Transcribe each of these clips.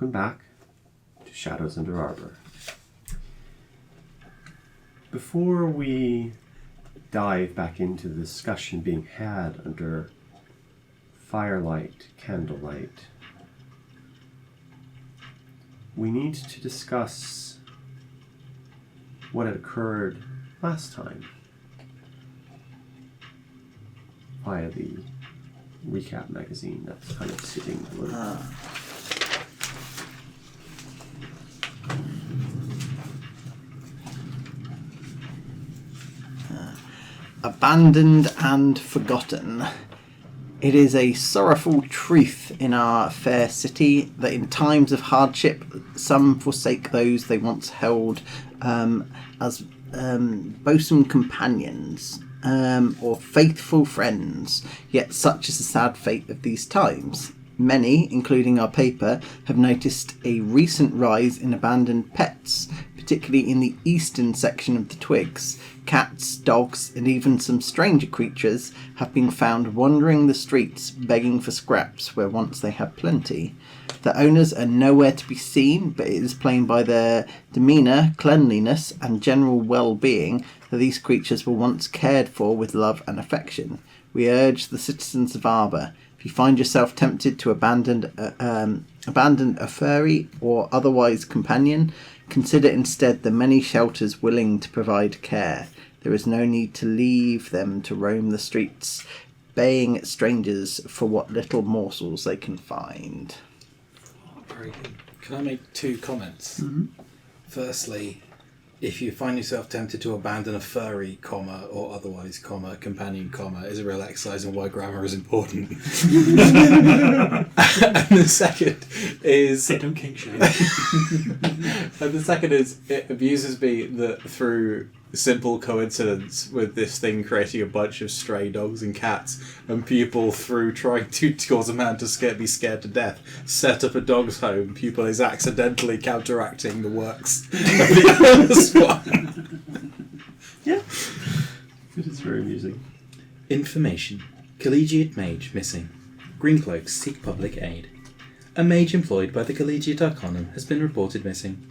Welcome back to Shadows Under Arbor. Before we dive back into the discussion being had under firelight, candlelight, we need to discuss what had occurred last time via the recap magazine that's kind of sitting a little Abandoned and forgotten. It is a sorrowful truth in our fair city that in times of hardship some forsake those they once held as bosom companions or faithful friends, yet such is the sad fate of these times. Many, including our paper, have noticed a recent rise in abandoned pets, particularly in the eastern section of the Twigs. Cats, dogs, and even some stranger creatures have been found wandering the streets begging for scraps where once they had plenty. The owners are nowhere to be seen, but it is plain by their demeanour, cleanliness, and general well-being that these creatures were once cared for with love and affection. We urge the citizens of Arbor, if you find yourself tempted to abandon a furry or otherwise companion, consider instead the many shelters willing to provide care. There is no need to leave them to roam the streets, baying at strangers for what little morsels they can find. Very good. Can I make 2 comments? Mm-hmm. Firstly, if you find yourself tempted to abandon a furry, or otherwise, companion, is a real exercise in why grammar is important. And the second is... Hey, don't kink shame. And the second is, it amuses me that through simple coincidence with this thing creating a bunch of stray dogs and cats, and people through trying to cause a man to be scared to death set up a dog's home, people is accidentally counteracting the works of the first one. Yeah. It is very amusing. Information. Collegiate mage missing. Greencloaks seek public aid. A mage employed by the Collegiate Arcanum has been reported missing.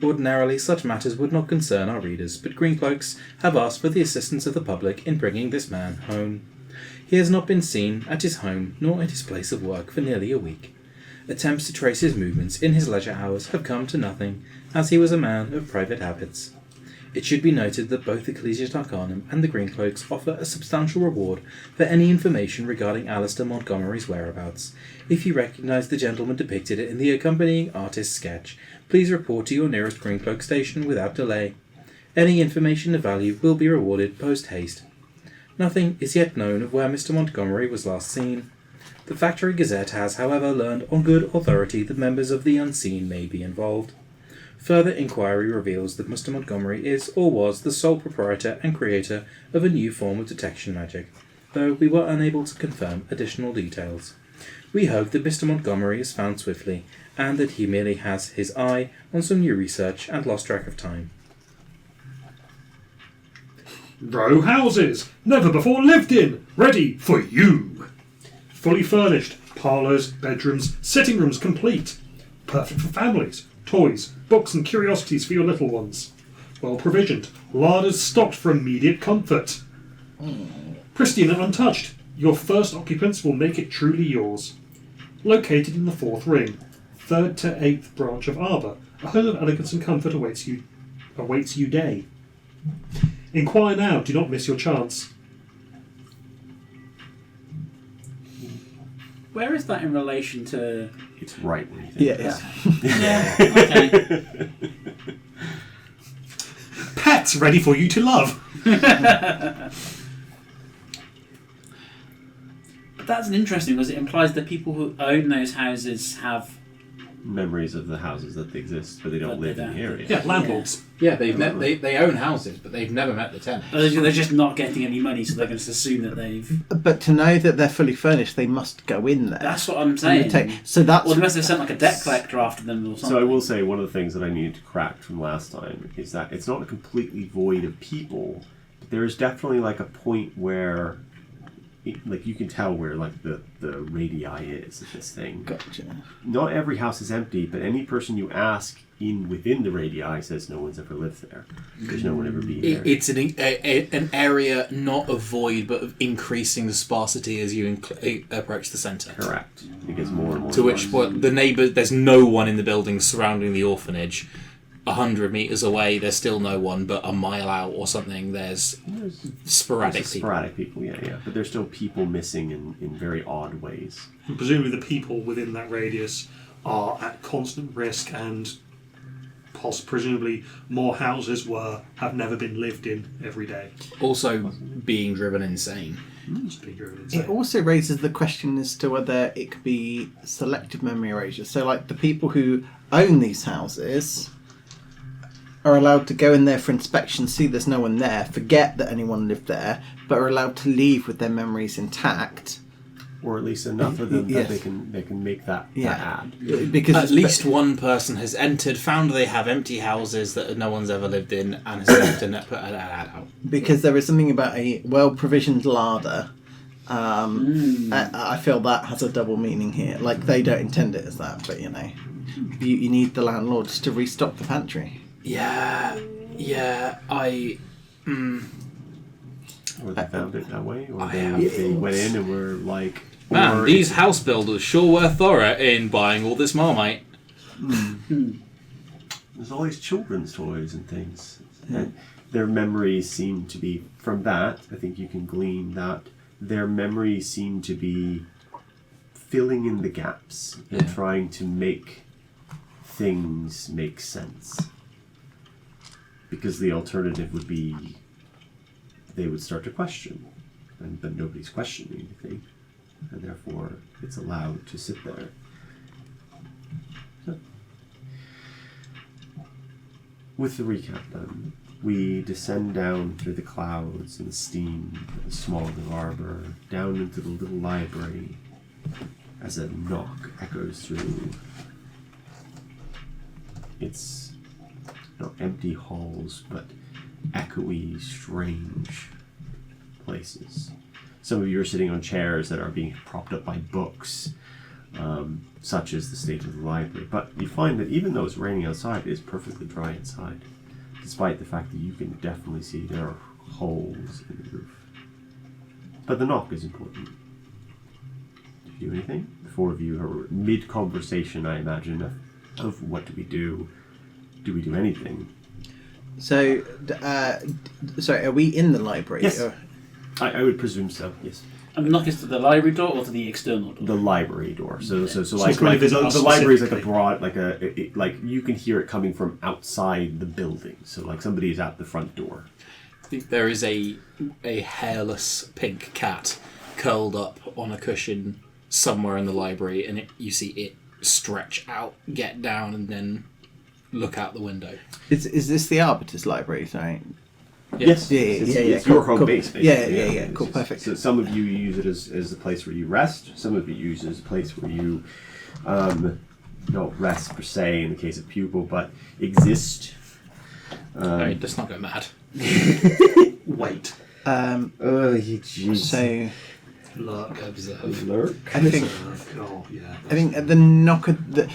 Ordinarily, such matters would not concern our readers, but Greencloaks have asked for the assistance of the public in bringing this man home. He has not been seen at his home nor at his place of work for nearly a week. Attempts to trace his movements in his leisure hours have come to nothing, as he was a man of private habits. It should be noted that both the Collegiate Arcanum and the Greencloaks offer a substantial reward for any information regarding Alistair Montgomery's whereabouts. If you recognise the gentleman depicted in the accompanying artist's sketch, please report to your nearest Greencloak station without delay. Any information of value will be rewarded post-haste. Nothing is yet known of where Mr. Montgomery was last seen. The Factory Gazette has, however, learned on good authority that members of the unseen may be involved. Further inquiry reveals that Mr. Montgomery is or was the sole proprietor and creator of a new form of detection magic, though we were unable to confirm additional details. We hope that Mr. Montgomery is found swiftly, and that he merely has his eye on some new research and lost track of time. Row houses, never before lived in, ready for you. Fully furnished, parlours, bedrooms, sitting rooms complete. Perfect for families, toys, books and curiosities for your little ones. Well provisioned, larders stocked for immediate comfort. Pristine and untouched, your first occupants will make it truly yours. Located in the 4th ring, 3rd to 8th branch of Arbor, a home of elegance and comfort awaits you day. Inquire now, do not miss your chance. Where is that in relation to... It's right where you think. Yeah. Yeah, okay. Pets ready for you to love. But that's an interesting, because it implies that people who own those houses have... Memories of the houses that exist, but they don't live in the area. Yeah, landlords. Yeah, they own houses, but they've never met the tenants. They're just not getting any money, so they're going to assume that they've... But to know that they're fully furnished, they must go in there. That's what I'm saying. So that's... Or they must have sent like a debt collector after them or something. So I will say one of the things that I needed to crack from last time is that it's not completely void of people, but there is definitely like a point where like you can tell where like the radii is of this thing. Gotcha. Not every house is empty, but any person you ask within the radii says no one's ever lived there. There's no one ever been there. It's an area not of void, but of increasing the sparsity as you approach the centre. Correct. It gets more and more. To which the neighbour, there's no one in the building surrounding the orphanage. 100 metres away, there's still no one, but a mile out or something, there's sporadic people. Sporadic people, yeah. But there's still people missing in very odd ways. And presumably the people within that radius are at constant risk, and presumably more houses have never been lived in every day. Also being driven insane. It also raises the question as to whether it could be selective memory erasure. So, like, the people who own these houses are allowed to go in there for inspection, see there's no one there, forget that anyone lived there, but are allowed to leave with their memories intact. Or at least enough of them that they can make that ad. Because at least one person has entered, found they have empty houses that no one's ever lived in, and has left and put an ad out. Because there is something about a well-provisioned larder. I feel that has a double meaning here. Like, they don't intend it as that, but you need the landlords to restock the pantry. Yeah, Or they found it that way, or they went in and were like... Man, these house builders sure were thorough in buying all this Marmite. There's all these children's toys and things. And their memories seem to be... From that, I think you can glean that their memories seem to be filling in the gaps and trying to make things make sense. Because the alternative would be they would start to question, but nobody's questioning anything, and therefore it's allowed to sit there. So, with the recap done, we descend down through the clouds and the steam of the small arbor, down into the little library, as a knock echoes through. It's not empty halls, but echoey, strange places. Some of you are sitting on chairs that are being propped up by books, such as the state of the library. But you find that even though it's raining outside, it is perfectly dry inside, despite the fact that you can definitely see there are holes in the roof. But the knock is important. Do you do anything? The four of you are mid-conversation, I imagine, of what do we do? Do we do anything? So, sorry, are we in the library? Yes. Or... I would presume so, yes. And knock is to the library door or to the external door? The library door. So like it's going to visit us the library is like a specifically. broad, like you can hear it coming from outside the building. So like somebody is at the front door. I think there is a hairless pink cat curled up on a cushion somewhere in the library, and you see it stretch out, get down, and then look out the window. Is this the Arbiter's library? Sorry. Yes. It's your home cool. base, basically. Yeah. Cool, perfect. So some of you use it as a place where you rest. Some of you use it as a place where you don't rest per se in the case of pupil, but exist. Alright, let's not go mad. Wait. Oh, jeez. So, Lurk. Observe. Lurk. I think Oh, yeah. I think the knock of the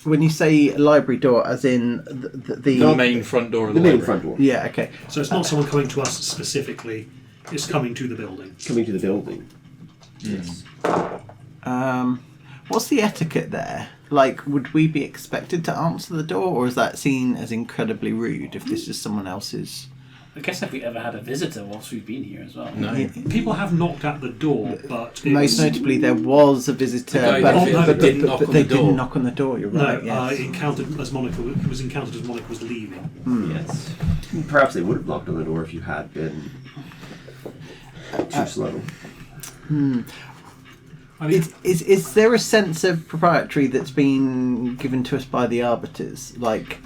when you say library door, as in The main front door of the, The main library. front door. Yeah. Okay. So it's not someone coming to us specifically, it's coming to the building. Coming to the building. Yes. What's the etiquette there? Like, would we be expected to answer the door, or is that seen as incredibly rude if this is someone else's? I guess have we ever had a visitor whilst we've been here as well? No. Yeah. People have knocked at the door, but Most notably, there was a visitor, The guy but, that but didn't knock on they the door. didn't knock on the door. You're no, right. Yes. encountered as Monica was leaving. Yes. Perhaps they would have knocked on the door if you had been too slow. I mean, Is there a sense of proprietary that's been given to us by the arbiters? Like,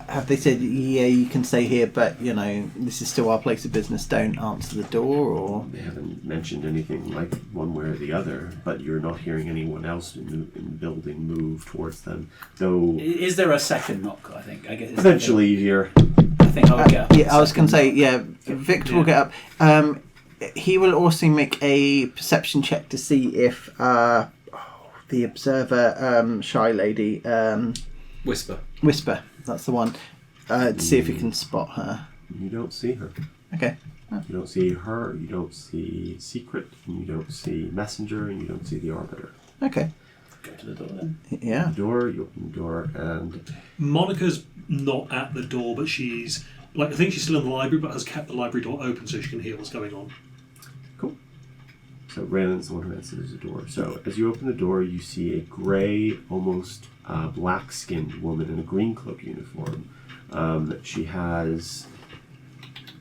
have they said, yeah, you can stay here, but, you know, this is still our place of business, don't answer the door, or... They haven't mentioned anything like one way or the other, but you're not hearing anyone else in the building move towards them. Though, Is there a second knock, I think? I guess it's eventually you hear... I think I'll get up. Yeah, I was going to say, yeah, Victor will get up. he will also make a perception check to see if the observer, shy lady, Whisper. Whisper, that's the one, to see if he can spot her. You don't see her. Okay. You don't see her, you don't see Secret, and you don't see Messenger, and you don't see the Arbiter. Okay. Go to the door then. Yeah. The door, you open the door, and Monica's not at the door, but she's I think she's still in the library, but has kept the library door open so she can hear what's going on. cool. So Raylan's the one who answers the door. So as you open the door, you see a grey, almost black-skinned woman in a green cloak uniform. She has...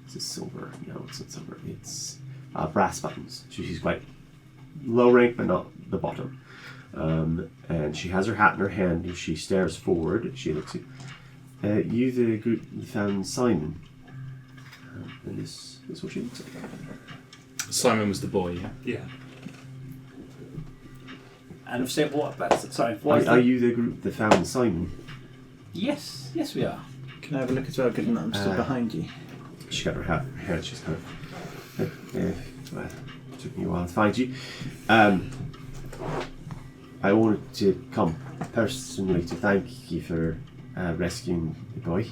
Is it silver? No, it's not silver. It's brass buttons. So she's quite low rank, but not the bottom. And she has her hat in her hand, and she stares forward. She looks at you, the group that found Simon. And this is what she looks like. Simon was the boy, yeah? Yeah. And I've said what about... Sorry, what is Are the... you the group that found Simon? Yes, we are. Can I have a look as well, given that I'm still behind you? She got her hat in her hand. She's kind of... well, it took me a while to find you. I wanted to come personally to thank you for rescuing the boy.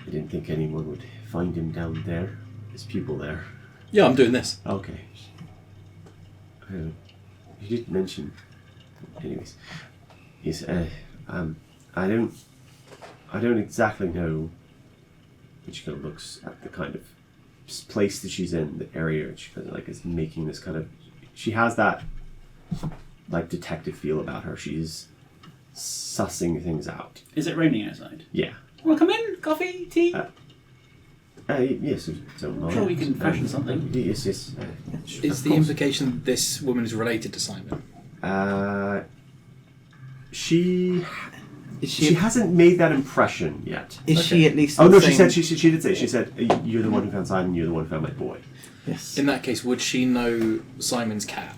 I didn't think anyone would find him down there. There's people there. Yeah, I'm doing this. Okay. You did mention... Anyways. Yes, I don't exactly know... And she kind of looks at the kind of place that she's in, the area. She kind of like is making this kind of... She has that like detective feel about her. She's sussing things out. Is it raining outside? Yeah. Well, come in. Coffee, tea. Yes. Don't mind. Sure, we can fashion something. Yes. Is Of the course. implication that this woman is related to Simon? She Is she hasn't made that impression yet. Is she at least? Oh the no, she same- said she did say. She said you're the one who found Simon. You're the one who found my boy. Yes. In that case, would she know Simon's cat?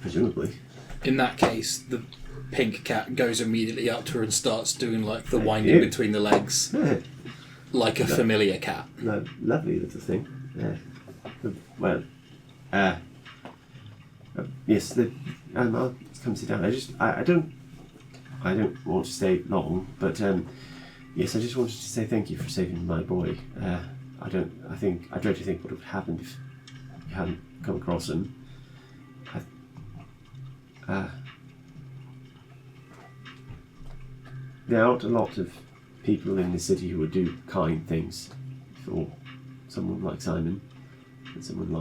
Presumably. In that case, the pink cat goes immediately up to her and starts doing like the winding Yeah. between the legs, like a familiar cat. Lovely little thing. Well, yes. I'll come sit down. I don't want to stay long, but yes, I just wanted to say thank you for saving my boy. I dread to think what would have happened if you hadn't come across him. There aren't a lot of people in the city who would do kind things for someone like Simon and someone in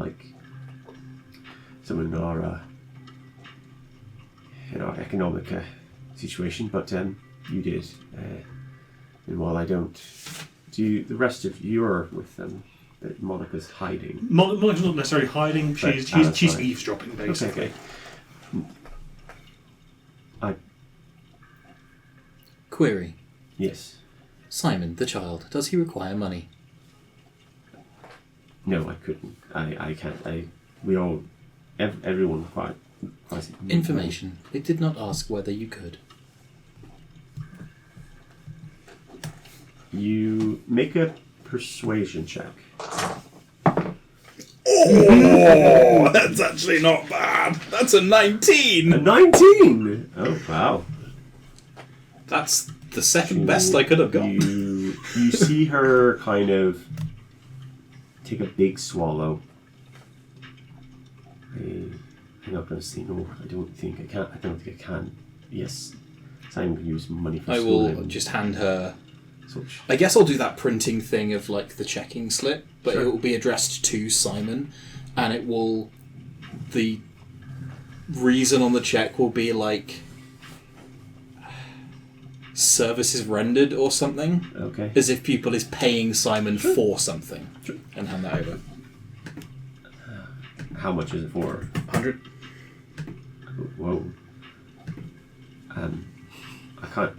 our economic situation, but you did. And while I don't, the rest of you are with them. That Monica's hiding. Monica's not necessarily hiding. She's fine. eavesdropping, basically. Okay. Query. Yes. Simon, the child, does he require money? No, I couldn't. I can't. Everyone requires Information. It did not ask whether you could. You make a persuasion check. Oh, that's actually not bad. That's a 19. A 19! Oh, wow. That's the second best I could have got. You see her kind of take a big swallow. I'm not going to say no. I don't think I can. Yes, Simon can use money for I schooling. will just hand her. Such. I guess I'll do that printing thing of like the checking slip, but Sure. it will be addressed to Simon, and it will. The reason on the check will be like services rendered or something, Okay. as if people is paying Simon for something, Sure. and hand that over. How much is it for? 100. Whoa. I can't.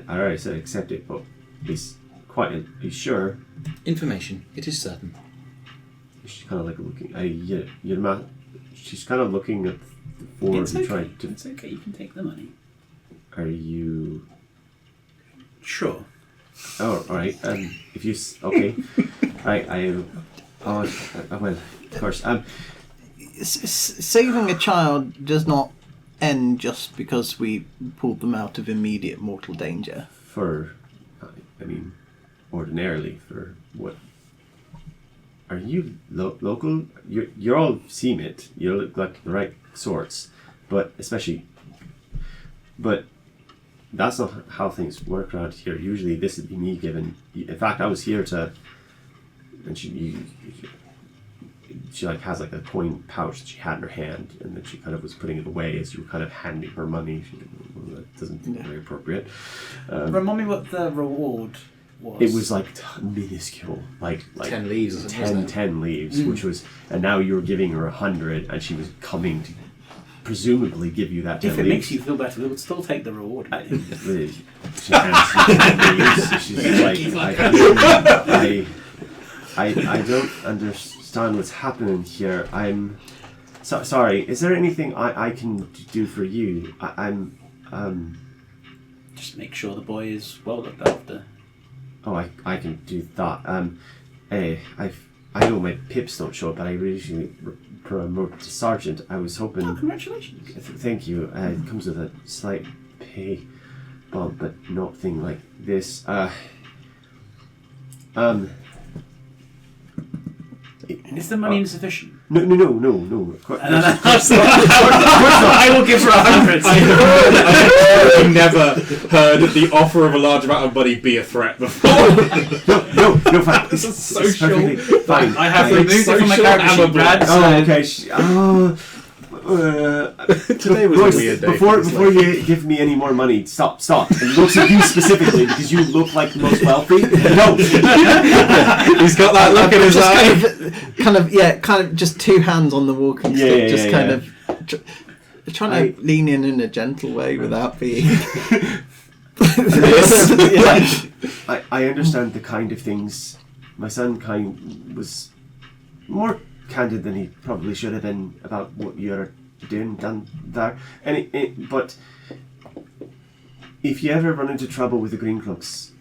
I already said accept it, but he's sure. Information. It is certain. She's kind of like looking. She's kind of looking at the four It's who okay. tried to. It's okay. You can take the money. Are you? Sure. Oh, all right. If you okay, well, of course. Saving a child does not end just because we pulled them out of immediate mortal danger. Ordinarily, for what? Are you local? You're all Seamit. You look like the right sorts, but that's not how things work around here. Usually, this would be me giving. In fact, I was here to, and she like has like a coin pouch that she had in her hand, and then she kind of was putting it away as you were kind of handing her money. Well, that doesn't seem very appropriate. Remind me what the reward was. It was like minuscule, like 10 leaves or something. 10 leaves, which was, and now you were giving her 100, and she was coming to presumably give you that 10 If it leaves. makes you feel better, we would still take the reward. She hands you 10 leaves. She's like, I don't understand what's happening here. I'm sorry. Is there anything I can do for you? I'm Just make sure the boy is well looked after. Oh, I can do that. I know my pips don't show it, but I recently promoted to sergeant. I was hoping. Oh, congratulations! Thank you. It comes with a slight pay bump, but nothing like this. Is the money insufficient? No. I will give her 100. I never heard the offer of a large amount of money be a threat before. No, fine. This is It's social. perfectly fine. I have removed it from my social character sheet, Brad. Oh, okay. Today was Royce, a weird day. Before you give me any more money, stop. And looks at you specifically because you look like the most wealthy. No. He's got that look in his eye. Kind of just two hands on the walking stick, kind of trying to lean in a gentle way without being. I understand the kind of things. My son was more candid than he probably should have been about what you're doing down there. But if you ever run into trouble with the Green Cloaks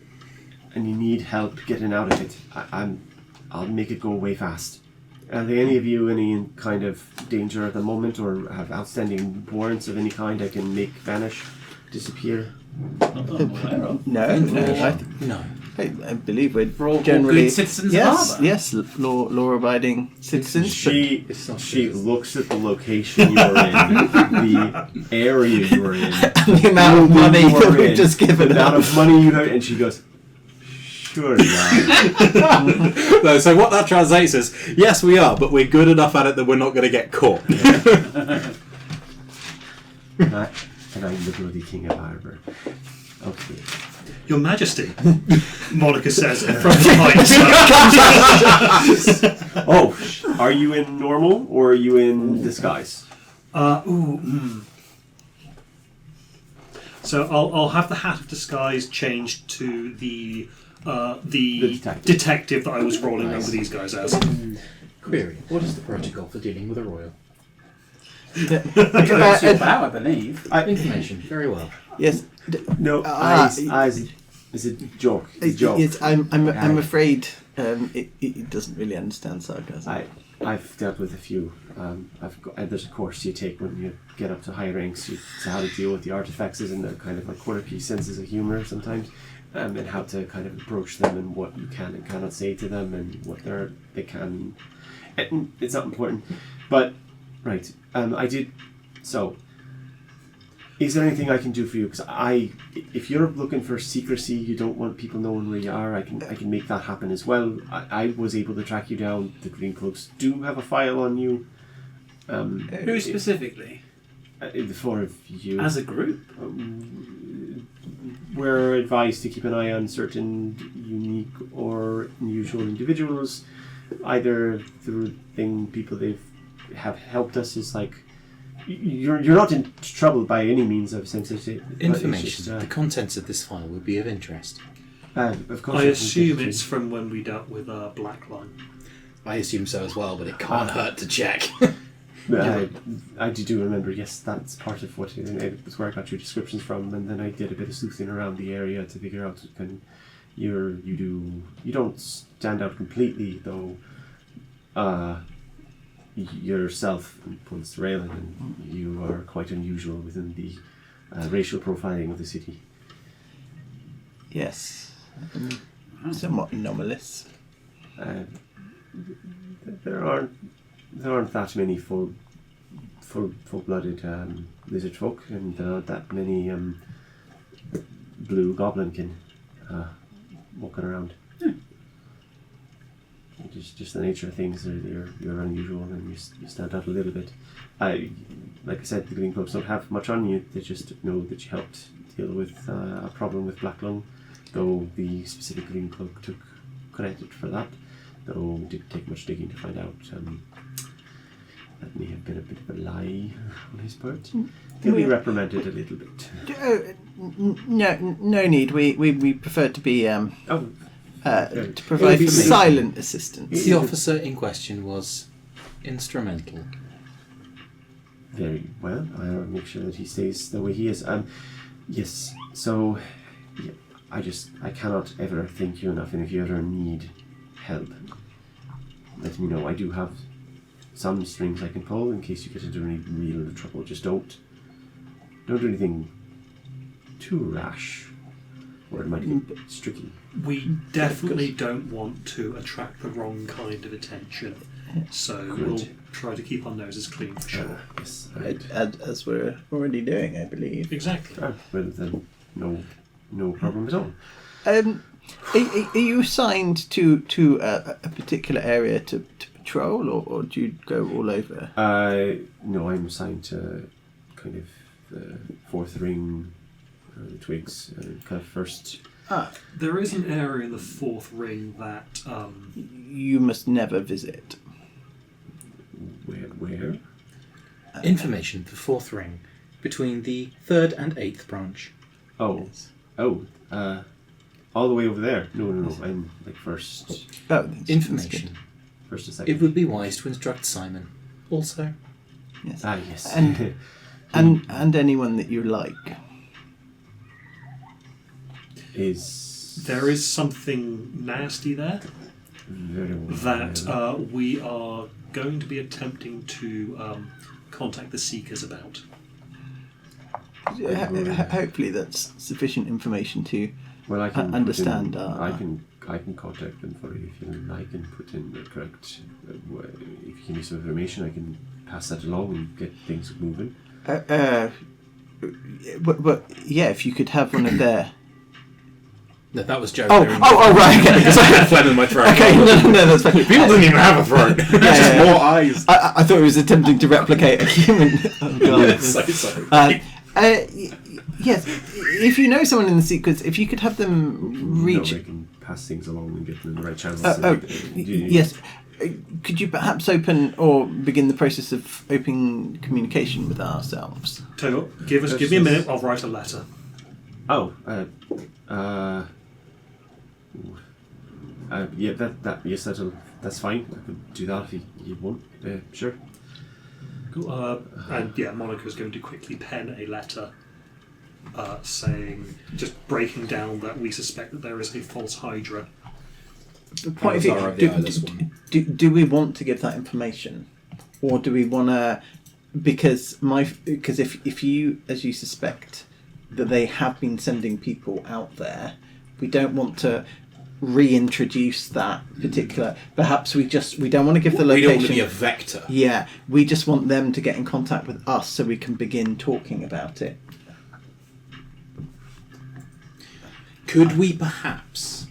and you need help getting out of it, I'll make it go away fast. Are there any of you any kind of danger at the moment, or have outstanding warrants of any kind I can make vanish, disappear? Not that I'm aware of. No. I believe we're all generally good citizens of Yes, Harbour. yes, law-abiding citizens. She looks at the location you're in, the area you're in, The amount of money that we've just given the amount her. of money you have, and she goes, "Sure, yeah." No, so what that translates is, yes, we are, but we're good enough at it that we're not going to get caught. And I'm the bloody king of Arbor. Okay. Your Majesty, Monica says from behind. Oh, are you in normal or are you in disguise? So I'll have the hat of disguise changed to the detective. detective that I was rolling over these guys as. Query, what is the protocol for dealing with a royal? That's your bow, I believe. Information, very well. Yes. No, it's a joke. It's a joke. Yes, I'm afraid it doesn't really understand sarcasm. I've dealt with a few. There's a course you take when you get up to high ranks. You to how to deal with the artifacts and their kind of like quarter-piece senses of humour sometimes, and how to kind of approach them and what you can and cannot say to them and what they can. And it's not important, but right. I did. So, is there anything I can do for you? Because if you're looking for secrecy, you don't want people knowing where you are. I can make that happen as well. I was able to track you down. The Green Cloaks do have a file on you. Who specifically? The four of you. As a group? We're advised to keep an eye on certain unique or unusual individuals, either through people they have helped us. Is like you're not in trouble by any means of sensitive Information. The contents of this file will be of interest. Of course, I assume it's from when we dealt with Blackline. I assume so as well, but it can't hurt to check. I do remember, yes, that's part of what it was where I got your descriptions from, and then I did a bit of sleuthing around the area to figure out you don't stand out completely though. Yourself pulls the railing, and you are quite unusual within the racial profiling of the city. Yes. Somewhat anomalous. There aren't that many full-blooded lizard folk, and there aren't that many blue goblinkin walking around. Just the nature of things. You're unusual, and you stand out a little bit. Like I said, the green cloaks don't have much on you. They just know that you helped deal with a problem with black lung, though the specific green cloak took credit for that. Though it didn't take much digging to find out. That may have been a bit of a lie on his part. He'll be reprimanded a little bit. No need. We prefer to be to provide be silent assistance. The officer in question was instrumental. Very well. I'll make sure that he stays the way he is. Yes. So, yeah, I cannot ever thank you enough. And if you ever need help, let me know. I do have some strings I can pull in case you get into any real trouble. Just don't do anything too rash, or it might get a bit tricky. We definitely don't want to attract the wrong kind of attention, so we'll try to keep our noses clean for sure. Yes, As we're already doing, I believe. Exactly. well then, no problem at all. Are you assigned to a particular area to patrol, or do you go all over? No, I'm assigned to kind of the fourth ring, twigs, kind of first. There is an area in the fourth ring that You must never visit. Where? Information for fourth ring between the third and eighth branch. Oh, all the way over there. No. I'm like first Oh, that's Information. First or second. It would be wise to instruct Simon. Also, good. Yes. Yes. And anyone that you like. there is something nasty there very well. that we are going to be attempting to contact the Seekers about. Hopefully that's sufficient information to Well, I can understand. I can contact them for you if you like and put in the correct. If you give me some information, I can pass that along and get things moving. But yeah, if you could have one of their. no, that was Joe. Oh, right. Okay. Because I had phlegm in my throat. Okay, no, that's fine. People didn't even have a throat. Just more eyes. I thought he was attempting to replicate a human. Oh, God. So sorry. Yes, if you know someone in the sequence, if you could have them reach. No, I can pass things along and get them in the right channels. Yes. Could you perhaps open or begin the process of opening communication with ourselves? Tell you what, give me a minute. I'll write a letter. Yeah, that's fine. I could do that if you want. Sure. Cool. And yeah, Monica's going to quickly pen a letter saying, just breaking down that we suspect that there is a false Hydra. Point of view, do we want to give that information, or do we want to? Because if you, as you suspect, that they have been sending people out there, we don't want to reintroduce that particular. Perhaps we don't want to give the location. We don't want to be a vector. Yeah, we just want them to get in contact with us so we can begin talking about it. Could we perhaps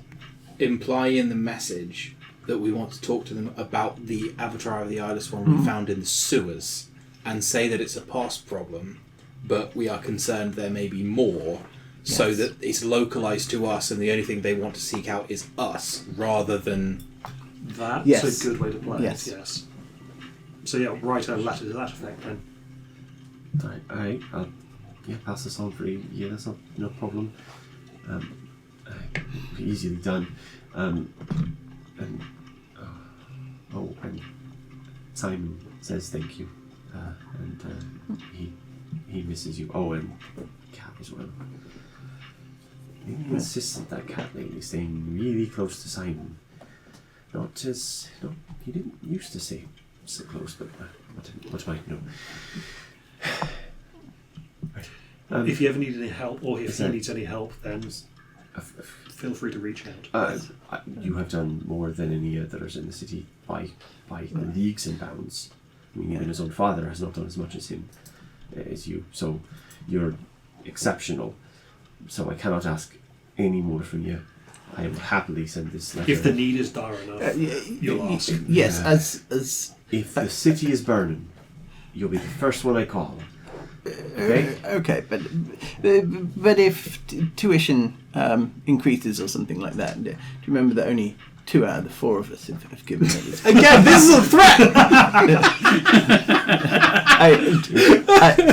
imply in the message that we want to talk to them about the Avatar of the Eyeless One we found in the sewers, and say that it's a past problem, but we are concerned there may be more, so that it's localised to us and the only thing they want to seek out is us, rather than... That's a good way to play Yes. it, yes. So yeah, write a letter to that effect then. Alright, I'll pass this on for you. Yeah, that's no problem. Easily done. And Simon says thank you, and he misses you. Oh, and Cat as well. insistent, that cat lately, staying really close to Simon. Not as... No, he didn't used to stay so close, but what am I know? If you ever need any help, or if he that- needs any help, then feel free to reach out. You have done more than any others in the city by leagues and bounds. I mean, even his own father has not done as much as him, as you. So you're exceptional. So I cannot ask any more from you. I will happily send this letter. If the need is dire enough, you'll ask. Yes, Yeah. as If the city is burning, you'll be the first one I call. Okay? okay, but if tuition increases or something like that, do you remember that only 2 out of the 4 of us have given it? Again, this is a threat.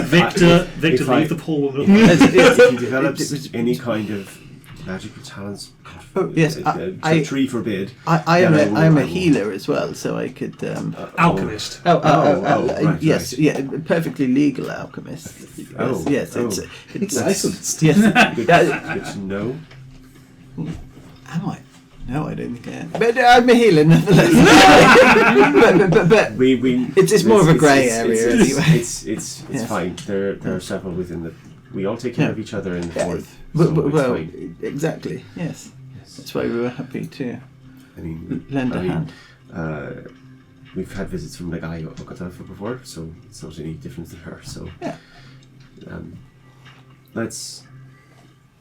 Victor, if I- leave the poor woman If he develops any kind of magical talents, Oh, yes, tree forbid. I then am will- a I will- healer as well, so I could. alchemist. Right, yes, right. yeah, perfectly legal alchemist. Oh, yes, oh. it's Licensed. Yes, Good, yeah, good to know. am I? No, I don't think I am. But I'm a healer nonetheless. but We It's more of a grey area anyway. It's Yes. fine. There are several within the. We all take care Yeah. of each other in the Yeah, fourth. well, so it's well, fine. exactly. Yes, Yes. that's why we were happy to I mean, lend a hand. We've had visits from the guy Okatanfa before, so it's not any different than her. So Yeah. let's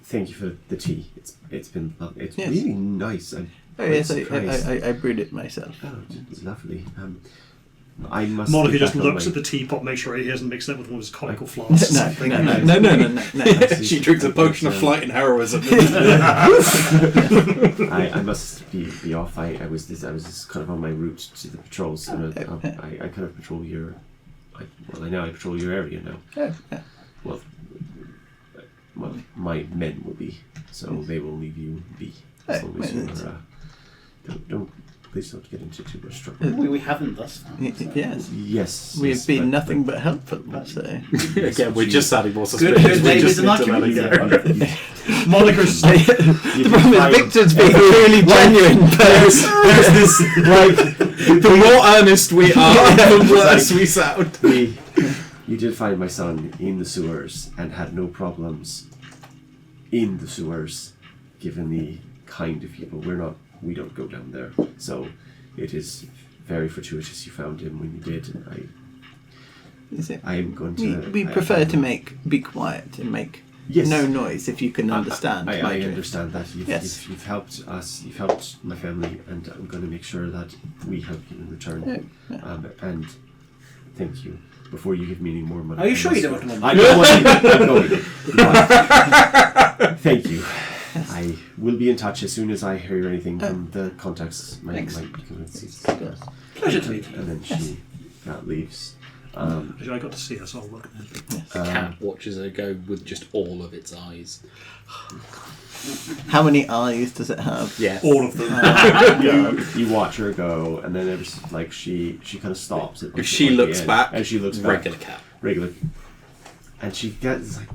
thank you for the tea. It's been it's Yes. really nice. I'm Oh quite yes, surprised. I brewed it myself. Oh, it's lovely. I must. Monica get just back on looks my- at the teapot, make sure he hasn't mixed it with one of his conical flasks. or No, something. no. She drinks a potion of flight and heroism. I must be off. I was just kind of on my route to the patrols, and I kind of patrol your. I patrol your area now. Oh, yeah. Well, my men will be, so they will leave you be as Oh, long as well, you're. Please don't get into too much trouble. We haven't thus far. Yes, Yes, we yes, have been but- nothing but helpful. So Again, we're just sounding more Good suspicious. We day just with need an to let it argument. go. Monica's the problem is Victor's being really genuine. There's this, the more earnest we are, the worse we sound. You did find my son in the sewers and had no problems in the sewers, given the kind of people. We don't go down there, so it is very fortuitous you found him when you did. Is it? I am going to. We prefer to be quiet and make Yes. no noise if you can understand. I my drift. understand that. Yes. You've helped us. You've helped my family, and I'm going to make sure that we help you in return. And thank you. Before you give me any more money. Are you sure you don't want more I money? don't want you. I'm going. Thank you. I will be in touch as soon as I hear anything from the contacts. Thanks. Pleasure to meet you. And then she leaves. Actually, I got to see her, so I'll look. Cat watches her go with just all of its eyes. How many eyes does it have? Yes. All of them. You watch her go, and then there's like she kind of stops. If she looks back, and she looks back, regular cat. regular, and she gets like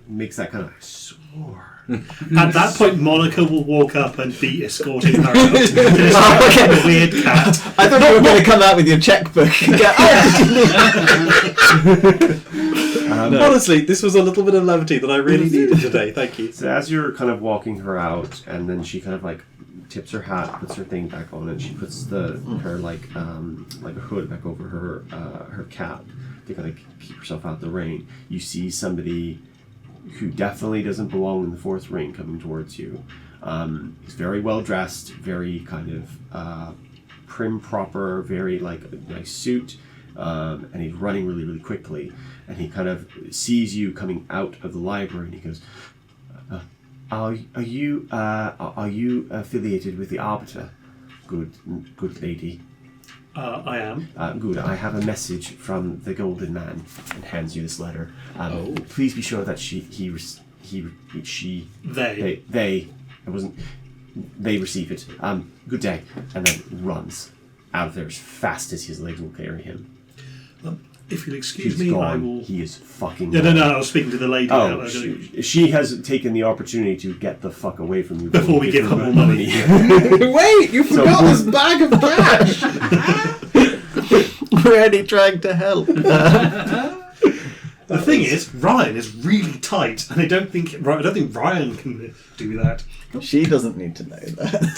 makes that kind of swore. At that point, Monica will walk up and be escorting her out. This a weird cat. I thought you were going to come out with your checkbook and go, Honestly, this was a little bit of levity that I really needed today. Thank you. So as you're kind of walking her out, and then she kind of like tips her hat, puts her thing back on, and she puts her like a hood back over her cap to kind of keep herself out the rain. You see somebody who definitely doesn't belong in the fourth ring coming towards you. He's very well dressed, very kind of prim proper, very like a nice suit, and he's running really, really quickly. And he kind of sees you coming out of the library, and he goes, "Are you affiliated with the Arbiter? Good lady." I am. Good. I have a message from the Golden Man, and hands you this letter. Please be sure that they receive it. Good day, and then runs out of there as fast as his legs will carry him. If you'll excuse He's me, gone. I will. He is fucking No, gone. I was speaking to the lady. Oh, she has taken the opportunity to get the fuck away from you Before we give her more money. Wait, you forgot So- this bag of cash! We're only trying to help. The thing is, Ryan is really tight, and I don't think Ryan can do that. She doesn't need to know that.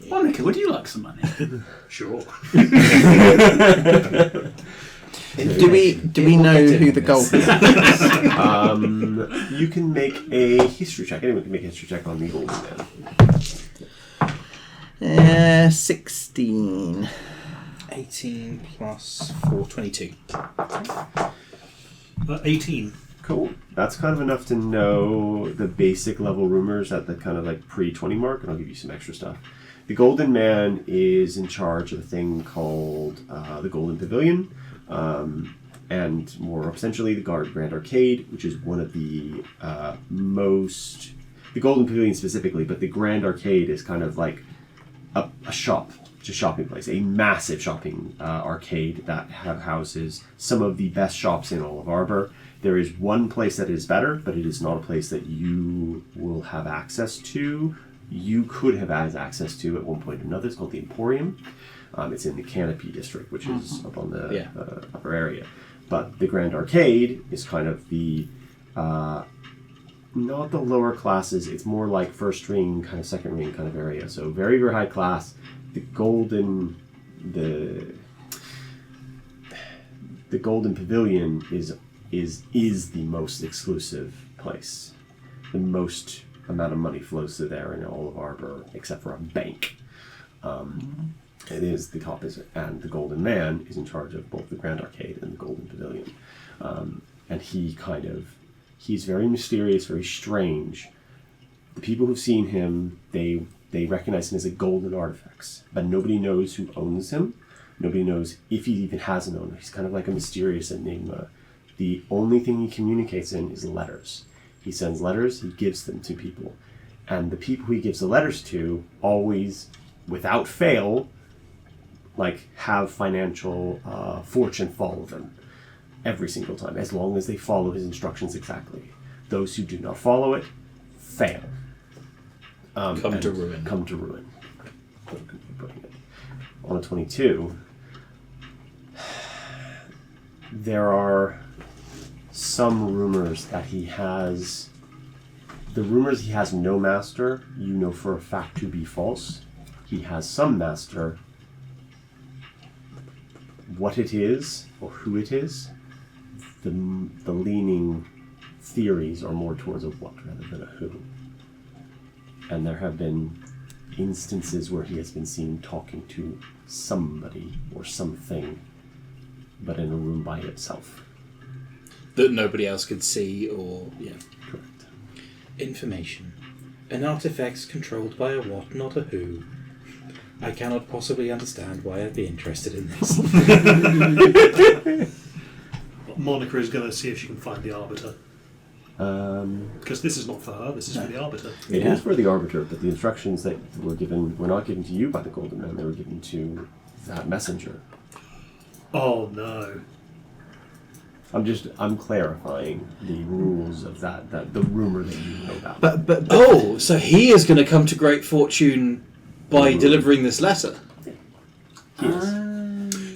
Monica, would you like some money? Sure. do we know who the golden You can make a history check. Anyone can make a history check on the golden man. 16. 18 plus 4, 22. 18. Cool. That's kind of enough to know the basic level rumors at the kind of like pre-20 mark, and I'll give you some extra stuff. The Golden Man is in charge of a thing called the Golden Pavilion, and more essentially the Grand Arcade, which is one of the most... The Golden Pavilion specifically, but the Grand Arcade is kind of like a shop. A shopping place, a massive shopping arcade that houses some of the best shops in all of Arbor. There is one place that is better, but it is not a place that you will have access to. You could have had access to at one point or another. It's called the Emporium. It's in the Canopy district, which is up on the upper area. But the Grand Arcade is kind of the not the lower classes. It's more like first ring, kind of second ring kind of area. So very, very high class. The Golden Pavilion is the most exclusive place. The most amount of money flows through there in all of Arbor, except for a bank. It is the top and the Golden Man is in charge of both the Grand Arcade and the Golden Pavilion, and he's very mysterious, very strange. The people who've seen him, they recognize him as a golden artifacts, but nobody knows who owns him. Nobody knows if he even has an owner. He's kind of like a mysterious enigma. The only thing he communicates in is letters. He sends letters, he gives them to people. And the people he gives the letters to always, without fail, like have financial fortune follow them. Every single time, as long as they follow his instructions exactly. Those who do not follow it, fail. Come to ruin. Come to ruin. On a 22, there are some rumors that he has... The rumors he has no master, you know for a fact to be false. He has some master. What it is, or who it is, the leaning theories are more towards a what rather than a who. And there have been instances where he has been seen talking to somebody or something, but in a room by itself. That nobody else could see or... yeah. Correct. Information. An artifact controlled by a what, not a who. I cannot possibly understand why I'd be interested in this. Monica is going to see if she can find the Arbiter. Because this is not for her, this is for the Arbiter. It is for the Arbiter, but the instructions that were given were not given to you by the Golden Man, they were given to that messenger. Oh no. I'm clarifying the rules of that the rumor that you know about. But Oh, so he is going to come to great fortune by delivering this letter.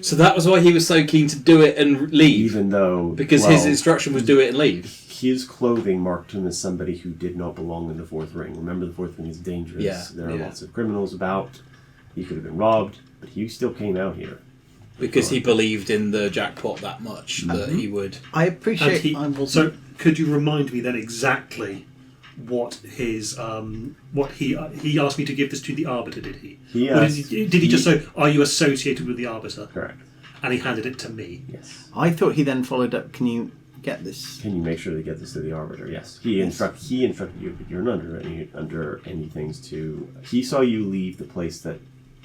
So that was why he was so keen to do it and leave. Even though... Because his instruction was do it and leave. His clothing marked him as somebody who did not belong in the Fourth Ring. Remember, the Fourth Ring is dangerous. Yeah, There are lots of criminals about. He could have been robbed, but he still came out here. Because he believed in the jackpot that much that he would... I And appreciate... so, could you remind me then exactly what his what he asked me to give this to the Arbiter? Did he? He Or asked- did he just say, "Are you associated with the Arbiter?" Correct. And he handed it to me. Yes. I thought he then followed up, can you get this? Can you make sure to get this to the Arbiter? Yes. He instructed you, but you're not under any things to... He saw you leave the place that...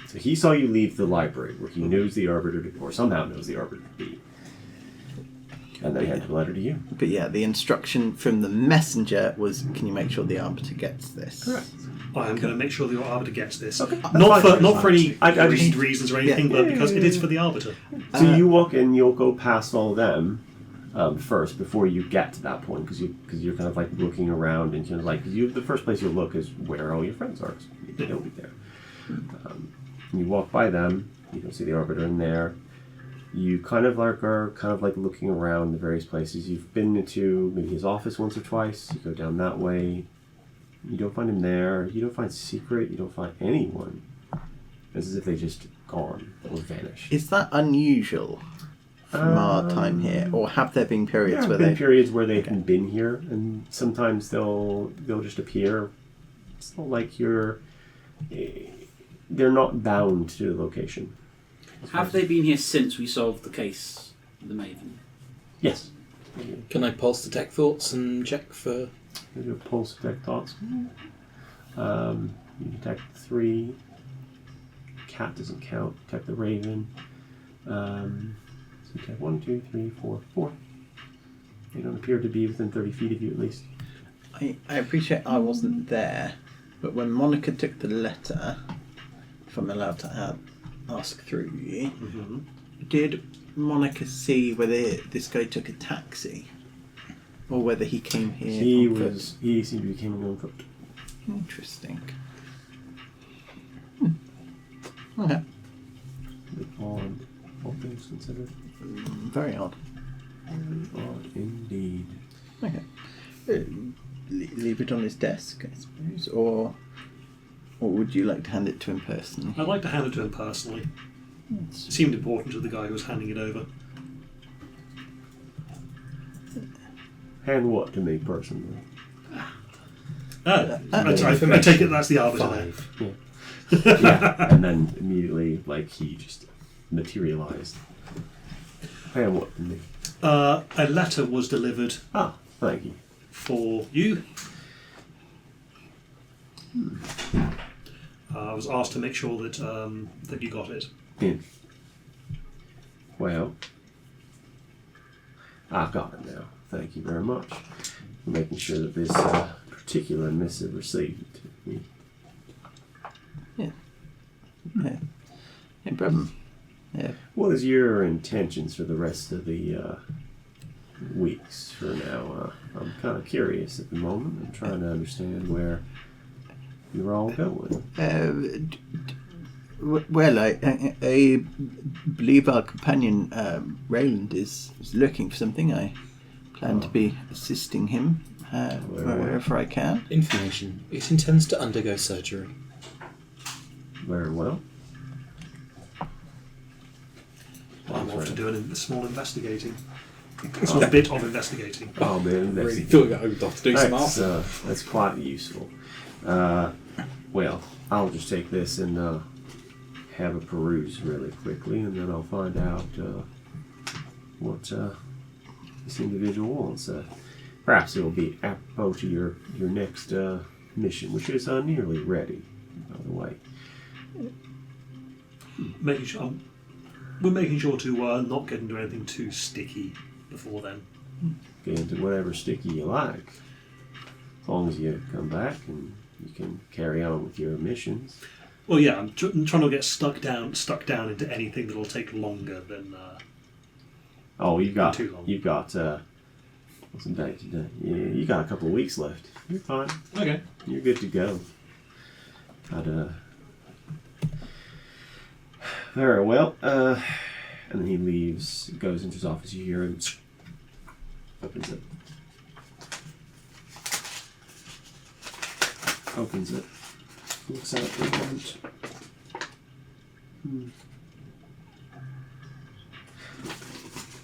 So he saw you leave the library where he knows the Arbiter to, or somehow knows the Arbiter to be. And then he handed the letter to you. But yeah, the instruction from the messenger was, can you make sure the Arbiter gets this? Correct. I am going to make sure that your arbiter gets this. Okay. Not for any I just- greed reasons or anything, but because it is for the arbiter. So you walk in, you'll go past all of them first before you get to that point, because you're kind of like looking around and kind of like the first place you'll look is where all your friends are. So they'll be there. And you walk by them. You don't see the arbiter in there. You are looking around the various places. You've been into maybe his office once or twice. You go down that way. You don't find him there. You don't find Secret. You don't find anyone. It's as if they just gone or vanished. Is that unusual from our time here, or have there been periods where periods where they haven't been here, and sometimes they'll just appear. It's not like they're not bound to the location. Have they been here since we solved the case of the Maven? Yes. Can I pulse detect thoughts and check for... Maybe a pulse detect thoughts. You detect 3. Cat doesn't count. Detect the raven. So you detect 1, 2, 3, 4, 4. They don't appear to be within 30 feet of you at least. I appreciate I wasn't there, but when Monica took the letter, if I'm allowed to ask through you, did Monica see whether this guy took a taxi or whether he came here on foot? He seemed to be coming on foot. Interesting. Okay. Odd, all things considered. Very odd. Very odd indeed. Okay. Leave it on his desk, I suppose, or would you like to hand it to him personally? I'd like to hand it to him personally. It seemed important to the guy who was handing it over. Hand what to me personally? I take it that's the arbiter. 5. Yeah. Yeah. And then immediately, he just materialized. Hand what to me? A letter was delivered. Ah, thank you. For you. I was asked to make sure that you got it. Yeah. Well, I've got it now. Thank you very much for making sure that this particular missive received it to me. Yeah. No problem. Yeah. What is your intentions for the rest of the weeks for now? I'm kind of curious at the moment. I'm trying to understand where you're all going. Well, I believe our companion Rayland is looking for something. I plan to be assisting him wherever I can. Information. It intends to undergo surgery. Very well. I'm off to do a small investigating. A bit of investigating. Oh man, Really thought I would have to do some after. that's quite useful. Well, I'll just take this and have a peruse really quickly, and then I'll find out what this individual wants. Perhaps it will be apropos to your next mission, which is nearly ready, by the way. We're making sure to not get into anything too sticky before then. Get into whatever sticky you like, as long as you come back and you can carry on with your missions. Well, yeah, I'm trying to get stuck down into anything that'll take longer than. You've got too long. what's the date today? Yeah, you got a couple of weeks left. You're fine. Okay. You're good to go. Very well. And then he leaves, goes into his office. You hear him opens it. Opens it. Looks out for a moment.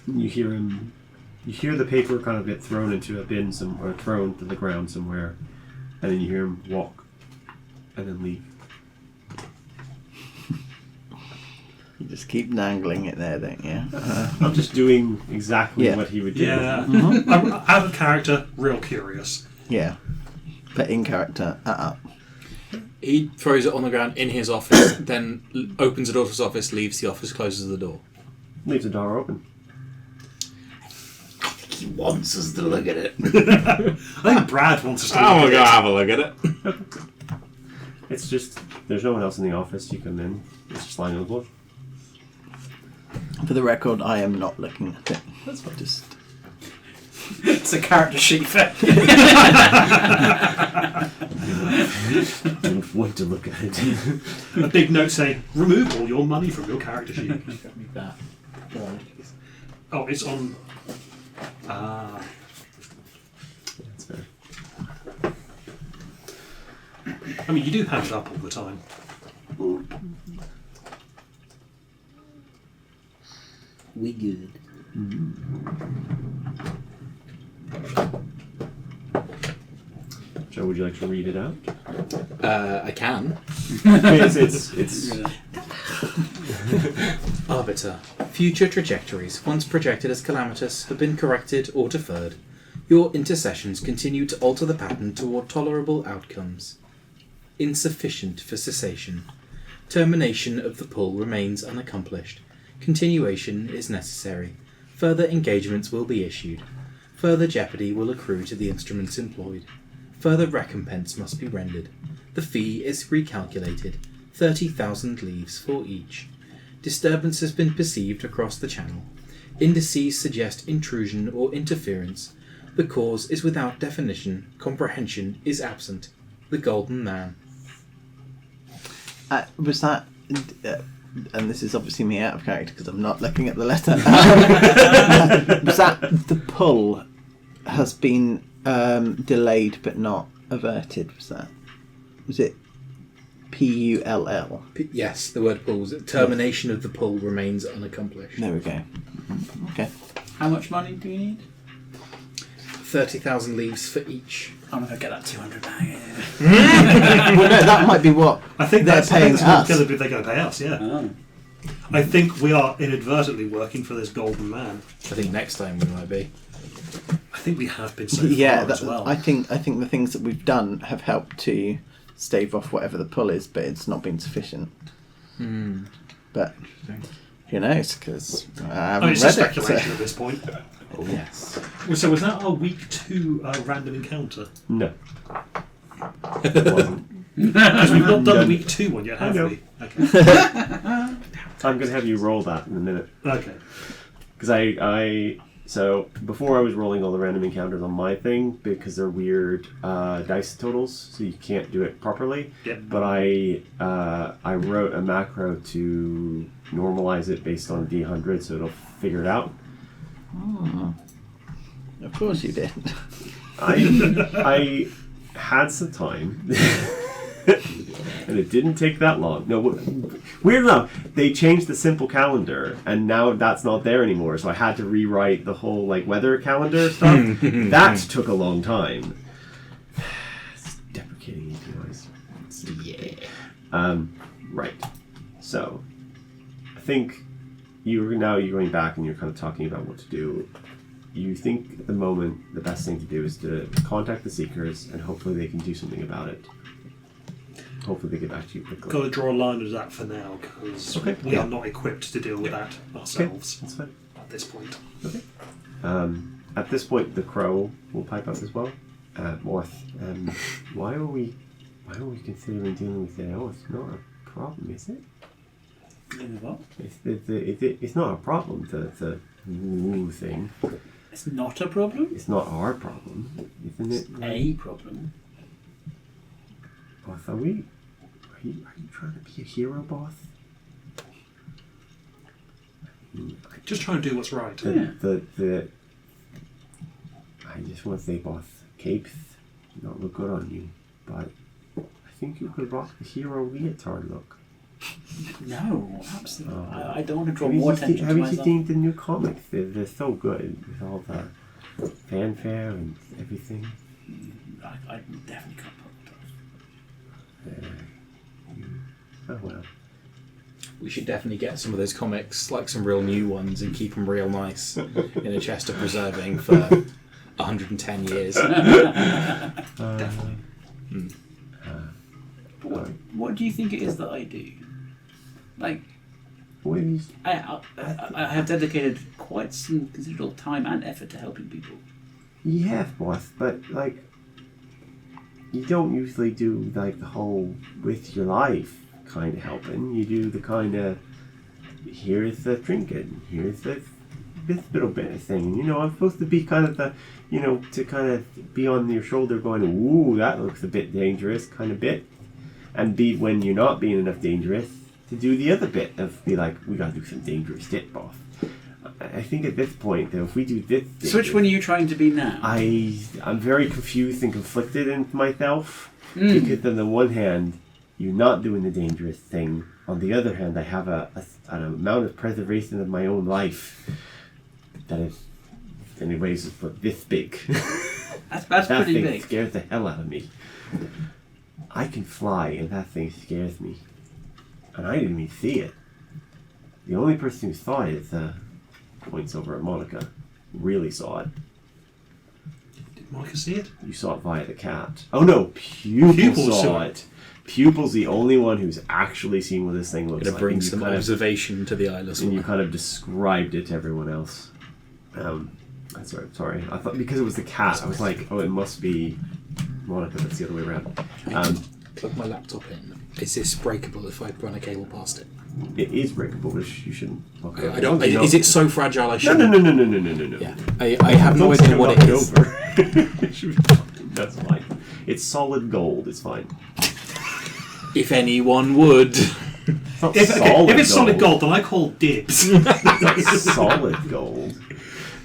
You hear him. You hear the paper kind of get thrown into a bin somewhere, thrown to the ground somewhere, and then you hear him walk, and then leave. You just keep dangling it there, don't you? I'm just doing exactly what he would do. Yeah. I'm out of character, real curious. Yeah. But in character, He throws it on the ground in his office, then opens the door to his office, leaves the office, closes the door. Leaves the door open. I think he wants us to look at it. I think Brad wants us to I'm look gonna at have a look at it. It's just there's no one else in the office. You come in. It's just lying on the floor. For the record, I am not looking at it. That's just. It's a character sheet for I don't want to look at it. A big note saying, remove all your money from your character sheet. That. Oh, it's on... That's fair. I mean, you do have it up all the time. We good. Joe, would you like to read it out? I can. it's Arbiter. Future trajectories, once projected as calamitous, have been corrected or deferred. Your intercessions continue to alter the pattern toward tolerable outcomes. Insufficient for cessation. Termination of the pull remains unaccomplished. Continuation is necessary. Further engagements will be issued. Further jeopardy will accrue to the instruments employed. Further recompense must be rendered. The fee is recalculated. 30,000 leaves for each. Disturbance has been perceived across the channel. Indices suggest intrusion or interference. The cause is without definition. Comprehension is absent. The Golden Man. Was that... and this is obviously me out of character because I'm not looking at the letter. Was that the pull has been delayed but not averted? Was it P-U-L-L? Yes, the word pulls. Termination of the pull remains unaccomplished. There we go. Okay. How much money do you need? 30,000 leaves for each. I'm not going to get that 200 bag. Well, no, that might be what I think they're paying what us. they're going to pay us, yeah. Oh. I think we are inadvertently working for this golden man. I think next time we might be. I think we have been so Yeah, far as well. I think the things that we've done have helped to stave off whatever the pull is, but it's not been sufficient. But who knows? Because I haven't it's read a it. speculation So. at this point. Oh, yes. So was that our week 2 random encounter? no. It wasn't. Because we've not done the week 2 one yet, have I know. we? Okay. I'm going to have you roll that in a minute. Okay. Because so before I was rolling all the random encounters on my thing because they're weird dice totals, so you can't do it properly. Yep. But I wrote a macro to normalize it based on D100, so it'll figure it out. Of course you did. I had some time. And it didn't take that long. No, weird enough, they changed the simple calendar, and now that's not there anymore. So I had to rewrite the whole weather calendar stuff. That took a long time. It's deprecating noise. Yeah. Right. So I think you're going back and you're kind of talking about what to do. You think at the moment the best thing to do is to contact the Seekers, and hopefully they can do something about it. Hopefully they get back to you quickly. Got to draw a line under that for now, because we are not equipped to deal with that ourselves That's fine. at this point. Okay. At this point, the crow will pipe up as well. Morth, why are we considering dealing with the owl? It's not a problem, is it? What? It's not a problem. The woo thing. It's not a problem? It's not our problem, isn't it? A problem. Both, are you trying to be a hero, Both? Just trying to do what's right. I just want to say, Both, capes not look good on you, but I think you could rock the hero leotard look. No, absolutely. Oh. I don't want to draw more attention to Have you myself. seen the new comics? They're so good with all the fanfare and everything. I definitely can't put it off. Oh well. We should definitely get some of those comics, like some real new ones, and keep them real nice in a chest of preserving for 110 years. What do you think it is that I do? Like, What is? I have dedicated quite some considerable time and effort to helping people. You have, Boss, but you don't usually do like the whole with your life kind of helping. You do the kind of, here's the trinket, here's this little bit of thing. You know, I'm supposed to be kind of the, you know, to kind of be on your shoulder going, ooh, that looks a bit dangerous kind of bit. And be, when you're not being enough dangerous, to do the other bit of be like, we gotta do some dangerous shit, boss. I think at this point, though, if we do this... So which one are you trying to be now? I'm very confused and conflicted in myself. Because on the one hand, you're not doing the dangerous thing. On the other hand, I have an amount of preservation of my own life that is, anyways, is this big. That's that pretty thing big. scares the hell out of me. I can fly, and that thing scares me. And I didn't even see it. The only person who saw it is, points over at Monica, really saw it. Did Monica see it? You saw it via the cat. Oh no, Pupil saw saw it. Pupil's the only one who's actually seen what this thing looks Gonna like. bring And you some kind of- observation to the eyeless and you one. kind of described it to everyone else. That's right. Sorry, I thought because it was the cat, I was like, oh, it must be Monica. That's the other way around. Plug my laptop in. Is this breakable if I run a cable past it? It is breakable, but you shouldn't. Look I don't. Is it so fragile I No, shouldn't? no. Yeah, I have no Don't idea what knock it is. over. It should be fine. That's fine. It's solid gold. It's fine. If anyone would. It's not If it's gold. solid gold, then I call dibs. It's not solid gold.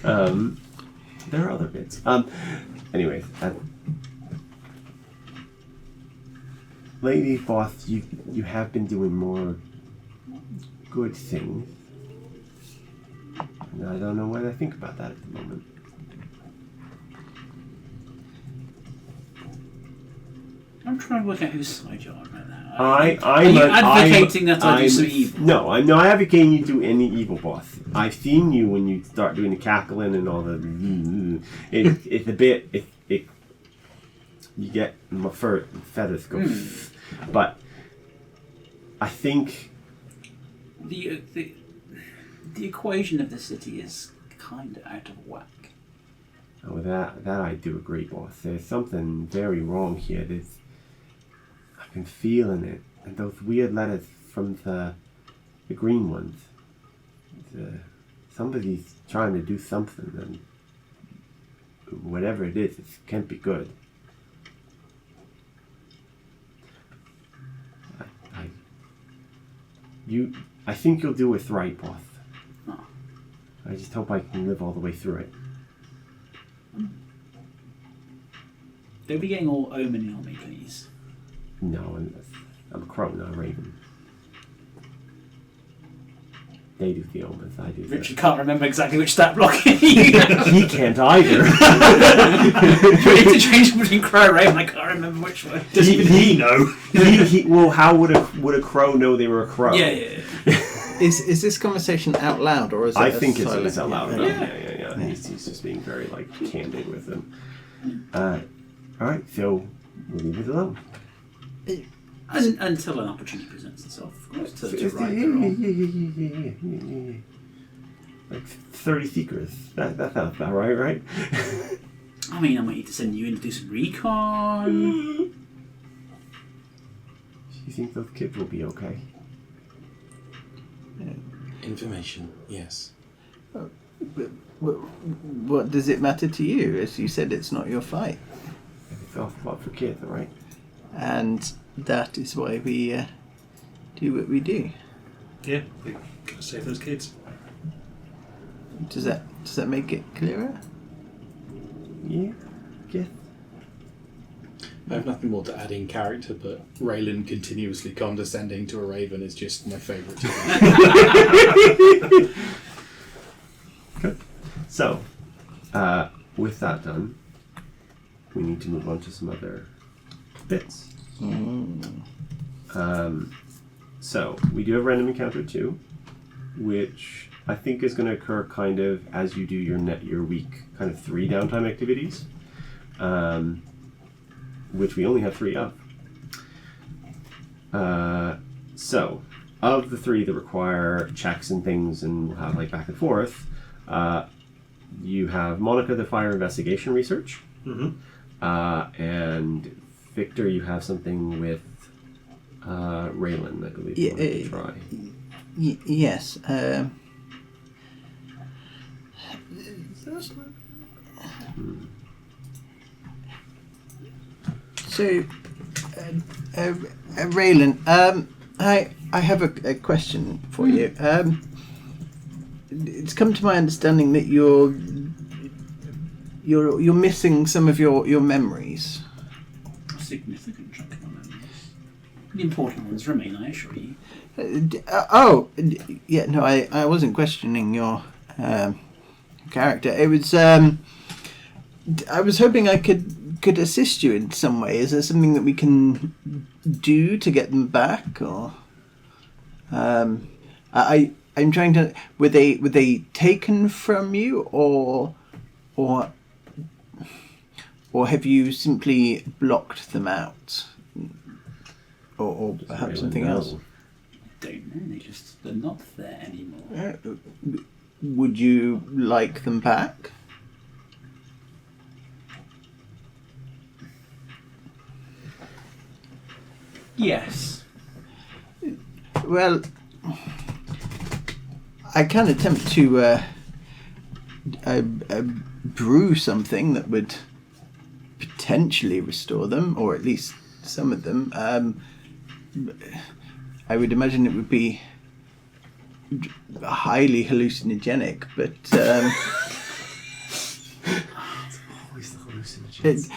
There are other bits. Anyways, Lady Boss, you have been doing more good things. And I don't know what I think about that at the moment. I'm trying to work out whose side you're on right now. Are you advocating that I do some evil? No, I'm not advocating you do any evil, boss. I've seen you when you start doing the cackling and all the. It's a bit. You get my feathers go, but I think The equation of the city is kind of out of whack. oh, that I do agree, boss. There's something very wrong here. I've been feeling it, and those weird letters from the green ones. Somebody's trying to do something, and whatever it is, it can't be good. I think you'll do it right, boss. Oh. I just hope I can live all the way through it. Don't be getting all omeny on me, please. No, I'm a crow, not a raven. They do the omens, I do the... Richard can't remember exactly which stat block he He can't either. You need to change between crow and raven. I can't remember which one. Does even he know? Well, how would a crow know they were a crow? Yeah. Is this conversation out loud or is it? I a think it's silent? out loud. Yeah. Yeah. He's just being very candid with them. All right, so we'll leave it alone. Until an opportunity presents itself, of course, to right the wrong. Like 30 secrets. That sounds about right? I mean, I might need to send you in to do some recon. You think those kids will be okay? Information, yes. What does it matter to you? As you said, it's not your fight, It's all fought for kids, all right? and that is why we do what we do. Yeah, we gotta save those kids. Does that make it clearer? Yeah. I have nothing more to add in character, but Raylan continuously condescending to a raven is just my favourite. Good. So, with that done, we need to move on to some other bits. So, we do have random encounter 2, which I think is going to occur kind of as you do your week, kind of 3 downtime activities, which we only have 3 of. So, of the 3 that require checks and things and we'll have like back and forth, you have Monica, the fire investigation research, and Victor, you have something with Raylan, I believe. You wanted to try. Yes. So, Raylan, I have a question for you. It's come to my understanding that you're missing some of your memories. A significant chunk of my memories. The important ones remain, I assure you. Yeah, no, I wasn't questioning your character. It was I was hoping I could assist you in some way. Is there something that we can do to get them back, or I'm trying to. Were they taken from you, or have you simply blocked them out, or perhaps Really something else? I don't know, they're not there anymore. Would you like them back? Yes. Well, I can attempt to brew something that would potentially restore them, or at least some of them. I would imagine it would be highly hallucinogenic, but Always the hallucinogens.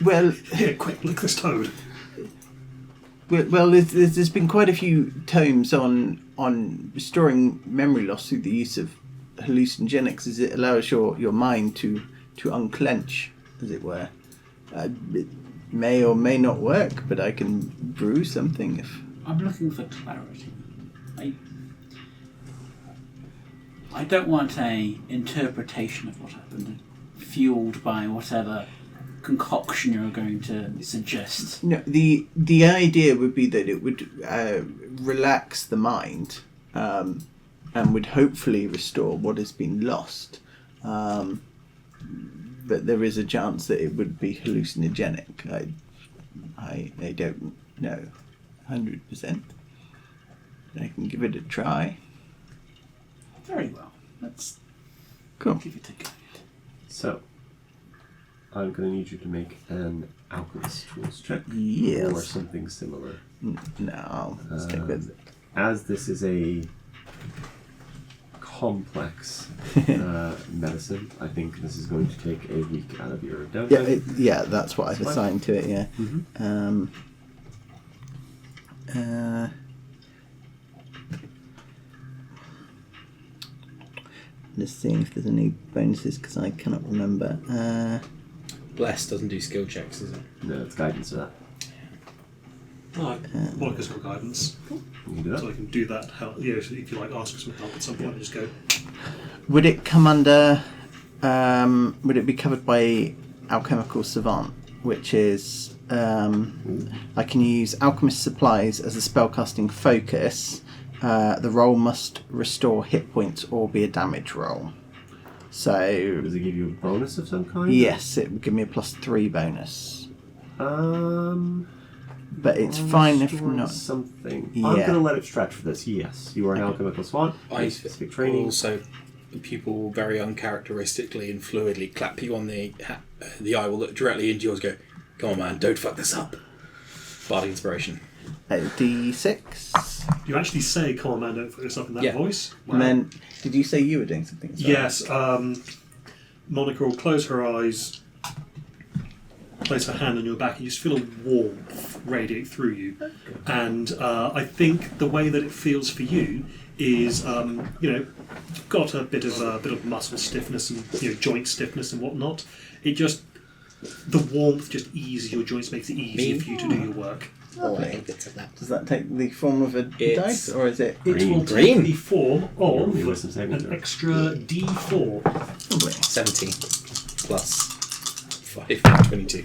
well, Here, quick, lick this toad. well, there's been quite a few tomes on restoring memory loss through the use of hallucinogenics, as it allows your mind to unclench, as it were. It may or may not work, but I can brew something if. I'm looking for clarity. I don't want a interpretation of what happened, fueled by whatever concoction you're going to suggest. No, the idea would be that it would relax the mind, and would hopefully restore what has been lost. But there is a chance that it would be hallucinogenic. I don't know 100%. I can give it a try. Very well. Let's Cool. give it a go. So, I'm going to need you to make an alchemist tools check. Yes. Or something similar. No, I'll stick with it. As this is a complex medicine, I think this is going to take a week out of your downtime. Yeah, that's what I've assigned to it. Yeah. Mm-hmm. Just seeing if there's any bonuses because I cannot remember. Bless doesn't do skill checks, does it? No, it's guidance for that. Monica's got guidance, You can do that. so I can do that. Help, if you like, ask for some help at some point, and just go. Would it come under? Would it be covered by Alchemical Savant, which is I can use alchemist supplies as a spellcasting focus. The roll must restore hit points or be a damage roll. So Does it give you a bonus of some kind? yes, it would give me a +3 bonus. But it's fine if not. Something. Yeah. I'm going to let it stretch for this. Yes, you are an alchemical swan. I Specific training. also, people very uncharacteristically and fluidly clap you on the eye, will look directly into yours, go, "Come on, man, don't fuck this up." Bard inspiration. D6. You actually say, "Come on, man, don't fuck this up" in that Yeah. voice. Wow. And then, did you say you were doing something as well? Yes. Monica will close her eyes, place her hand on your back, and you just feel a warmth radiate through you. And I think the way that it feels for you is, you've got a bit of muscle stiffness and joint stiffness and whatnot. The warmth just eases your joints, makes it easier for you to do your work. Lovely. Bits of that. Does that take the form of a dice, or is it? It will Green. take the form Roll me of with some saving an throw. extra D4. Lovely. 17 plus 5, 22.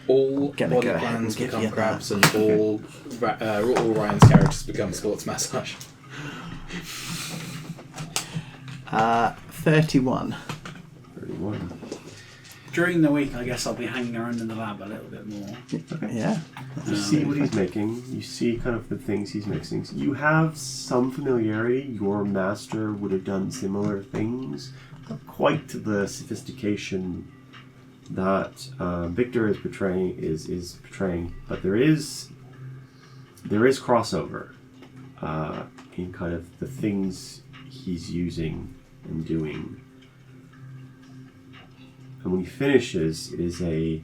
All Gonna body go ahead plans and give become you crabs, and all Ryan's characters become sports massage. 31. 31. During the week, I guess I'll be hanging around in the lab a little bit more. Yeah. You see what he's making. You see kind of the things he's mixing. You have some familiarity. Your master would have done similar things, not quite to the sophistication that Victor is portraying. But there is crossover in kind of the things he's using and doing. And when he finishes, it is I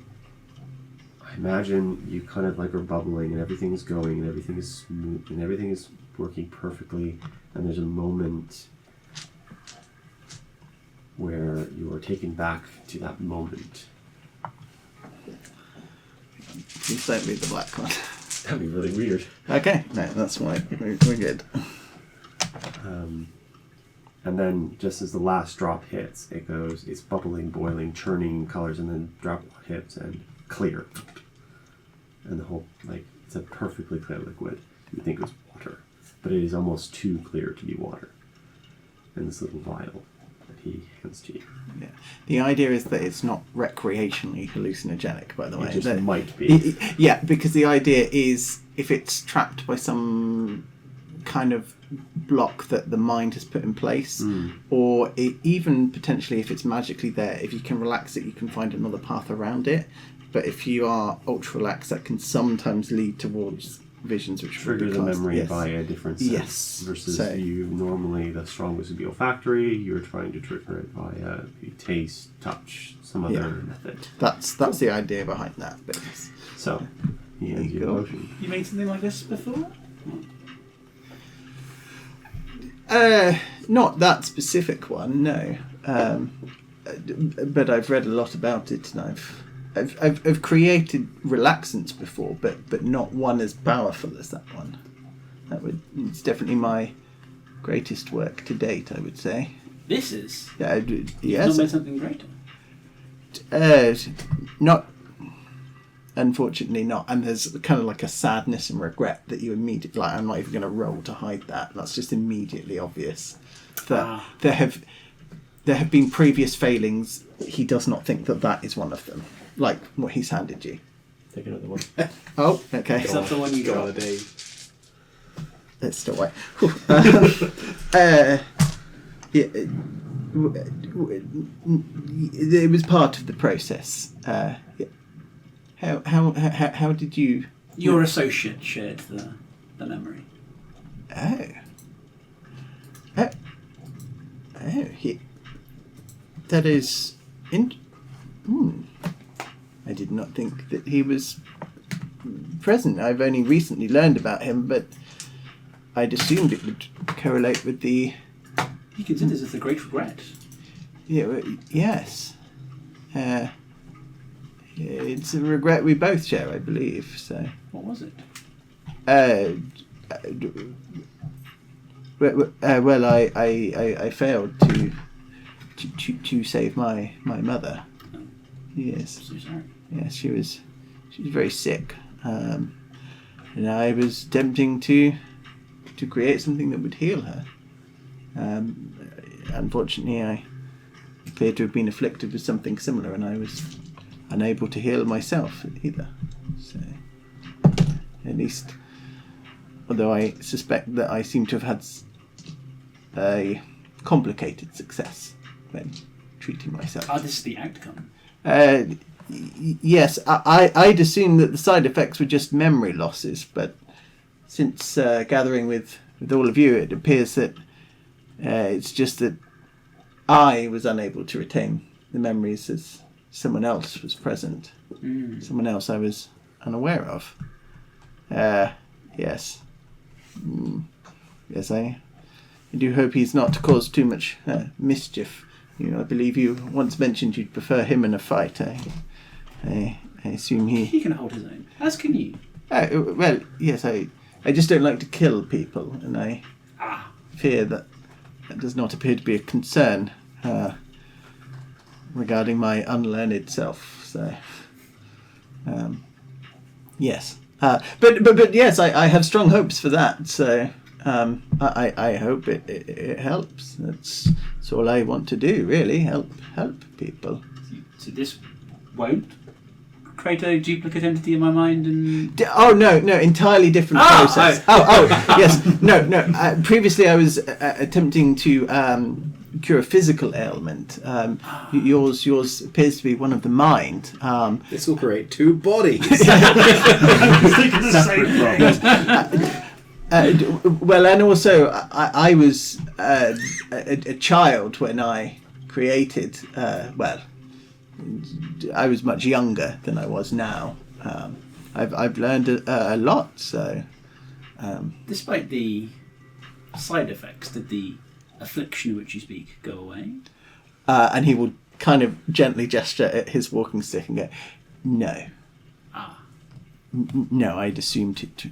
imagine you kind of like are bubbling and everything's going and everything is smooth and everything is working perfectly, and there's a moment where you are taken back to that moment. Please don't read the black one. That'd be really weird. Okay, no, that's why we're good. And then just as the last drop hits, it's bubbling, boiling, churning colors, and then drop hits and clear. And the whole, it's a perfectly clear liquid. You would think it was water, but it is almost too clear to be water. And this little vial that he hands to you. Yeah. The idea is that it's not recreationally hallucinogenic, by the way. It just might be. Yeah, because the idea is if it's trapped by some kind of block that the mind has put in place, or even potentially if it's magically there, if you can relax it, you can find another path around it. But if you are ultra relaxed, that can sometimes lead towards visions which trigger the memory by a different sense versus you normally the strongest would be olfactory. You're trying to trigger it via taste, touch, some other method. That's the idea behind that. But so he hands you a potion. You made something like this before? Not that specific one, no. But I've read a lot about it, and I've created relaxants before, but not one as powerful as that one. It's definitely my greatest work to date, I would say. This is? Yes. You've not made something greater? Not. Unfortunately not, and there's kind of like a sadness and regret that you immediately, I'm not even going to roll to hide that. That's just immediately obvious. That there have been previous failings. He does not think that is one of them, like what he's handed you. Take another one. Oh, okay. Is that the one you got? Let's still wait. It was part of the process. How did you... Your associate shared the memory. That is... I did not think that he was present. I've only recently learned about him, but I'd assumed it would correlate with the... He considers it the great regret. Yes. It's a regret we both share, I believe. So. What was it? Well, I failed to save my mother. Oh. Yes. I'm so sorry. Yes, she was very sick, and I was attempting to create something that would heal her. Unfortunately, I appeared to have been afflicted with something similar, and I was unable to heal myself either. So, at least, although I suspect that I seem to have had a complicated success when treating myself. This is the outcome. Yes, I'd assumed that the side effects were just memory losses, but since gathering with all of you, it appears that it's just that I was unable to retain the memories as someone else was present. Someone else I was unaware of. Yes. Yes, I do hope he's not to cause too much mischief. I believe you once mentioned you'd prefer him in a fight. I assume he... He can hold his own. As can you. Well, yes, I just don't like to kill people, and I fear that does not appear to be a concern regarding my unlearned self. So, yes. But yes, I have strong hopes for that. So I hope it helps. That's all I want to do, really. Help people. So this won't create a duplicate entity in my mind and... No, entirely different process. Yes, no. Previously, I was attempting to cure a physical ailment. Yours appears to be one of the mind. This will create two bodies. Thinking the same thing. Well, and also, I was a child when I created. I was much younger than I was now. I've learned a lot. So, Despite the side effects, did the affliction of which you speak go away? and he will kind of gently gesture at his walking stick and go, "No, no. I'd assumed it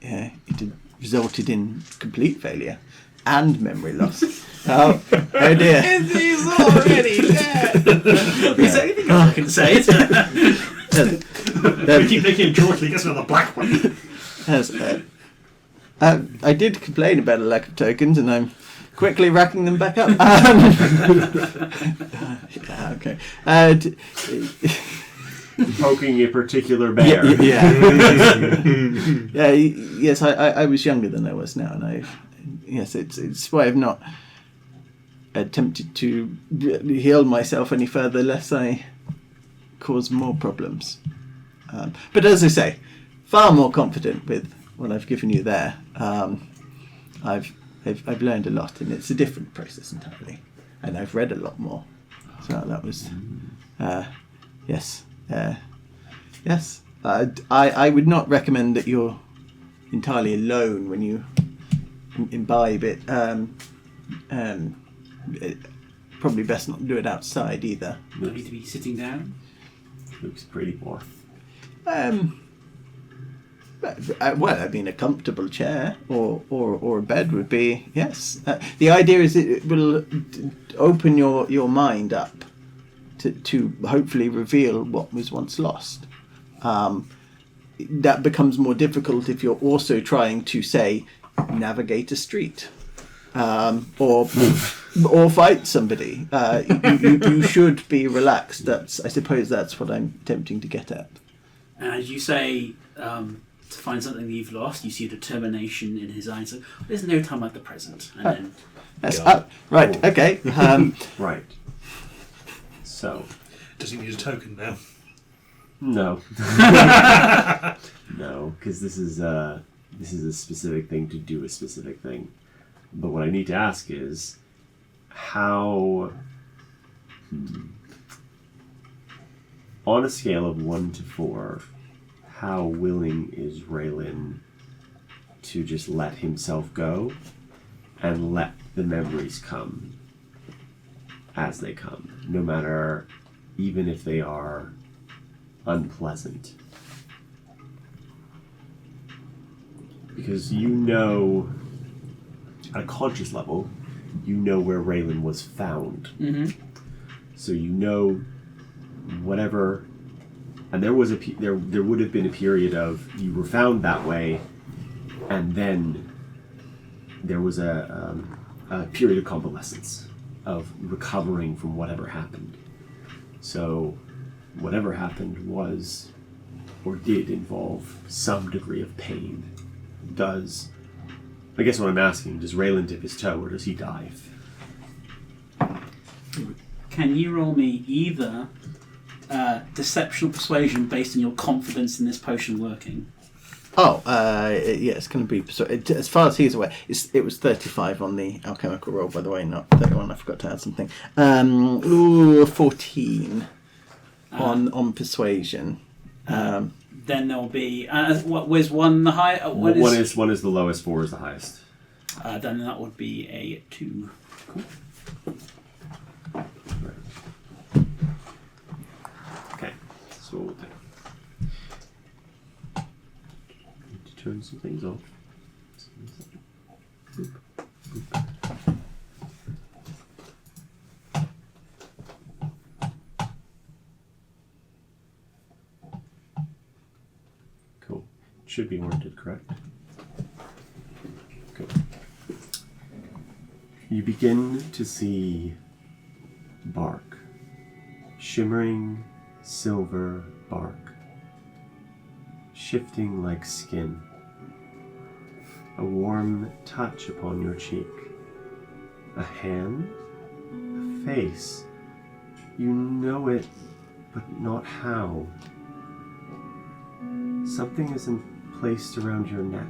had resulted in complete failure and memory loss." Oh dear! He's already dead. Is there anything else I can say? We keep making him George, he gets another black one. I did complain about a lack of tokens, and I'm quickly racking them back up. Yeah, okay. Poking a particular bear. Yes, I was younger than I was now, and it's why I've not attempted to heal myself any further, lest I cause more problems. But as I say, far more confident with what I've given you there. I've learned a lot, and it's a different process entirely, and I've read a lot more. So that was, yes. I would not recommend that you're entirely alone when you imbibe it. Probably best not to do it outside either. Do I need to be sitting down? Looks pretty poor. A comfortable chair or a bed would be, yes. The idea is it will open your mind up to hopefully reveal what was once lost. That becomes more difficult if you're also trying to, say, navigate a street, or fight somebody. You should be relaxed. I suppose that's what I'm attempting to get at. And as you say, to find something that you've lost, you see determination in his eyes. So there's no time like the present. And then, Yes. Right. Okay. Right. So. Does he need a token now? No. No, because this is a specific thing to do a specific thing. But what I need to ask is, how, on a scale of 1 to 4, how willing is Raylan to just let himself go and let the memories come as they come, no matter, even if they are unpleasant? Because you know, at a conscious level, you know where Raylan was found. mm-hmm. So you know whatever, and there was there would have been a period of you were found that way, and then there was a period of convalescence, of recovering from whatever happened. So whatever happened was, or did involve, some degree of pain. I guess what I'm asking, does Raylan dip his toe or does he dive? Can you roll me either deception or persuasion based on your confidence in this potion working? It's going to be. So as far as he's aware, it was 35 on the alchemical roll, by the way, not 31. I forgot to add something. 14 on persuasion. Then there will be. Was one the high? One is the lowest, 4 is the highest. Then that would be a 2. Cool. Okay, so what we'll do. Need to turn some things off. Boop. Boop. Cool. Should be warranted, correct? Cool. You begin to see bark shimmering silver bark, shifting like skin. A warm touch upon your cheek. A hand, a face. You know it, but not how. Something is placed around your neck.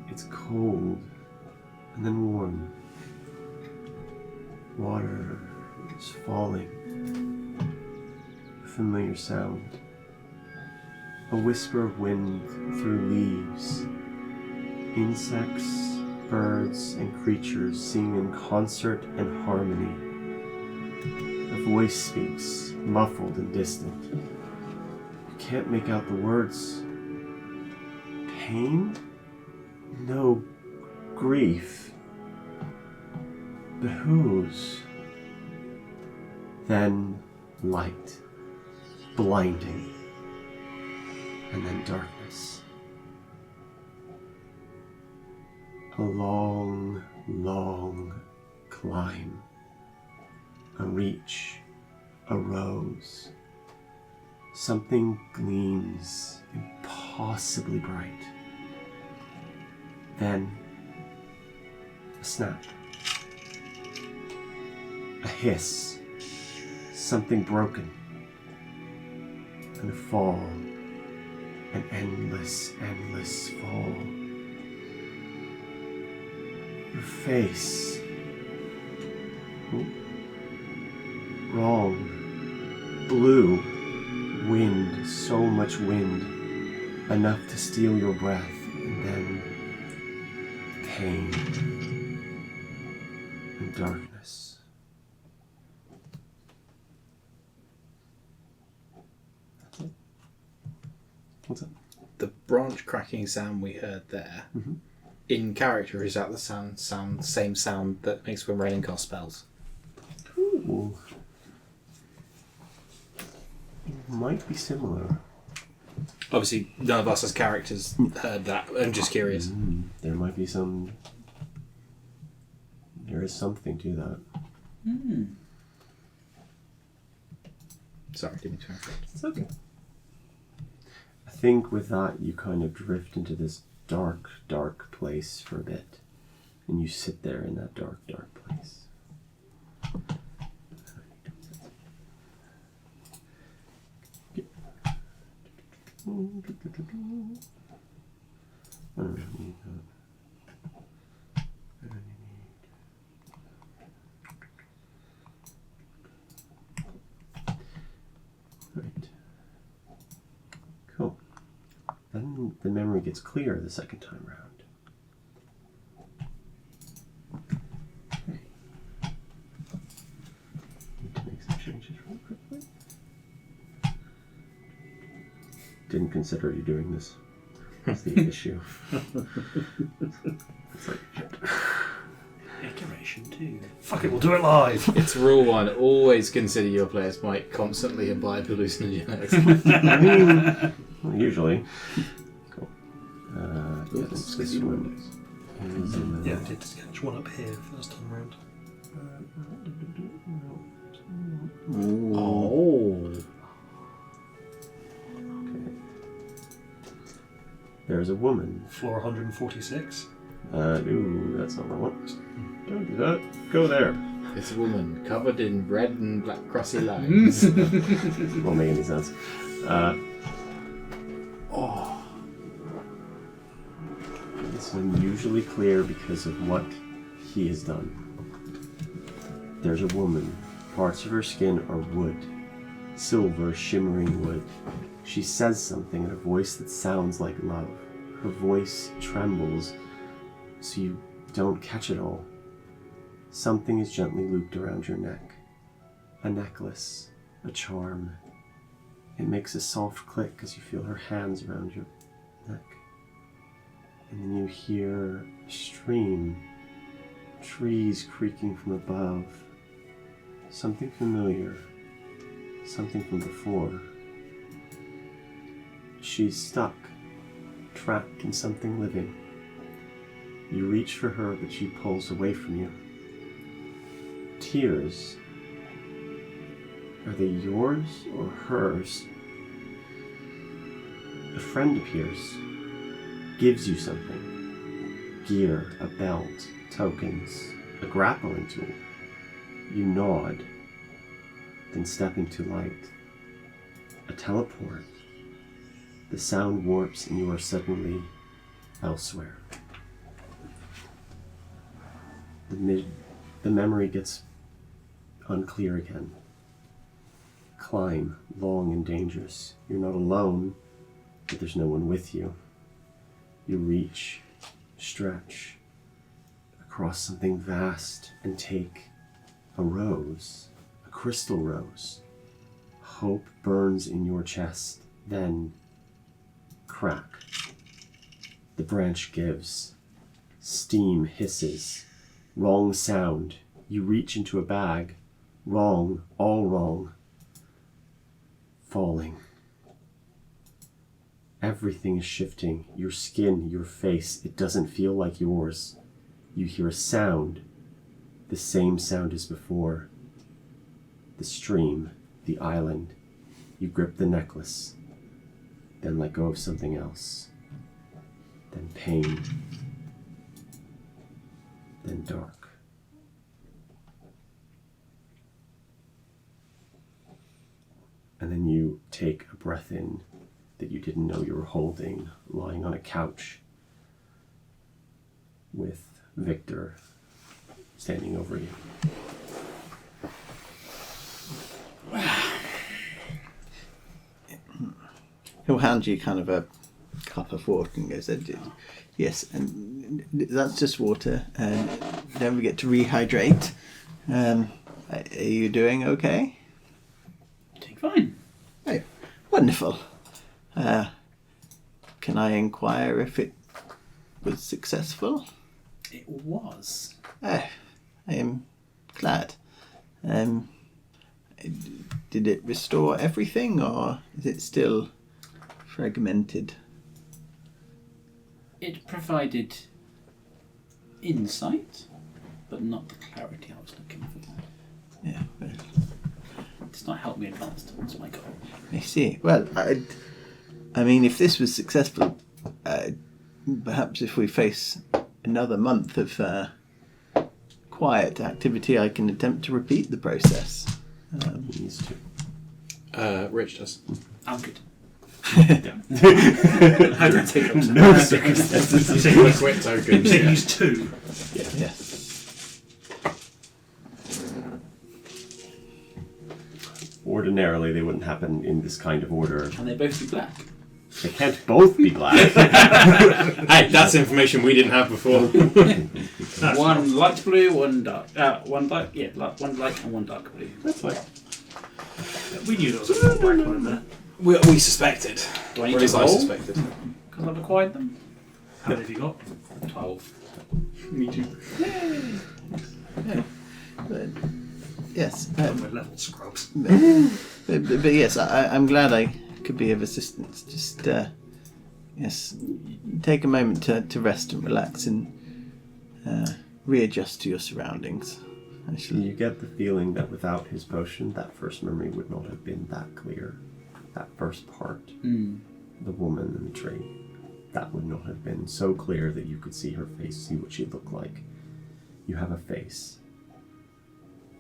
It's cold and then warm. Water is falling. A familiar sound. A whisper of wind through leaves. Insects, birds, and creatures sing in concert and harmony. A voice speaks, muffled and distant. You can't make out the words. Pain? No. Grief. But whose? Then light. Blinding. And then darkness. A long, long climb. A reach. A rose. Something gleams impossibly bright. Then a snap. A hiss. Something broken. And a fall. An endless, endless fall. Your face. Ooh. Wrong. Blue. Wind. So much wind. Enough to steal your breath. And then pain. And darkness. That's it. What's that? The branch cracking sound we heard there, in character, is that the same sound that makes when Raylan casts spells? Ooh. Might be similar. Obviously, none of us as characters heard that. I'm just curious. There might be some. There is something to that. Sorry, didn't mean to interrupt. It's okay. I think with that, you kind of drift into this dark, dark place for a bit. And you sit there in that dark, dark place. Right. Cool. Then the memory gets clear the second time round. Okay. Need to make some changes real quickly. Didn't consider you doing this. That's the issue. It's like, shit. Iteration 2. Fuck it, we'll do it live. It's rule 1. Always consider your players might constantly imbibe hallucinogenics. I mean, well, usually. Cool. Yes, this one is in the... Yeah, I did catch one up here first time round. Oh. Okay. There's a woman. Floor 146. Ooh, that's not what I want. Don't do that. Go there. This woman covered in red and black crossy lines. Won't make any sense. It's unusually clear because of what he has done. There's a woman. Parts of her skin are wood. Silver, shimmering wood. She says something in a voice that sounds like love. Her voice trembles, so you don't catch it all. Something is gently looped around your neck. A necklace, a charm. It makes a soft click as you feel her hands around your neck. And then you hear a stream, trees creaking from above. Something familiar, something from before. She's stuck, trapped in something living. You reach for her, but she pulls away from you. Tears. Are they yours or hers? A friend appears, gives you something. Gear, a belt, tokens, a grappling tool. You nod, then step into light. A teleport. The sound warps and you are suddenly elsewhere. The memory gets unclear again. Climb, long and dangerous. You're not alone, but there's no one with you. You reach, stretch, across something vast and take a rose, a crystal rose. Hope burns in your chest, then crack. The branch gives. Steam hisses. Wrong sound. You reach into a bag. Wrong, all wrong. Falling. Everything is shifting. Your skin, your face, it doesn't feel like yours. You hear a sound. The same sound as before. The stream, the island. You grip the necklace. Then let go of something else. Then pain. Then dark. And then you take a breath in that you didn't know you were holding, lying on a couch with Victor standing over you. He'll hand you kind of a cup of water and goes, yes, and that's just water, and don't forget to rehydrate. Are you doing okay? Doing fine. Oh, wonderful. Can I inquire if it was successful? It was. I am glad. Did it restore everything, or is it still fragmented? It provided insight, but not the clarity I was looking for. Yeah, well, It does not help me advance towards my goal. I see. Well, I mean, if this was successful, perhaps if we face another month of quiet activity, I can attempt to repeat the process. He needs to. Rich does. I'm good. How do you take up No circumstances. You say he's, Quick you tokens. say he's two. Yes. Ordinarily, they wouldn't happen in this kind of order. Can they both be black? They can't both be black. Hey, that's information we didn't have before. One light blue, one dark. One light and one dark blue. That's fine. We knew there was a full black one in there. we suspected. Do I Or need at to least I roll? suspected. Because I've acquired them. How many have you got? 12. Me too. But, yes. We're level scrubs. But yes, I'm glad I could be of assistance. Just, yes, take a moment to rest and relax and readjust to your surroundings. You get the feeling that without his potion, that first memory would not have been that clear. That first part, the woman in the tree, that would not have been so clear that you could see her face, see what she looked like. You have a face.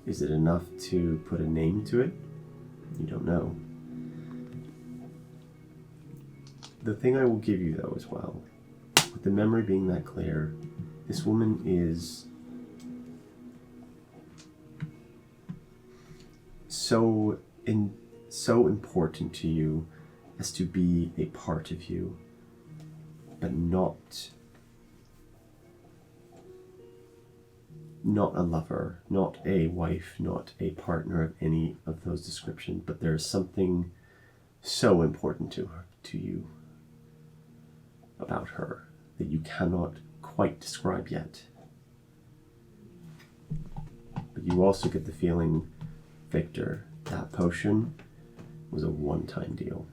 Is it enough to put a name to it? You don't know. The thing I will give you, though, as well, with the memory being that clear, this woman is so important to you as to be a part of you, but not a lover, not a wife, not a partner of any of those descriptions, but there's something so important to you about her that you cannot quite describe yet. But you also get the feeling, Victor, that potion was a one-time deal.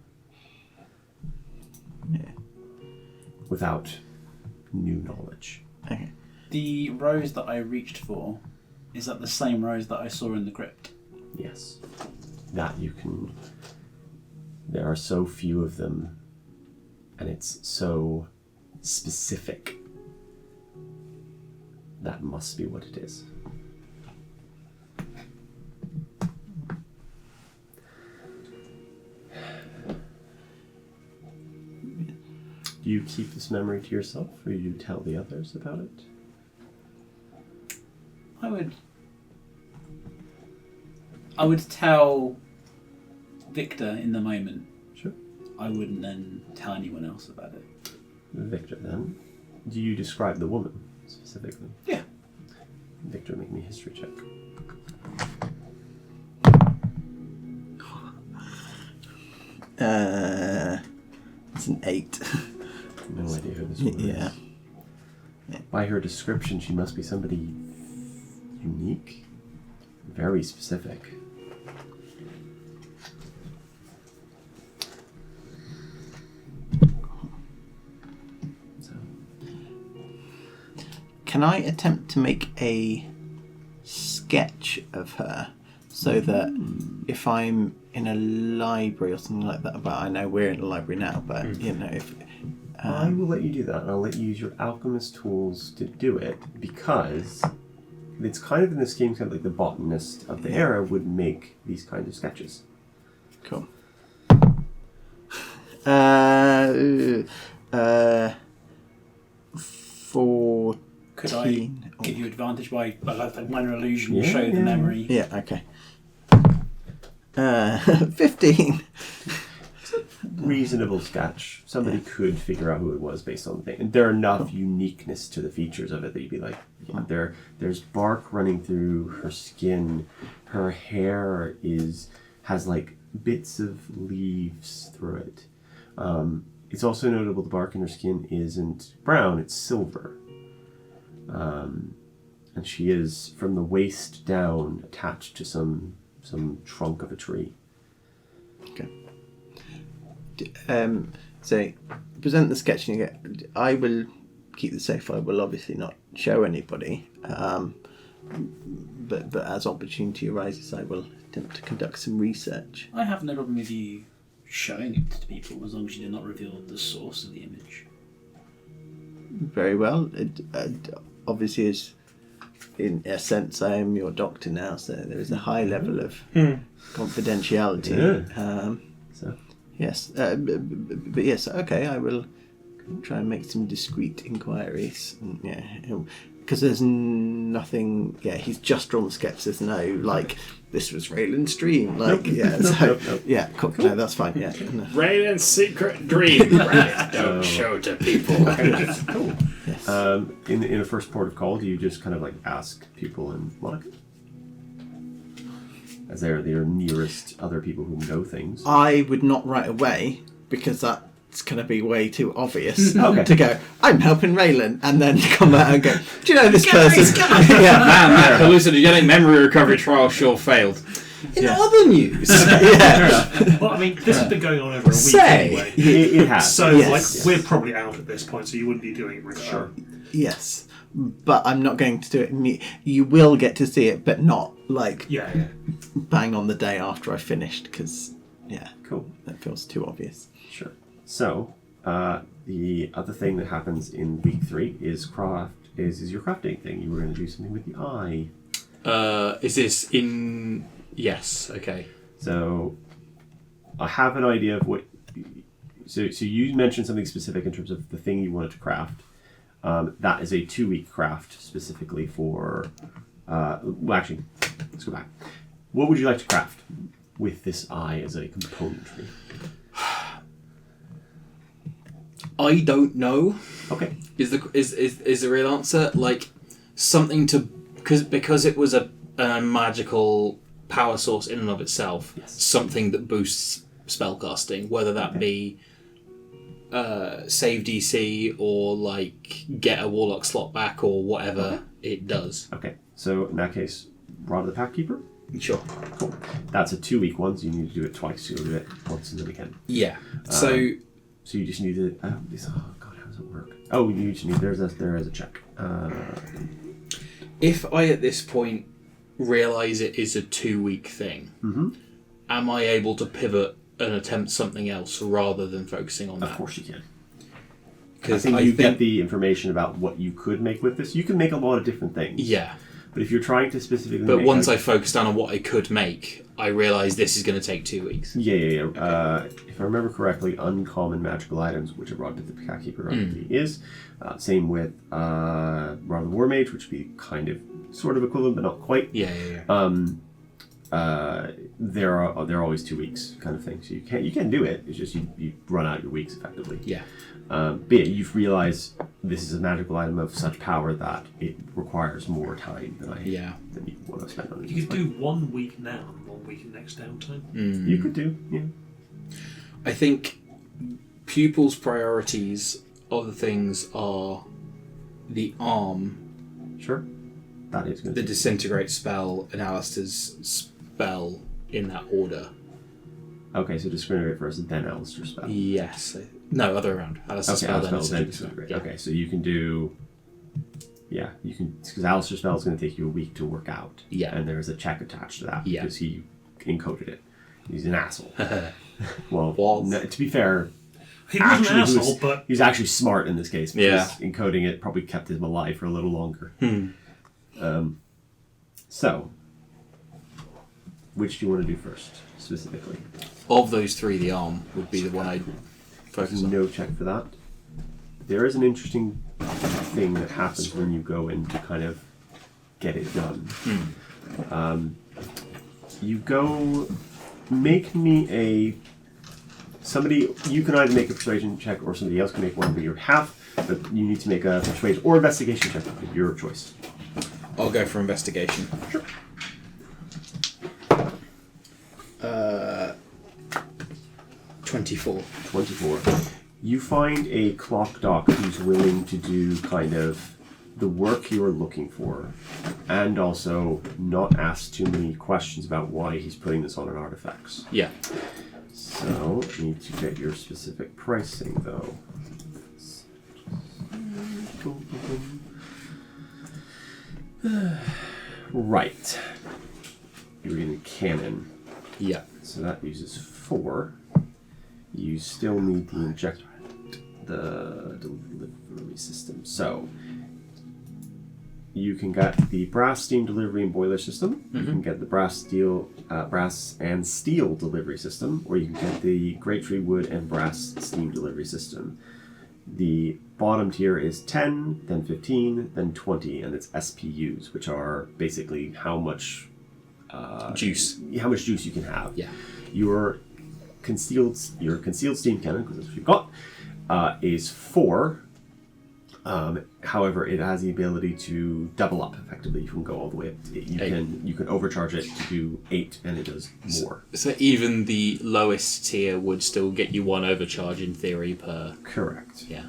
Yeah. Without new knowledge. Okay. The rose that I reached for, is that the same rose that I saw in the crypt? Yes. that you can. There are so few of them, and it's so specific. That must be what it is. Do you keep this memory to yourself, or do you tell the others about it? I would tell Victor in the moment. Sure. I wouldn't then tell anyone else about it. Victor, then. Do you describe the woman specifically? Yeah. Victor, make me a history check. It's an 8. No idea who this woman Yeah. is. By her description, she must be somebody unique, very specific. So, Can I attempt to make a sketch of her so that if I'm in a library or something like that, but I know we're in a library now, but if I will let you do that, and I'll let you use your alchemist tools to do it, because it's kind of in the scheme, kind of like the botanist of the era would make these kinds of sketches. Cool. 14. Could I give you advantage by like minor illusion, Yeah, show the yeah. memory? Yeah, okay. 15. Reasonable sketch. Somebody could figure out who it was based on the thing. And there are enough uniqueness to the features of it that you'd be like, there's bark running through her skin. Her hair has like bits of leaves through it. It's also notable the bark in her skin isn't brown, it's silver. And she is, from the waist down, attached to some trunk of a tree. Okay. So present the sketch and you get. I will keep the safe. I will obviously not show anybody. But as opportunity arises, I will attempt to conduct some research. I have no problem with you showing it to people as long as you do not reveal the source of the image. Very well. It obviously is. In a sense, I am your doctor now, so there is a high level of confidentiality. Yeah. So. Yes, but yes, okay, I will try and make some discreet inquiries. Because there's nothing. Yeah, he's just drawn the sketch. There's no like this was Raylan's dream. Like nope. Yeah, cool. No, that's fine. Yeah, no. Raylan's secret dream. Right, don't show to people. Cool. Yes. In a first port of call, do you just kind of like ask people in Monaco? As they're their nearest other people who know things. I would not right away because that's going to be way too obvious Okay. to go. I'm helping Raylan, and then come back and go. Do you know this person? Man, that hallucinogenic memory recovery trial sure failed. In other news, Well, I mean, this has been going on over a week Say. anyway. It has. So, Yes. we're probably out at this point, so you wouldn't be doing it regularly. Sure. Yes, but I'm not going to do it. You will get to see it, but not like Yeah. bang on the day after I finished, because Cool. that feels too obvious. Sure. So, the other thing that happens in week 3 is is your crafting thing. You were going to do something with the eye. is this in? Yes. Okay. So, I have an idea of what. So you mentioned something specific in terms of the thing you wanted to craft. That is a 2-week craft specifically for. Well, actually, let's go back. What would you like to craft with this eye as a componentry? I don't know. Okay. Is the real answer like something to because it was a magical power source in and of itself. Yes. Something that boosts spellcasting, whether that be save DC or like get a warlock slot back or whatever it does. Okay. So in that case, Rod of the Packkeeper. Sure. Cool. That's a 2-week one, so you need to do it twice. You'll do it once and then again. Yeah. So So you just need to. Oh God, how does it work? Oh, you just need. There is a check. if I at this point realize it is a 2-week thing, am I able to pivot and attempt something else rather than focusing on that? Of course you can. I Because think you get the information about what you could make with this. You can make a lot of different things. Yeah. But if you're trying to specifically But make once I focus down on what I could make, I realise this is going to take 2 weeks. Yeah. If I remember correctly, uncommon magical items, which a Rod the Cat Keeper is. Same with Rod the War Mage, which would be kind of, sort of equivalent, but not quite. Yeah. They're always 2 weeks kind of thing. So you can do it. It's just you run out your weeks effectively. Yeah. But yeah, you've realized this is a magical item of such power that it requires more time than than you want to spend on it. You could do 1 week now and 1 week in next downtime. You could do, yeah. I think pupils' priorities of the things are the arm, Sure. That is good. the disintegrate spell, and Alistair's spell in that order. Okay, so disintegrate first, then Alistair's spell. Yes. No, other way around. Alistair's Okay, spell, Alistair's spell, then disintegrate. disintegrate. Okay, so you can do... Yeah, you can... Because Alistair's spell is going to take you a week to work out. Yeah. And there's a check attached to that Yeah. because he encoded it. He's an asshole. Well, Was. no, to be fair... He was an actually, asshole, but... He was actually smart in this case because Yeah. encoding it probably kept him alive for a little longer. So, which do you want to do first, specifically? Of those three, the arm would be the one I'd focus There's on. no check for that. There is an interesting thing that happens when you go in to kind of get it done. You go... Make me a... Somebody... You can either make a persuasion check or somebody else can make one on your half, but you need to make a persuasion or investigation check. Your choice. I'll go for investigation. Sure. 24. 24. You find a clock doc who's willing to do kind of the work you're looking for and also not ask too many questions about why he's putting this on an artifacts. Yeah. So, need to get your specific pricing though. Right. You're getting a cannon. Yeah. So that uses 4. You still need the the delivery system. So you can get the brass, steam delivery, and boiler system. You can get the brass and steel delivery system, or you can get the great tree wood and brass steam delivery system. The bottom tier is 10, then 15, then 20, and it's SPUs, which are basically how much Juice. how much juice you can have. Yeah. Your concealed steam cannon, because that's what you've got, is 4. However, it has the ability to double up effectively. You can go all the way up to 8. You can overcharge it to do 8, and it does more. So even the lowest tier would still get you 1 overcharge in theory per... Correct. Yeah.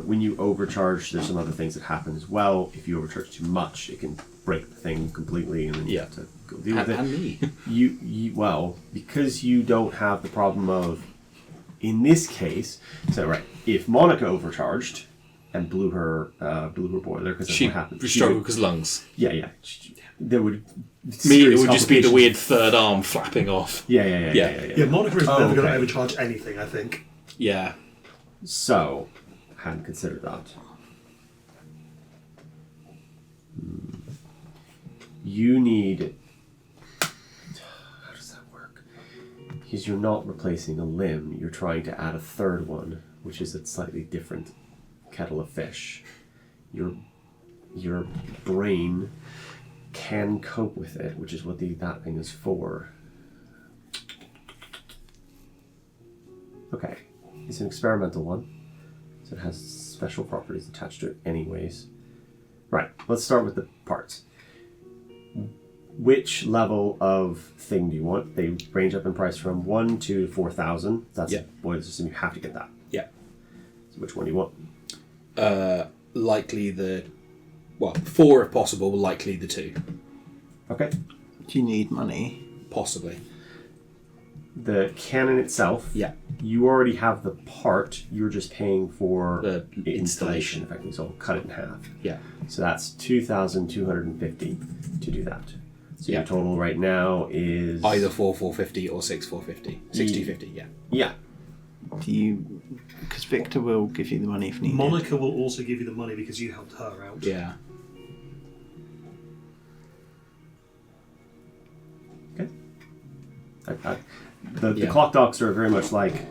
When you overcharge, there's some other things that happen as well. If you overcharge too much, it can break the thing completely, and then you have to go deal with it. And me. Well, because you don't have the problem of, in this case, so right, if Monica overcharged and blew her boiler, because that's what happened. She struggled because lungs. Yeah. There would Me, it would just be the weird third arm flapping off. Yeah. Yeah, Monica is never going to okay. overcharge anything, I think. Yeah. So, hadn't considered that. You need... How does that work? Because you're not replacing a limb, you're trying to add a third one, which is a slightly different kettle of fish. Your brain can cope with it, which is what that thing is for. Okay, it's an experimental one, so it has special properties attached to it anyways. Right, let's start with the parts. Which level of thing do you want? They range up in price from 1 to 4,000. That's a boiler system, you have to get that. Yeah. So which one do you want? Likely the... Well, 4 if possible, likely the 2. Okay. Do you need money? Possibly. The cannon itself, Yeah. you already have the part, you're just paying for The installation, effectively, so I'll cut it in half. Yeah. So that's 2,250 to do that. So your total right now is Either 4,450 or 6,450. 6,250, yeah. Yeah. Do you? Because Victor will give you the money if needed. Monica will also give you the money because you helped her out. Yeah. The clock docs are very much like,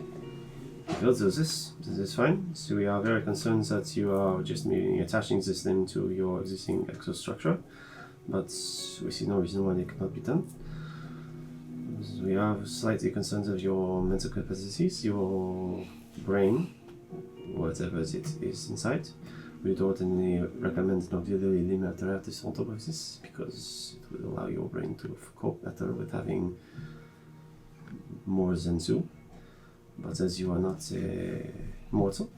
is this fine? So we are very concerned that you are just maybe attaching this then to your existing exostructure, but we see no reason why it cannot be done. We are slightly concerned of your mental capacities, your brain, whatever it is inside. We don't recommend not really limit apparatus on top of this because it will allow your brain to cope better with having more than two. But as you are not mortal,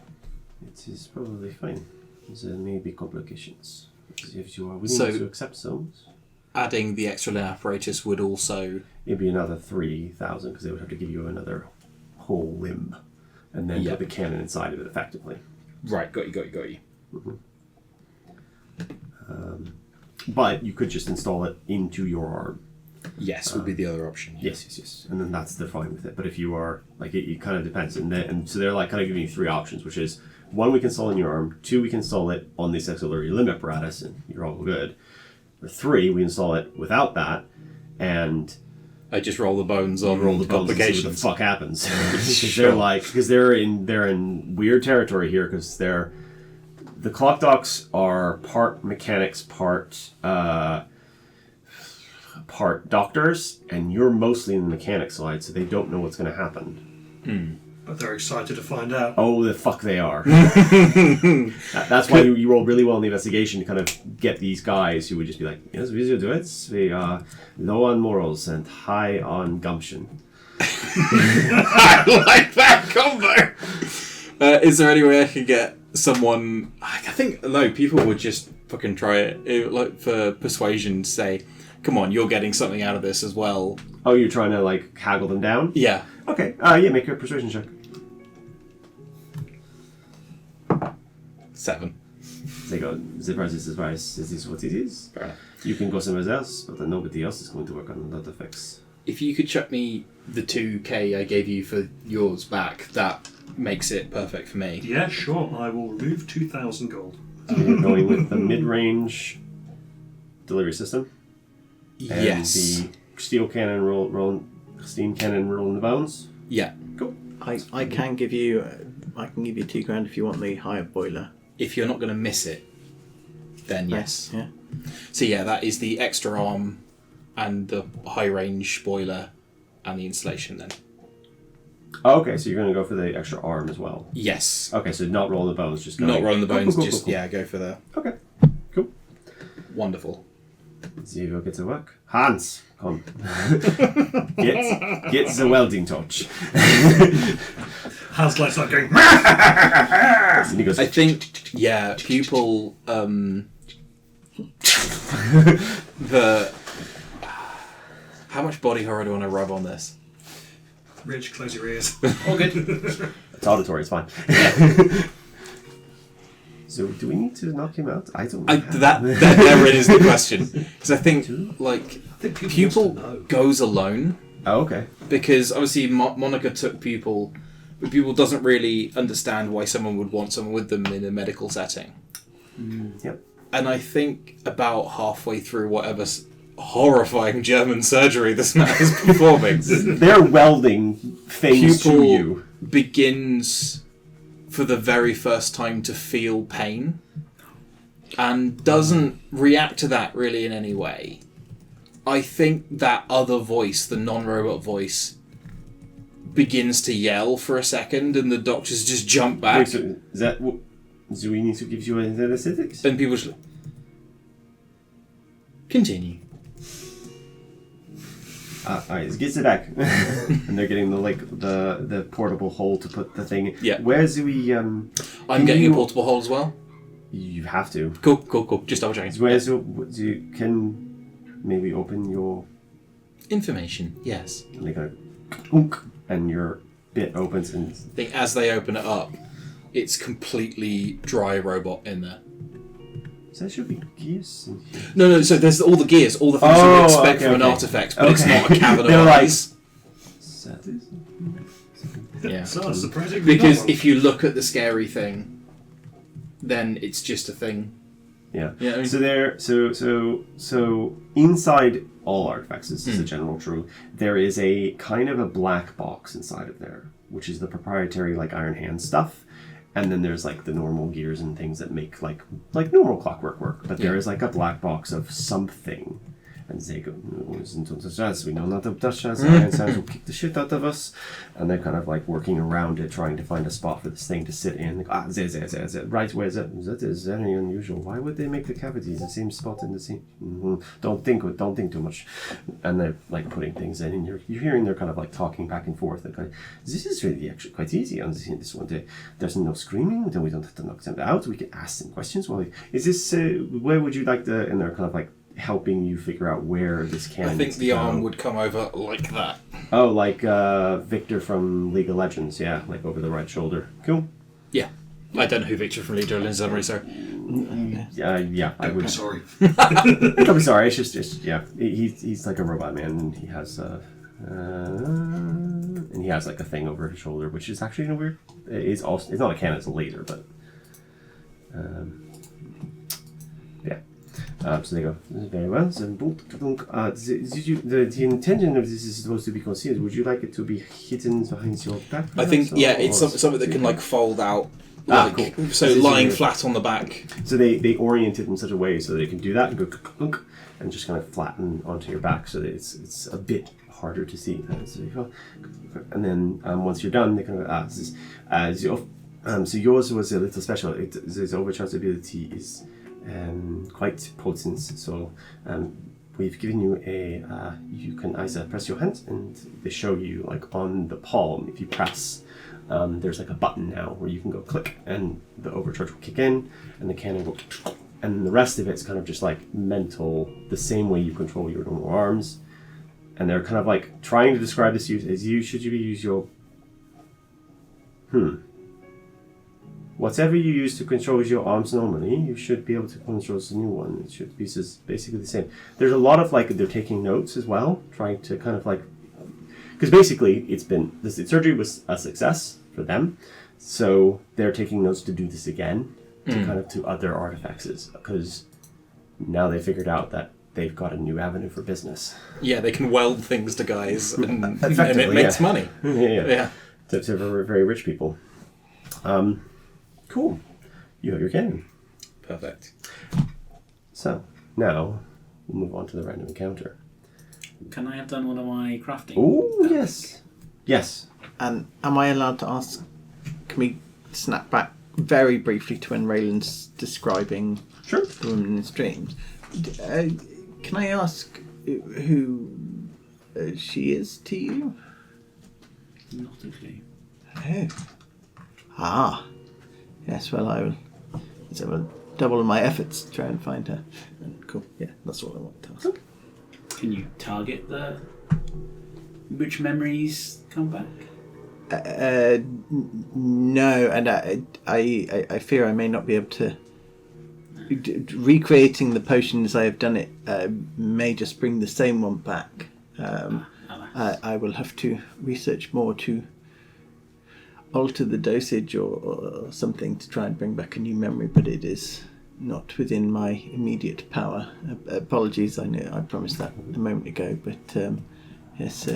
it is probably fine. There may be complications. If you are willing to accept those. Adding the extra limb apparatus would also... It'd be another 3,000 because they would have to give you another whole limb and then put the cannon inside of it effectively. Right, got you. Mm-hmm. But you could just install it into your arm. Yes, would be the other option. Yes. And then that's the fine with it. But if you are, like, it kind of depends. And so they're like kind of giving you three options, which is 1, we can install in your arm. 2, we can install it on this auxiliary limb apparatus and you're all good. Or 3, we install it without that and I just roll the bones on roll the bones and see what the fuck happens. Because they're in weird territory here because the clock docs are part mechanics, part doctors, and you're mostly in the mechanics side, so they don't know what's going to happen. But they're excited to find out. Oh, the fuck they are. That's why you roll really well in the investigation to kind of get these guys who would just be like, yes, we do it. We are low on morals and high on gumption. I like that combo! Is there any way I could get someone... I think, no, people would just fucking try it. Like, for persuasion, to say, come on, you're getting something out of this as well. Oh, you're trying to, like, haggle them down? Yeah. Okay, make a persuasion check. 7. They go, the price is the price. Is this what it is? Fair enough. You can go somewhere else, but then nobody else is going to work on that effects. If you could chuck me the 2k I gave you for yours back, that makes it perfect for me. Yeah, sure. I will remove 2,000 gold. So you're going with the mid-range delivery system? And Yes. the steel cannon steam cannon rolling the bones? Yeah. Cool. I can give you. I can give you $2,000 if you want the higher boiler. If you're not going to miss it, then yes. Yeah. So yeah, that is the extra arm and the high range boiler and the installation then. Oh, okay, so you're going to go for the extra arm as well. Yes. Okay, so not rolling the bones, just going... Not rolling the bones, Cool. yeah, go for the... Okay, cool. Wonderful. Xavier, get to work. Hans, come. get the welding torch. Hans lights up going. And he goes, I think, yeah, pupil, how much body horror do I want to rub on this? Rich, close your ears. All good. it's auditory, it's fine. So, do we need to knock him out? I don't know. That there is the question. Because I think, like, I think people pupil want to know. goes alone. Oh, okay. Because obviously Monica took pupil, but pupil doesn't really understand why someone would want someone with them in a medical setting. Yep. And I think about halfway through whatever horrifying German surgery this man is performing, They're welding things to pupil you. begins for the very first time to feel pain and doesn't react to that really in any way. I think that other voice, the non-robot voice, begins to yell for a second and the doctors just jump back. Wait, so is that... Do we need to give you an anesthetics? And people just... Continue. Alright, get it back. And they're getting the portable hole to put the thing in. Yeah. Where's we... I'm getting a portable hole as well. You have to. Cool. Just double checking. Where's can maybe open your... Information, yes. And they go... Oonk, and your bit opens and... I think as they open it up, it's completely dry robot in there. So there should be gears in here. No. So there's all the gears, all the things you would expect from an artifact, but it's not a cavern of ice. Yeah. So surprisingly Because not. if you look at the scary thing, then it's just a thing. Yeah. Yeah. I mean, So inside all artifacts, this is a general rule, there is a kind of a black box inside of there, which is the proprietary like Iron Hand stuff. And then there's like the normal gears and things that make like normal clockwork work. But there is like a black box of something. And they go, no, isn't us. We know not to touch us. Iron Sands will kick the shit out of us. And they're kind of like working around it, trying to find a spot for this thing to sit in. Like, right, where is it? That is very unusual. Why would they make the cavities the same spot in the same? Don't think too much. And they're like putting things in, and you're hearing they're kind of like talking back and forth. They're kind of, this is really actually quite easy on this one. There's no screaming. Then we don't have to knock them out. We can ask them questions. Well, is this? Where would you like the? And they're kind of like helping you figure out where this can. I think the arm would come over like that. Oh, like Victor from League of Legends, yeah, like over the right shoulder. Cool. Yeah. I don't know who Victor from League of Legends is, so. Yeah, I would. Sorry. I'm sorry. It's just yeah. He's like a robot man, and he has like a thing over his shoulder, which is actually weird. It's not a cannon, it's a laser, but yeah. So they go, very well. So, the intention of this is supposed to be concealed. Would you like it to be hidden behind your back? I think, it's something that can like fold out. Like, cool. So lying flat on the back. So they orient it in such a way so they can do that and go and just kind of flatten onto your back so that it's a bit harder to see. And then once you're done, they kind of so yours was a little special. Its overcharge ability is quite potent. So we've given you you can either press your hand, and they show you like on the palm. If you press, there's like a button now where you can go click, and the overcharge will kick in, and the cannon will. And the rest of it's kind of just like mental, the same way you control your normal arms. And they're kind of like trying to describe this use as should you use your whatever you use to control your arms normally, you should be able to control the new one. It should be basically the same. There's a lot of like they're taking notes as well, trying to kind of like because basically the surgery was a success for them, so they're taking notes to do this again to other artifacts because now they figured out that they've got a new avenue for business. Yeah, they can weld things to guys and Effectively, it makes money. Yeah. To very, very rich people. Cool. You have your cannon. Perfect. So, now, we'll move on to the random encounter. Can I have done one of my crafting? Oh, yes. Yes. And am I allowed to ask, can we snap back very briefly to when Raylan's describing Sure. the woman in his dreams? Can I ask who she is to you? Not a clue. Oh. Ah. Yes, well, I will double my efforts to try and find her. Cool. Yeah, that's all I want to ask. Can you target which memories come back? No, and I fear I may not be able to. Recreating the potions I have done it may just bring the same one back. I will have to research more to alter the dosage or something to try and bring back a new memory, but it is not within my immediate power. Apologies, I know I promised that a moment ago, but yes,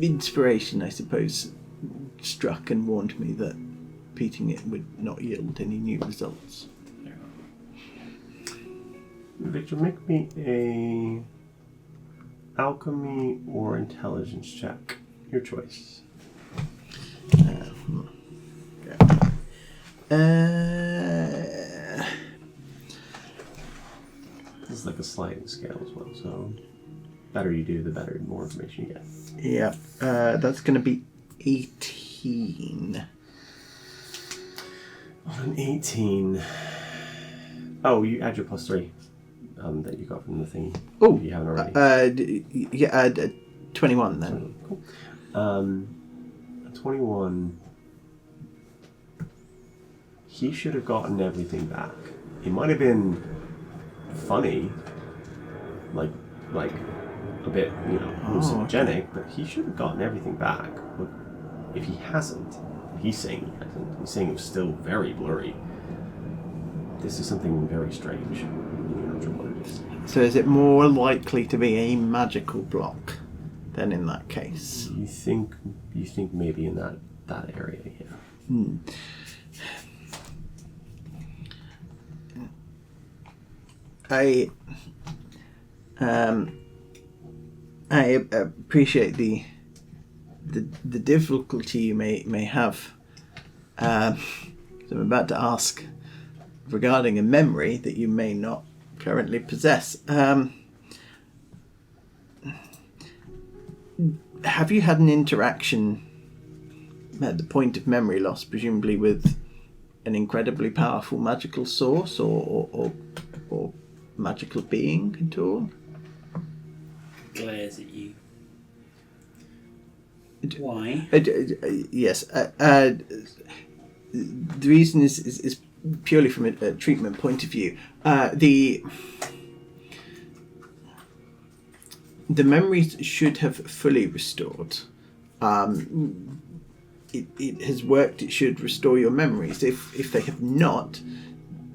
inspiration, I suppose, struck and warned me that repeating it would not yield any new results. Victor, make me a alchemy or intelligence check. Your choice. This is like a sliding scale as well, so better you do, the better, more information you get. Yeah, that's going to be 18. On an 18. Oh, you add your +3 that you got from the thingy. Oh, you haven't already. 21 then. Cool. 21. he should have gotten everything back. It might have been funny, like a bit, hallucinogenic, but he should have gotten everything back. But if he hasn't, he's saying he hasn't. He's saying it was still very blurry. This is something very strange. You're not sure what it is. So is it more likely to be a magical block than in that case? You think maybe in that area, yeah. I appreciate the difficulty you may have. So I'm about to ask regarding a memory that you may not currently possess. Have you had an interaction at the point of memory loss, presumably with an incredibly powerful magical source or magical being at all? Glares at you. Why? Yes. The reason is purely from a treatment point of view. The memories should have fully restored. It has worked. It should restore your memories. If they have not,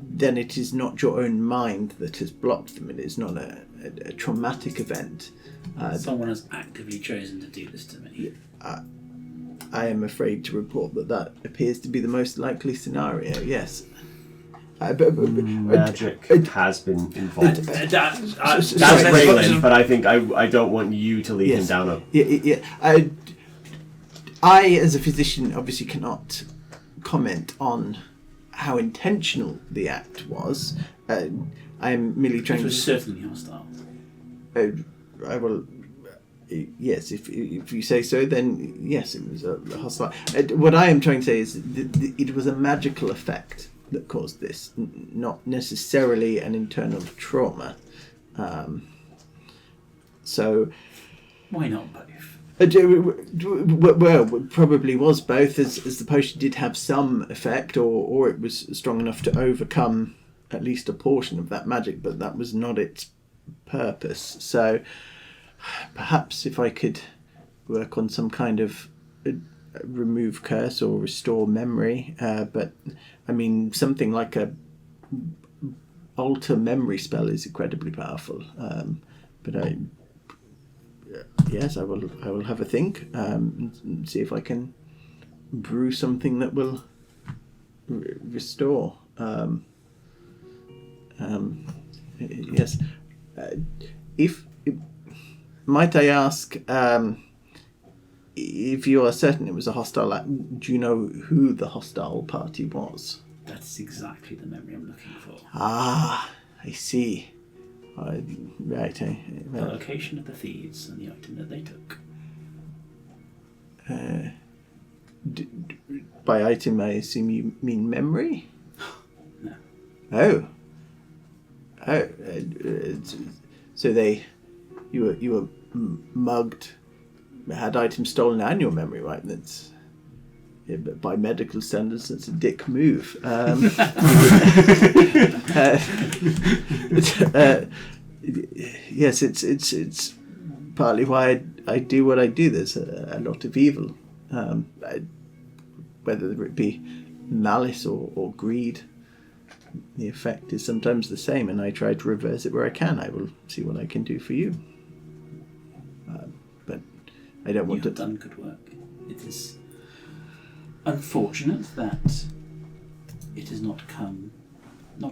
then it is not your own mind that has blocked them. It is not a traumatic event. Someone has actively chosen to do this to me. I am afraid to report that appears to be the most likely scenario. Yes. Magic has been involved. That's Raylan, but I think I don't want you to lead him down a... Yeah. I, as a physician, obviously cannot comment on how intentional the act was. I am merely trying It was to... certainly hostile. I will... Yes, if you say so, then yes, it was a hostile... what I am trying to say is that it was a magical effect that caused this, not necessarily an internal trauma. So... Why not both? Well, it probably was both, as the potion did have some effect, or it was strong enough to overcome at least a portion of that magic, but that was not its purpose. So perhaps if I could work on some kind of remove curse or restore memory, but I mean something like a alter memory spell is incredibly powerful. But yes, I will have a think and see if I can brew something that will restore. Yes. If might I ask, if you are certain it was a hostile act, do you know who the hostile party was? That's exactly the memory I'm looking for. Ah, I see. Right. The location of the thieves and the item that they took. By item, I assume you mean memory? No. Oh. So you were mugged, had items stolen and your memory, right? That's... But by medical standards, that's a dick move. Yes, it's partly why I do what I do. There's a lot of evil, whether it be malice or greed. The effect is sometimes the same, and I try to reverse it where I can. I will see what I can do for you. But I don't want to... You have done good work. It is unfortunate that it has not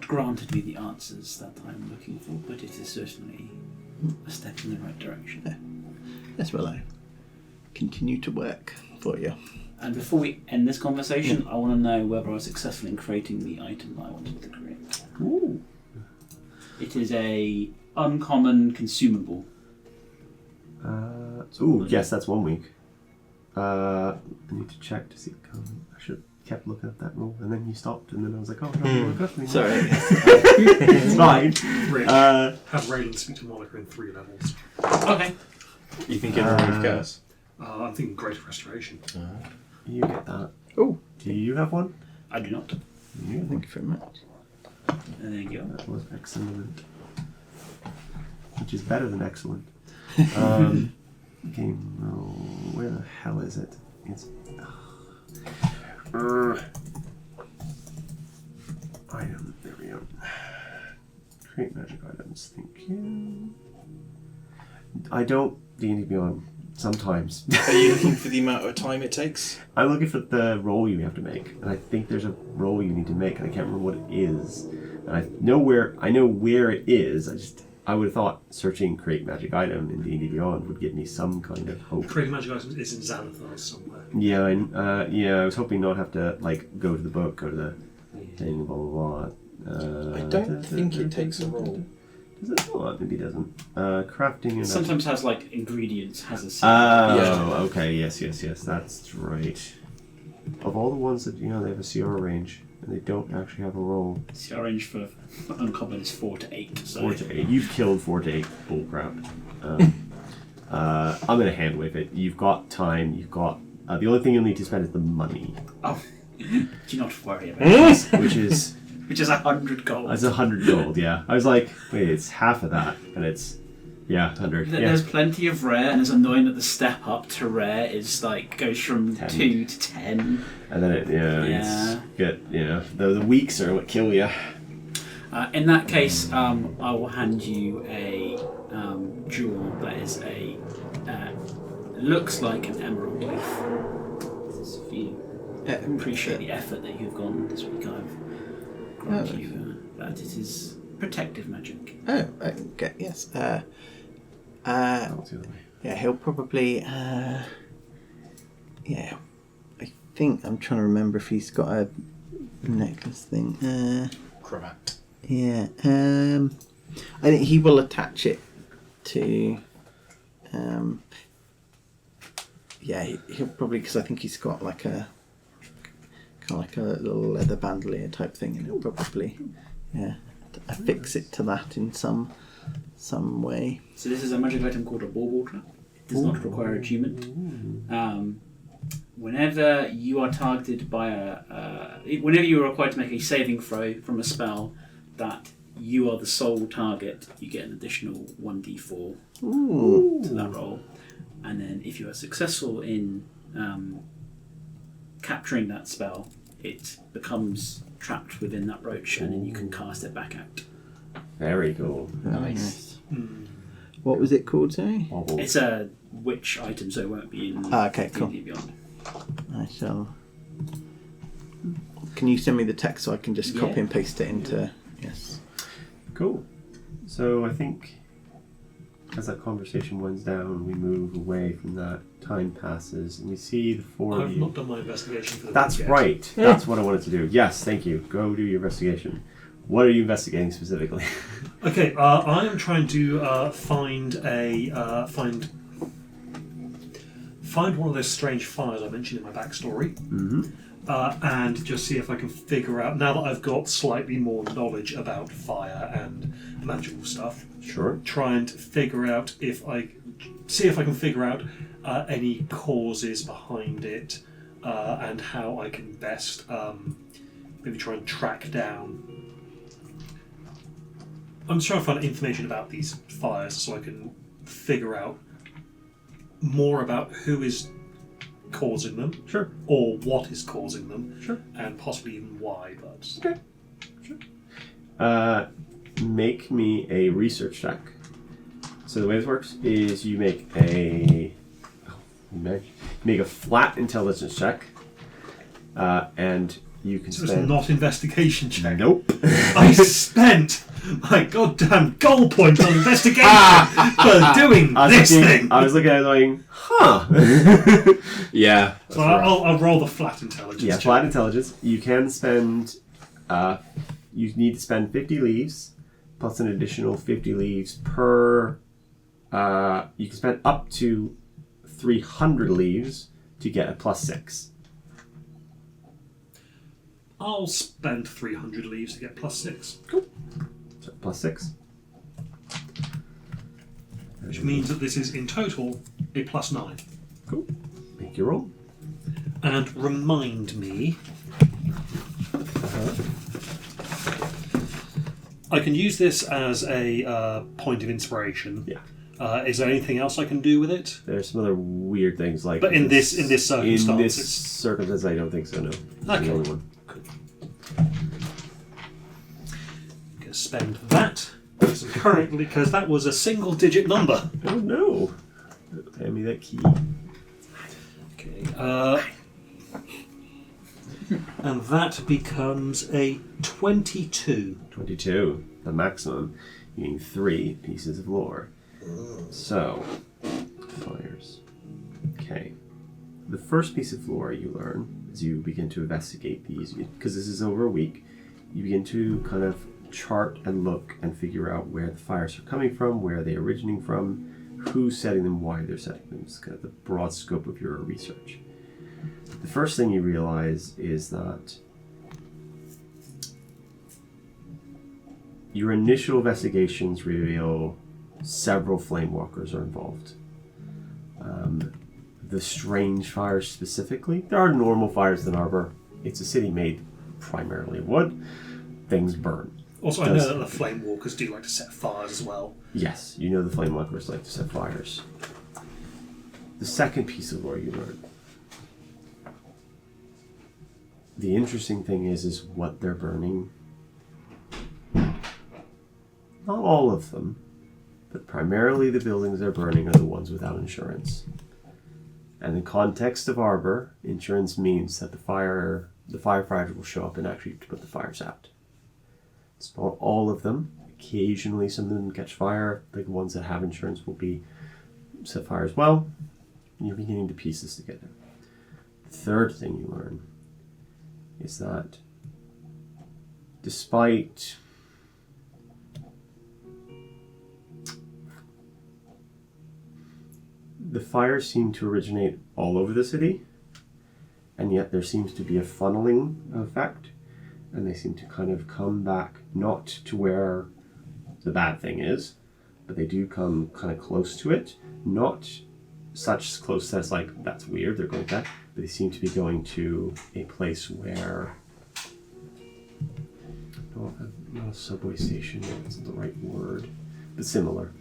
granted me the answers that I'm looking for, but it is certainly a step in the right direction. Yes, well, I continue to work for you. And before we end this conversation, I want to know whether I was successful in creating the item that I wanted to create. Ooh. It is a uncommon consumable. Yes, that's 1 week. I need to check to see. I should have kept looking at that roll, and then you stopped, and then I was like, "Oh, no, look up anymore." Sorry. It's fine. Rich, have Raylan speak to Monica in 3 levels. Okay. You think it'll remove curse? I'm thinking Greater Restoration. You get that. Oh. Do you have one? I do not. Thank you very much. And there you go. That was excellent. Which is better than excellent. Game roll. Where the hell is it? It's. Item. There we go. Create magic items. Thank you. I don't D&D Beyond. Sometimes. Are you looking for the amount of time it takes? I'm looking for the roll you have to make, and I think there's a roll you need to make, and I can't remember what it is. And I know where it is. I would have thought searching create magic item in D&D Beyond would give me some kind of hope. Creating magic items is in Xanathar somewhere. Yeah, I was hoping not have to go to the book, go to the thing, blah blah blah. I don't think it takes a roll. Does it not? Maybe it doesn't. Crafting and Sometimes has like ingredients, has a Oh, okay, yes, that's right. Of all the ones that, they have a CR range, and they don't actually have a roll. CR range for uncommon is 4 to 8. So 4 to 8. You've killed 4 to 8 bullcrap. I'm going to hand wave it. You've got time, you've got... the only thing you'll need to spend is the money. Oh, do not worry about it. Which is... Which is 100 gold. That's 100 gold, yeah. I was like, wait, it's half of that, and it's... Yeah, 100. There's plenty of rare, and it's annoying that the step up to rare is goes from 10. 2 to 10. And then the weeks are what kill you. In that case, I will hand you a jewel that is looks like an emerald leaf. This is for you. Appreciate the effort that you've gone this week. I've granted you that it is protective magic. Oh, okay, yes. Yeah, he'll probably. I think I'm trying to remember if he's got a necklace thing. Cravat. Yeah. I think he will attach it to. He'll probably, because I think he's got like a kind of like a little leather bandolier type thing, and he'll probably affix it to that in some way. So this is a magic item called a bauble trap. It does not require attunement. Whenever you are targeted by whenever you are required to make a saving throw from a spell that you are the sole target, you get an additional 1d4 to that roll. And then if you are successful in capturing that spell, it becomes trapped within that roach, and then you can cast it back out. Very cool. Nice. What was it called, sorry? It's a witch item, so it won't be in okay, cool. D&D Beyond. I shall. Can you send me the text so I can just copy and paste it into? Yes. Cool. So I think as that conversation winds down, we move away from that. Time passes, and we see the four of you. I've not done my investigation for the That's book yet. right. That's what I wanted to do. Yes, thank you. Go do your investigation. What are you investigating specifically? Okay, I am trying to find one of those strange fires I mentioned in my backstory, and just see if I can figure out, now that I've got slightly more knowledge about fire and magical stuff. Sure. Try and figure out if I can figure out any causes behind it, and how I can best maybe try and track down. I'm just trying to find information about these fires so I can figure out more about who is causing them, Sure. or what is causing them, Sure. and possibly even why. But Okay. Sure. Make me a research check. So the way this works is you make a flat intelligence check, and you can so it's spend. not investigation check. Nope. I spent my goddamn goal point on investigation for doing this thing. I was looking at it going, huh. Yeah. So I'll roll the flat intelligence. Yeah, check. flat intelligence. You can spend. You need to spend 50 leaves, plus an additional 50 leaves per. You can spend up to 300 leaves to get a +6. I'll spend 300 leaves to get +6. Cool. So +6. Which means that this is in total a +9. Cool. Make your roll. And remind me, I can use this as a point of inspiration. Yeah. Is there anything else I can do with it? There's some other weird things like. But in this circumstance, in this circumstance, I don't think so. No. It's Okay. the only one. Gonna spend that currently because that was a single-digit number. Oh no! Hand me that key. Okay. And that becomes a 22. 22, the maximum. You need 3 pieces of lore. So, fires. Okay. The first piece of lore you learn as you begin to investigate these, because this is over a week, you begin to kind of chart and look and figure out where the fires are coming from, where they're originating from, who's setting them, why they're setting them. It's kind of the broad scope of your research. The first thing you realize is that your initial investigations reveal several flame walkers are involved. The strange fires specifically, there are normal fires in Arbor. It's a city made primarily of wood. Things burn. Also, I know that the flame walkers do like to set fires as well. Yes, you know the flame walkers like to set fires. The second piece of lore you learn. The interesting thing is what they're burning. Not all of them, but primarily the buildings they're burning are the ones without insurance. And in context of Arbor, insurance means that the firefighters will show up and actually put the fires out. It's not all of them. Occasionally some of them catch fire. The ones that have insurance will be set fire as well. And you're beginning to piece this together. The third thing you learn is that despite the fires seem to originate all over the city, and yet there seems to be a funneling effect, and they seem to kind of come back not to where the bad thing is, but they do come kind of close to it. Not such close as like, that's weird, they're going back, but they seem to be going to a place where, not a subway station, that's not the right word, but similar.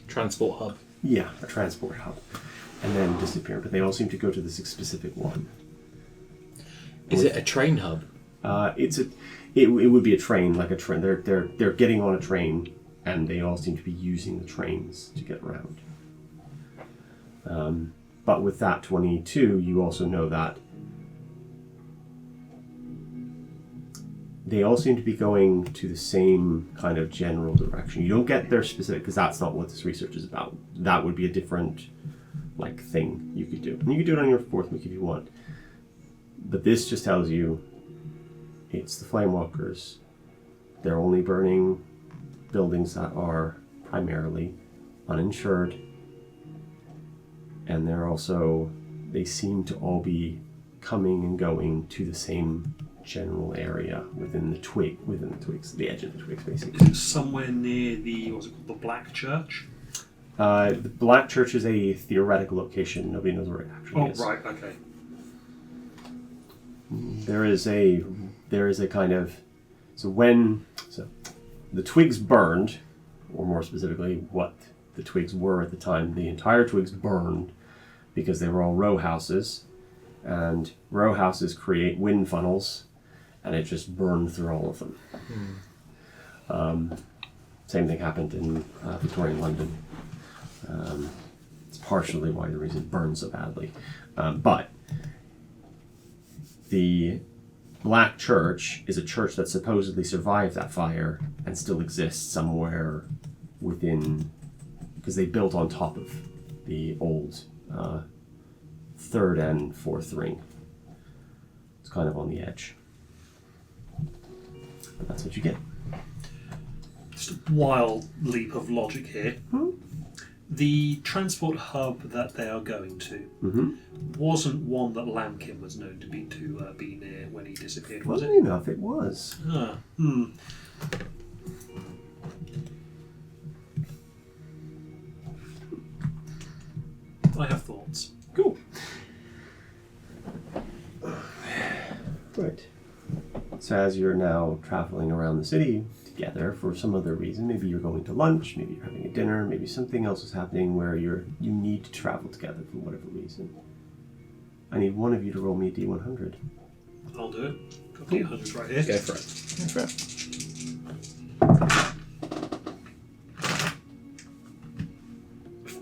Transport hub. Yeah, a transport hub. And then disappear, but they all seem to go to this specific one. Is it a train hub? It would be a train, like a train. They're getting on a train, and they all seem to be using the trains to get around. But with that 22, you also know that they all seem to be going to the same kind of general direction. You don't get their specific, because that's not what this research is about. That would be a different thing you could do. And you could do it on your fourth week if you want. But this just tells you it's the flame walkers. They're only burning buildings that are primarily uninsured. And they seem to all be coming and going to the same general area within the twigs, the edge of the twigs, basically. Is it somewhere near what's it called, the Black Church? The Black Church is a theoretical location. Nobody knows where it actually is. Oh, right, okay. There is a kind of, so the twigs burned, or more specifically what the twigs were at the time, the entire twigs burned because they were all row houses, and row houses create wind funnels, and it just burned through all of them. Same thing happened in Victorian London. It's partially why the reason it burns so badly. But the Black Church is a church that supposedly survived that fire and still exists somewhere within, because they built on top of the old third and fourth ring. It's kind of on the edge. But that's what you get. Just a wild leap of logic here. The transport hub that they are going to wasn't one that Lambkin was known to be near when he disappeared, was Funnily it? enough, it was. I have thoughts. Cool. Right. So as you're now traveling around the city together for some other reason, maybe you're going to lunch, maybe you're having a dinner, maybe something else is happening where you need to travel together for whatever reason. I need one of you to roll me a D100. I'll do it. Got the 100 right here. Go for it. Go for it.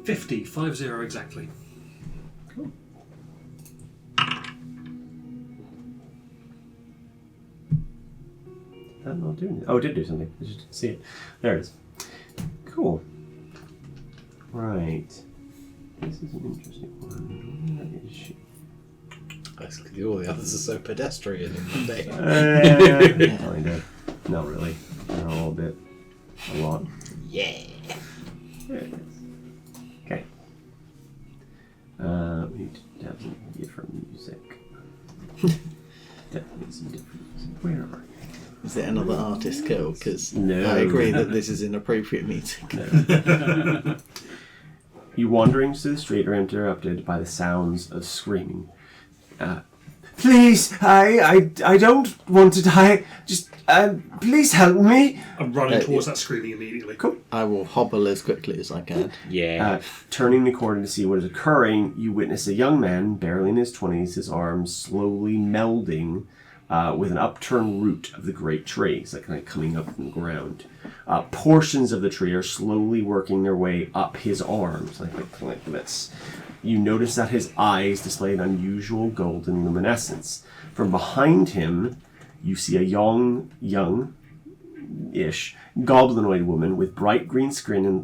50 exactly. Cool. That not doing it. Oh, it did do something. I just didn't see it. There it is. Cool. Right. This is an interesting one. Where is she? That's because all the others are so pedestrian in the day. Kind of. Not really. They're all a lot. Yeah. There it is. Okay. We need to have some different music. Definitely some different music. Where are you? Is there another artist kill? Because No. I agree that this is inappropriate music. You wandering through the street are interrupted by the sounds of screaming. Please, I don't want to die. Just, please help me. I'm running towards that screaming immediately. Cool. I will hobble as quickly as I can. Yeah. Turning the corner to see what is occurring, you witness a young man, barely in his 20s, his arms slowly melding with an upturned root of the great tree. It's like kind of coming up from the ground. Portions of the tree are slowly working their way up his arms, like this. You notice that his eyes display an unusual golden luminescence. From behind him, you see a young-ish goblinoid woman with bright green skin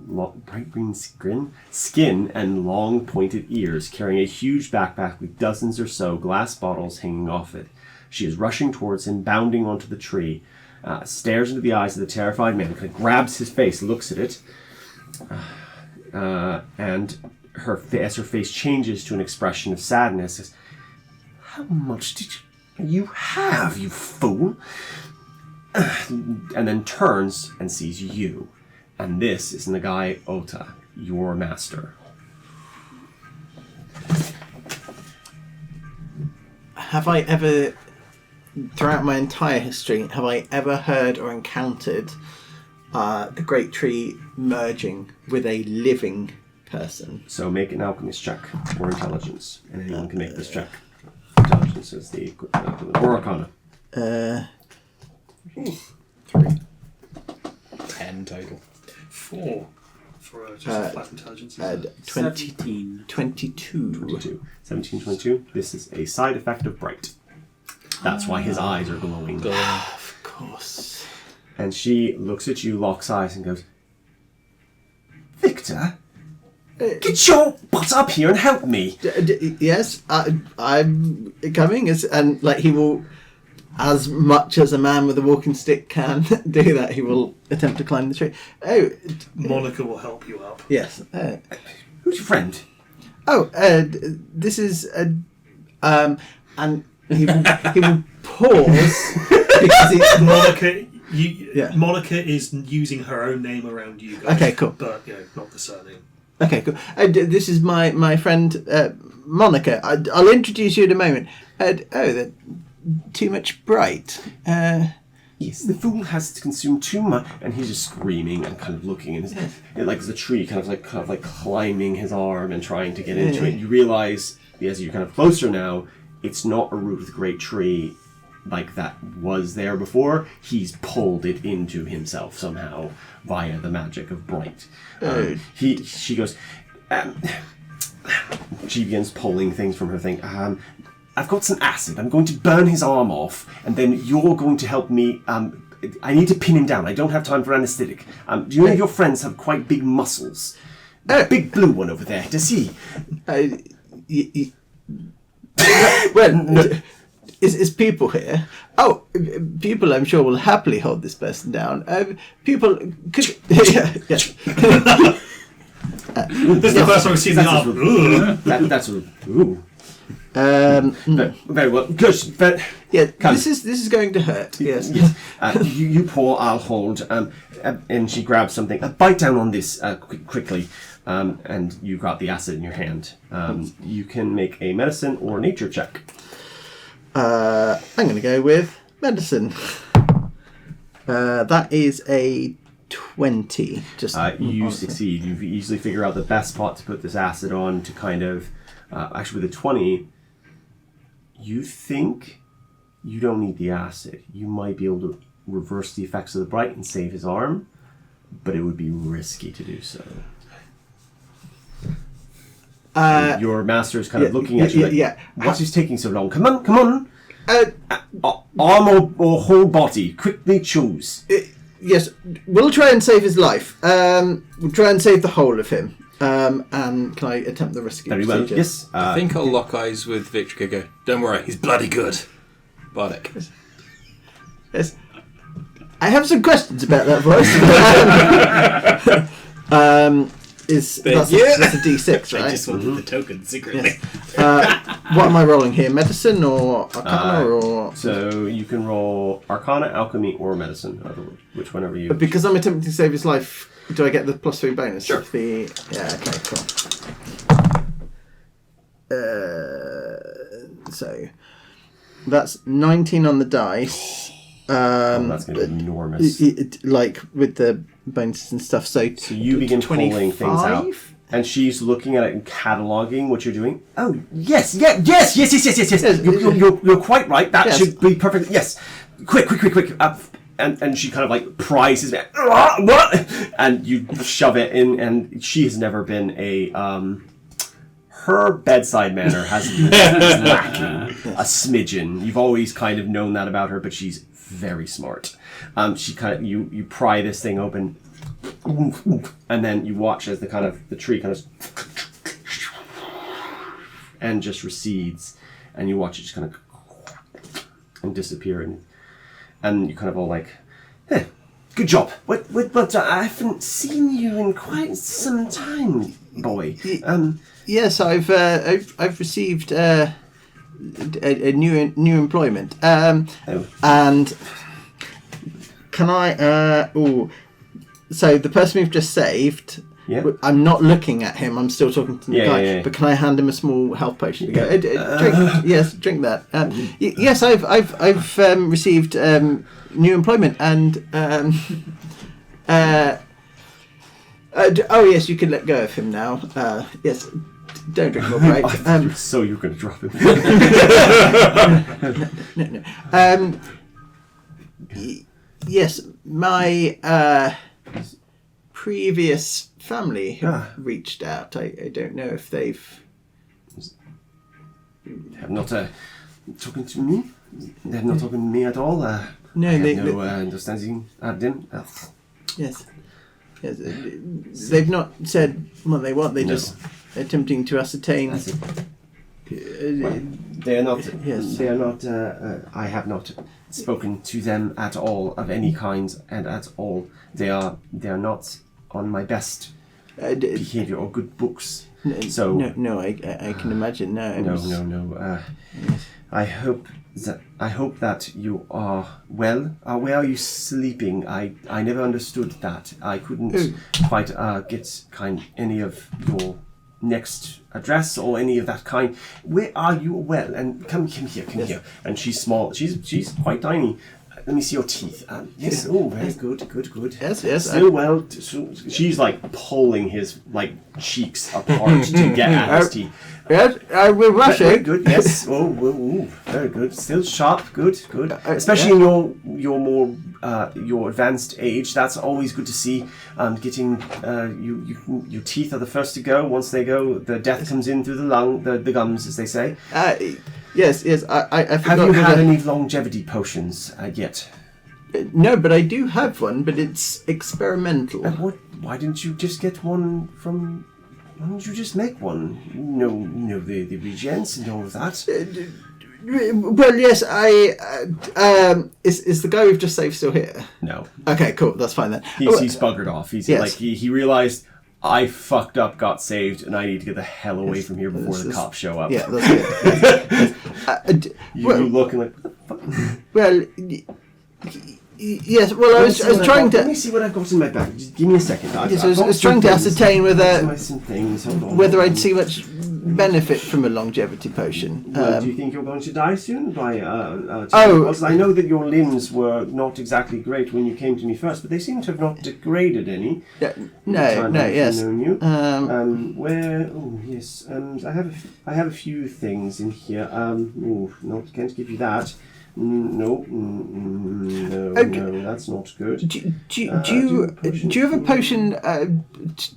and long pointed ears, carrying a huge backpack with dozens or so glass bottles hanging off it. She is rushing towards him, bounding onto the tree, stares into the eyes of the terrified man, kind of grabs his face, looks at it, and as her face changes to an expression of sadness, says, "How much did you have, you fool?" And then turns and sees you. And this is Nagai Ota, your master. Have I ever, throughout my entire history, have I ever heard or encountered the Great Tree merging with a living person? So make an alchemist check or intelligence. And anyone can make this check. Intelligence is the equivalent. Or arcana. 3. 10 total. 4 for just flat intelligence. 17. 22. 17, 22. This is a side effect of bright. That's why his eyes are glowing. Of course. And she looks at you, locks eyes, and goes, "Victor, get your butt up here and help me." Yes, I'm coming. And like he will, as much as a man with a walking stick can do that, he will attempt to climb the tree. Oh, Monica will help you up. yes. Who's your friend? This is and he will pause because he's Monica, Yeah. Monica is using her own name around you guys. Okay, cool. But not the surname. Okay, cool. This is my friend Monica. I'll introduce you in a moment. They're too much bright. Yes, the fool has consumed too much, and he's just screaming and kind of looking, and like the tree kind of like climbing his arm and trying to get into it. You realize as you're kind of closer now, it's not a root of the great tree like that was there before. He's pulled it into himself somehow via the magic of bright. She goes. She begins pulling things from her thing. I've got some acid. I'm going to burn his arm off, and then you're going to help me. I need to pin him down. I don't have time for anesthetic. Do you know your friends have quite big muscles? Big blue one over there. Does he? Well, is people here? Oh, people I'm sure will happily hold this person down. People could... yeah. This is the first time I've seen the arm. That's ooh. Very well. Good. But Yeah, come. this is going to hurt. Yes. You pour, I'll hold. And she grabs something. Bite down on this quickly. And you got the acid in your hand. You can make a medicine or nature check. I'm going to go with medicine. That is a 20. Just you honestly. succeed. You easily figure out the best spot to put this acid on to kind of... actually, with a 20, you think you don't need the acid. You might be able to reverse the effects of the bright and save his arm, but it would be risky to do so. Your master is kind of looking at you like, what is taking so long? Come on. Arm or whole body, quickly choose. Yes, we'll try and save his life. We'll try and save the whole of him. And can I attempt the rescue Very well, procedure? yes. I think I'll lock eyes with Victor. Go. Don't worry, he's bloody good. Bardic. Yes. I have some questions about that voice. That's a D6, right? I just wanted the token secretly. Yes. What am I rolling here? Medicine or Arcana or? So you can roll Arcana, Alchemy, or Medicine. Which whenever you. But because I'm attempting to save his life, do I get the +3 bonus? Sure. Yeah. Okay. Cool. So that's 19 on the dice. That's going to be enormous. Like with the bonuses and stuff. So you begin pulling things out, and she's looking at it and cataloging what you're doing. Oh yes. You're quite right. That should be perfect. Yes, quick. And she kind of like pries his back, and you shove it in. And she has never been a her bedside manner is lacking a smidgen. You've always kind of known that about her, but she's very smart. She kind of you pry this thing open, and then you watch as the tree kind of and just recedes, and you watch it just kind of and disappear, and you kind of all like, hey, good job. What? I haven't seen you in quite some time, boy. Yes, I've received a new employment. And can I? So the person we've just saved. Yeah. I'm not looking at him. I'm still talking to the guy. Yeah. But can I hand him a small health potion? Drink that. Yes, I've received new employment, and yes, you can let go of him now. Yes, don't drink more, right? So you're going to drop him? No. Yes, my previous family have reached out. I don't know if they've have not talking to me. They have not talking to me at all. No, I have they no understanding of them. Yes. They've not said what they want. They're just attempting to ascertain. That's it. They are not. Yes. They are not. I have not spoken to them at all of any kind, and at all they are not on my best behavior or good books. So no, I can imagine. No. I hope that you are well. Where are you sleeping? I never understood that. I couldn't quite get any of your next address or any of that kind. Where are you? Well, and come here. And she's small. She's quite tiny. Let me see your teeth. Yes. Oh, very good. Yes. Still well. She's like pulling his cheeks apart to get at his teeth. Yes, I will rush Very it. good. Yes. Oh, very good. Still sharp. Good. Especially in your more your advanced age. That's always good to see. Getting your teeth are the first to go. Once they go, the death comes in through the gums, as they say. Yes. I Have you had any longevity potions yet? No, but I do have one, but it's experimental. Why didn't you just get one from? Why don't you just make one? The regents and all of that. Well, yes, is the guy we've just saved still here? No. Okay, cool. That's fine then. He's buggered off. He's yes. he realized I fucked up, got saved, and I need to get the hell away from here before the cops show up. Yeah, that's it. You look and like, what the fuck? Well, yes. Well, I was trying to. Let me see what I've got in my bag. Just give me a second. I was trying to ascertain whether some things. Hold on. whether I'd see much benefit from a longevity potion. Well, do you think you're going to die soon? Because I know that your limbs were not exactly great when you came to me first, but they seem to have not degraded any. No, yes. Known you. Where? Oh, yes. I have a few things in here. Can't give you that. No, that's not good. Do you have a potion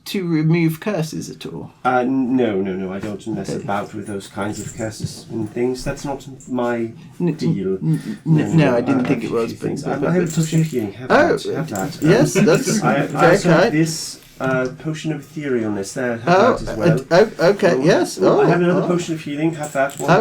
to remove curses at all? No. I don't mess about with those kinds of curses and things. That's not my deal. No, I didn't think it was. I have a potion of healing. Have that. Yes, that's I also have this potion of etherealness there. Have that as well. Okay, yes. I have another potion of healing. Have that one.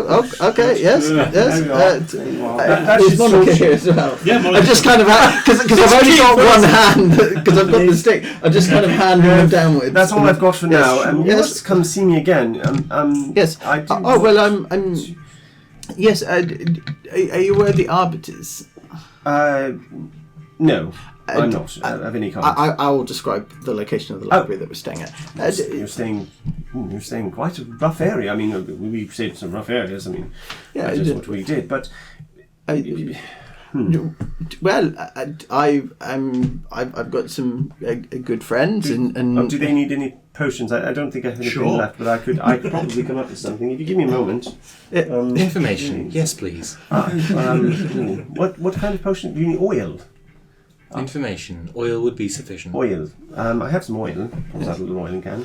Okay, yes. There we are. That Is should Monica sort here as well? Yeah, I just kind of because I've only got one hand because I've got the stick. I just kind of hand them downwards. That's all I've got for now. You Yes. must come see me again. Yes. I do I'm. Yes. Are you aware of the arbiters? No, I'm not of any kind. I will describe the location of the library that we're staying at. You're staying quite a rough area. I mean, we've stayed in some rough areas. I mean, that's just what we did. But well, I've got some good friends, and do they need any potions? I don't think I have anything left, but I could probably come up with something if you give me a moment. Information, yes, please. What kind of potion? Do you need oil? Information. Oil would be sufficient. Oil. I have some oil. What's that little oil can?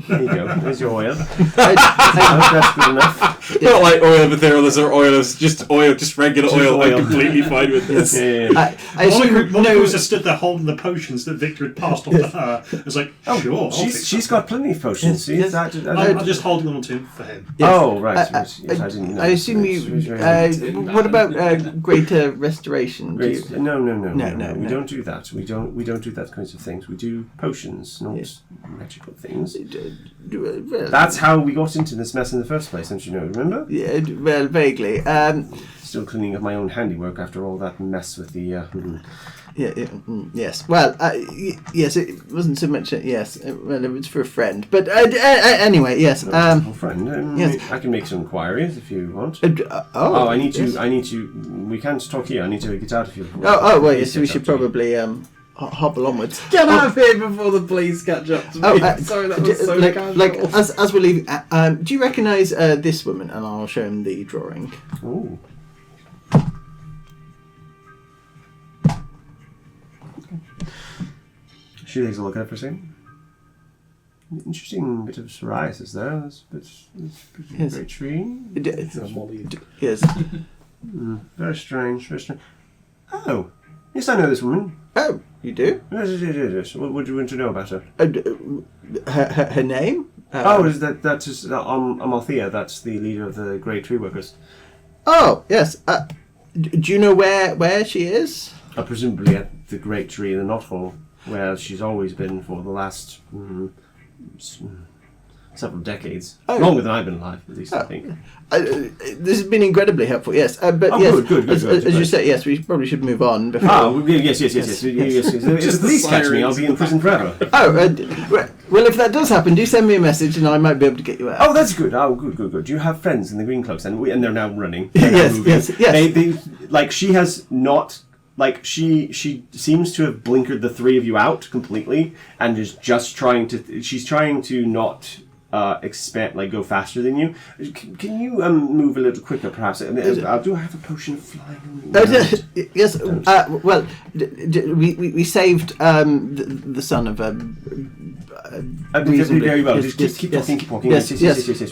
There you go. There's your oil. That's good enough. Not like oil of etherealness or oil of just oil, just regular Just oil. oil. I'm completely fine with this. Yeah. I assume Monica was just stood there holding the potions that Victor had passed on to her. It was like, sure. I'll take She's that. got plenty of potions. See, Yes. I'm just holding them to him for him. Oh, right. Yes, I didn't know. I assume you. What about greater restoration? Do you- No. No. We don't do that. We don't do that kinds of things. We do potions, not magical things. Well, That's how we got into this mess in the first place, don't you know? Remember? yeah, well, vaguely. Still cleaning up my own handiwork after all that mess with the. Yes. Well, yes, it wasn't so much. Yes, well, it was for a friend. But anyway, yes. Friend. Yes. I can make some inquiries if you want. I need to. We can't talk here. I need to get out of here. Well, yes, we should probably hobble onwards. Get out of here before the police catch up to me. Sorry, that was so casual. as we're leaving, do you recognise this woman? And I'll show him the drawing. Oh. She takes a look at it for a second. Interesting bit of psoriasis there. That's Yes. very tree. Yes. Very strange. Oh, yes, I know this woman. Oh, you do? Yes. What would you want to know about her? Her name? Is that is Amalthea? That's the leader of the Grey Tree Workers. Oh, yes. Do you know where she is? Presumably at the Great Tree in the Knothole, where she's always been for the last several decades. Longer than I've been alive, at least, I think. This has been incredibly helpful, yes. But yes, good. As you say, yes, we probably should move on. Before... Yes. If the police catch me, I'll be in prison forever. Well, if that does happen, do send me a message and I might be able to get you out. Oh, that's good. Good. Do you have friends in the Green Cloaks? And they're now running. Yes. They like, she has not... Like, she seems to have blinkered the three of you out completely and is just trying to... She's trying to not... expand, like, go faster than you. Can you move a little quicker, perhaps? Do I have a potion of flying? Yes. Well, we saved the son of very well. Just keep talking. Yes.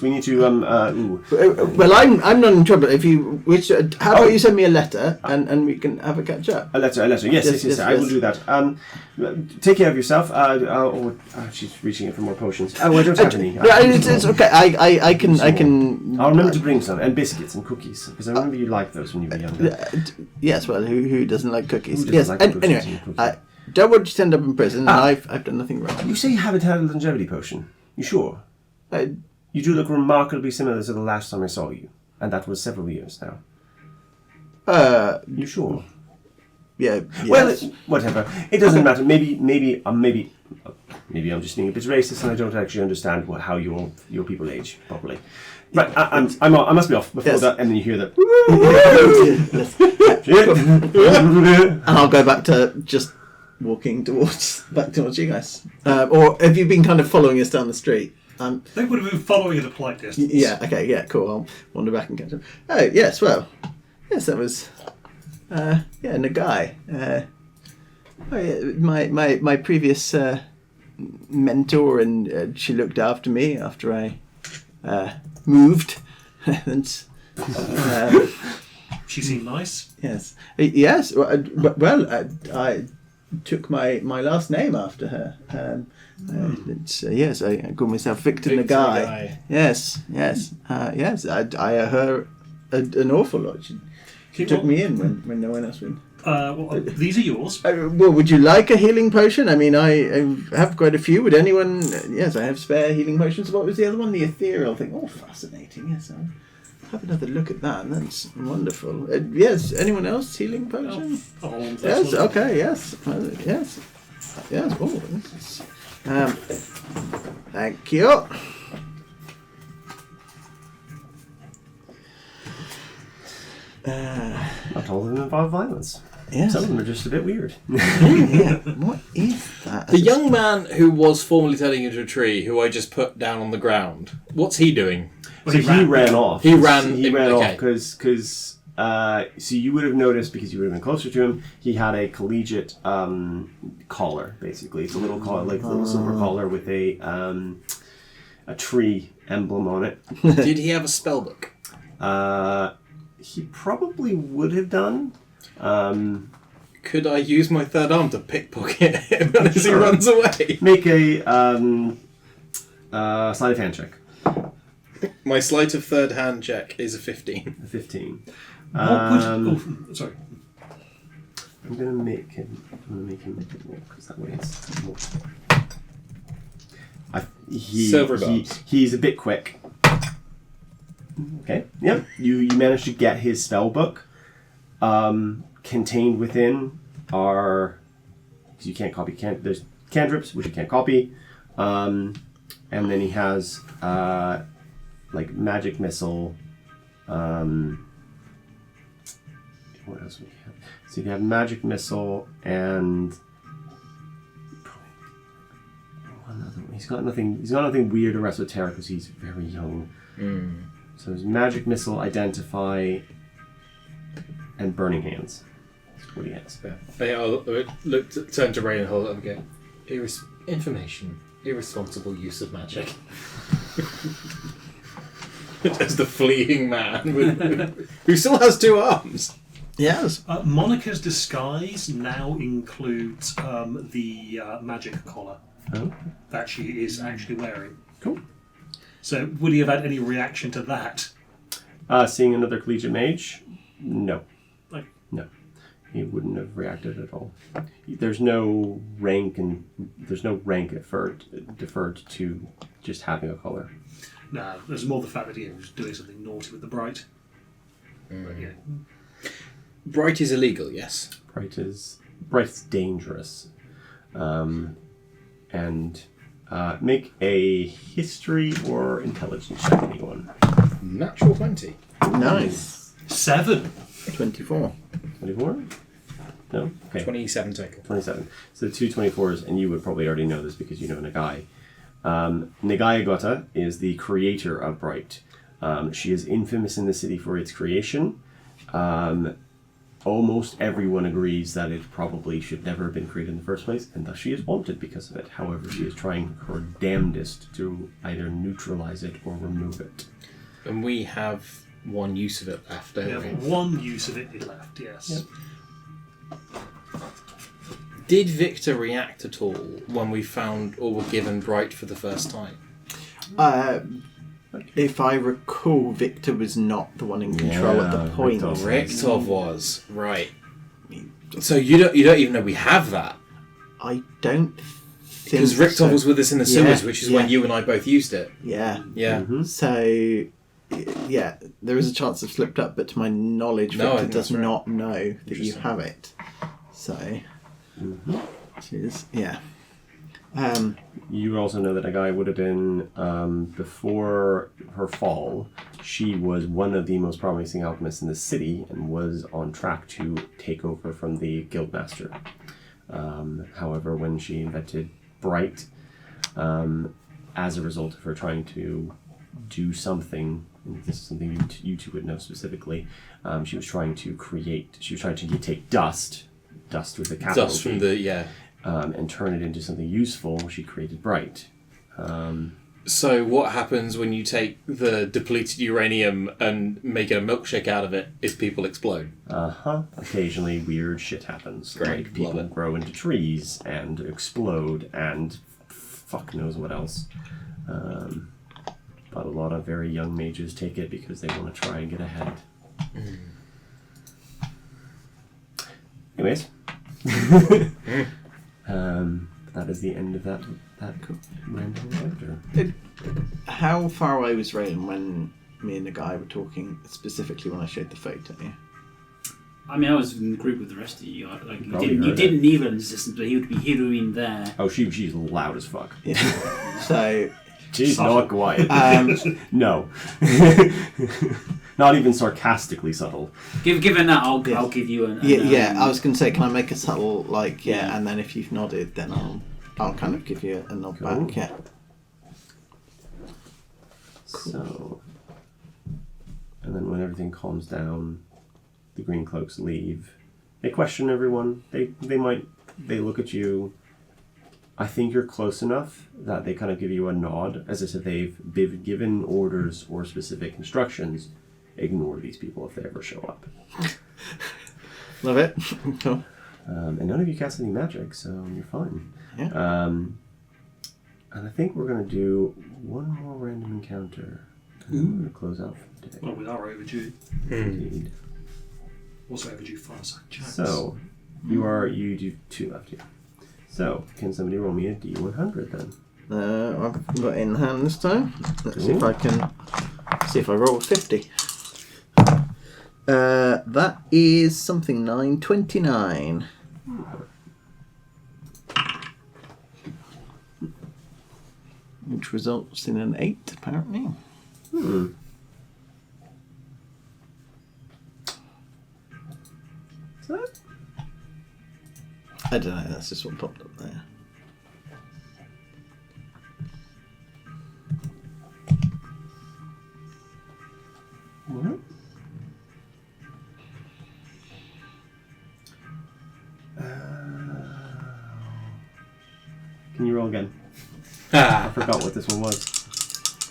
We need to. Well, I'm not in trouble. If you wish, how about you send me a letter and we can have a catch up. A letter. Yes. I will do that. Take care of yourself. She's reaching in for more potions. I don't have any. It's okay. I can. I'll remember to bring some and biscuits and cookies because I remember you liked those when you were younger. Yes. Well, who doesn't like cookies? Who doesn't like cookies? Anyway, don't want you to end up in prison. And I've done nothing wrong. You say you haven't had a longevity potion. You sure? You do look remarkably similar to the last time I saw you, and that was several years now. You sure? Yeah. Well, whatever. It doesn't matter. Maybe maybe I'm just being a bit racist and I don't actually understand how your people age properly. Right, I must be off before that, and then you hear that. And I'll go back to just walking back towards you guys. Or have you been kind of following us down the street? They would have been following at a polite distance. Yeah, okay, yeah, cool. I'll wander back and catch him. Oh, yes, well, yes, that was, Nagai. My previous mentor, and she looked after me after I moved. And, She seemed nice. yes. Yes, I took my last name after her. Yes, I call myself Victor Nagai. Yes. Yes, I owe her an awful lot. She took me in when no one else would. These are yours. Well, would you like a healing potion? I mean, I have quite a few. Would anyone... Yes, I have spare healing potions. What was the other one? The ethereal thing. Oh, fascinating. Yes, I'll have another look at that. That's wonderful. Yes, anyone else? Healing potion? Yes, okay, yes. Yes. Yes, oh, this is... thank you. Not all of them involve violence. Yes. Some of them are just a bit weird. Yeah. What is that? The young man who was formerly turning into a tree, who I just put down on the ground, what's he doing? So he ran off. He ran off okay. because so you would have noticed, because you would have been closer to him, he had a collegiate collar, basically. It's a little collar, like a little silver collar with a tree emblem on it. Did he have a spell book? He probably would have done. Could I use my third arm to pickpocket him as he runs away? Make a sleight of hand check. My sleight of third hand check is a 15. A 15. Sorry. I'm gonna make him make it more, because that way it's more. Silver bars. He's a bit quick. Okay. Yep. You managed to get his spell book. Contained within are, because you can't copy. There's cantrips which you can't copy, and then he has like magic missile. What else do we have? So you have magic missile and one other one. He's got nothing weird or esoteric because he's very young. So there's magic missile, identify, and burning hands. That's what he has. I'll turn to Ray and hold it up again. Information. Irresponsible use of magic. As the fleeing man who still has two arms. Yes. Monica's disguise now includes the magic collar that she is actually wearing. Cool. So, would he have had any reaction to that? Seeing another collegiate mage? No. Like, no. He wouldn't have reacted at all. There's no rank deferred to just having a collar. No, there's more the fact that he was doing something naughty with the bright. But, yeah. Bright is illegal, yes. Bright's dangerous. And make a history or intelligence check, anyone. Natural 20. Nice. 7. 24. 24? No? Okay. 27 total. 27. So 2 24s, and you would probably already know this because you know Nagai. Nagai Agota is the creator of Bright. She is infamous in the city for its creation. Almost everyone agrees that it probably should never have been created in the first place, and thus she is wanted because of it. However, she is trying her damnedest to either neutralize it or remove it. And we have one use of it left, don't we? have one use of it left, yes. Yep. Did Victor react at all when we found or were given Bright for the first time? If I recall, Victor was not the one in control at the point. Richtov was, right. So you don't even know we have that? I don't think because Richtov was with us in the sewers, which is when you and I both used it. Yeah. Yeah. Mm-hmm. So, yeah, there is a chance I've slipped up, but to my knowledge, Victor does not know that you have it. So, which is, yeah. You also know that a guy would have been, before her fall, she was one of the most promising alchemists in the city and was on track to take over from the guildmaster. However, when she invented Bright, as a result of her trying to do something, and this is something you two would know specifically, she was trying to take dust with a capital Dust D. from the And turn it into something useful. She created Bright. So what happens when you take the depleted uranium and make a milkshake out of it is people explode. Occasionally weird shit happens. Great, Like people love it. grow into trees and explode and fuck knows what else. But a lot of very young mages take it because they want to try and get ahead. Anyways. That is the end of that random encounter. How far away was Raven when me and the guy were talking, specifically when I showed the photo? I mean, I was in the group with the rest of you. Like, you Probably didn't, you heard didn't need an assistant, but he would have been there. Oh, she's loud as fuck. Yeah. So, She's not quiet. No. Not even sarcastically subtle. Given that, I'll give you an. yeah, I was going to say, can I make a subtle, like, and then if you've nodded, then I'll kind of give you a nod Cool. back, yeah. So, and then when everything calms down, the green cloaks leave. They question everyone. They look at you. I think you're close enough that they kind of give you a nod, as if they've been given orders or specific instructions. Ignore these people if they ever show up. Love it. Cool. And none of you cast any magic, so you're fine. Yeah. And I think we're going to do one more random encounter. And then we're going to close out for today. Well, we are overdue. Indeed. Also overdue fireside chats. So, you do 2 left here. So, can somebody roll me a D100 then? I've got it in hand this time. Let's see if I roll 50. That is something 929. Which results in an 8, apparently. Is that? I don't know, that's just what popped up there. What? Can you roll again? I forgot what this one was.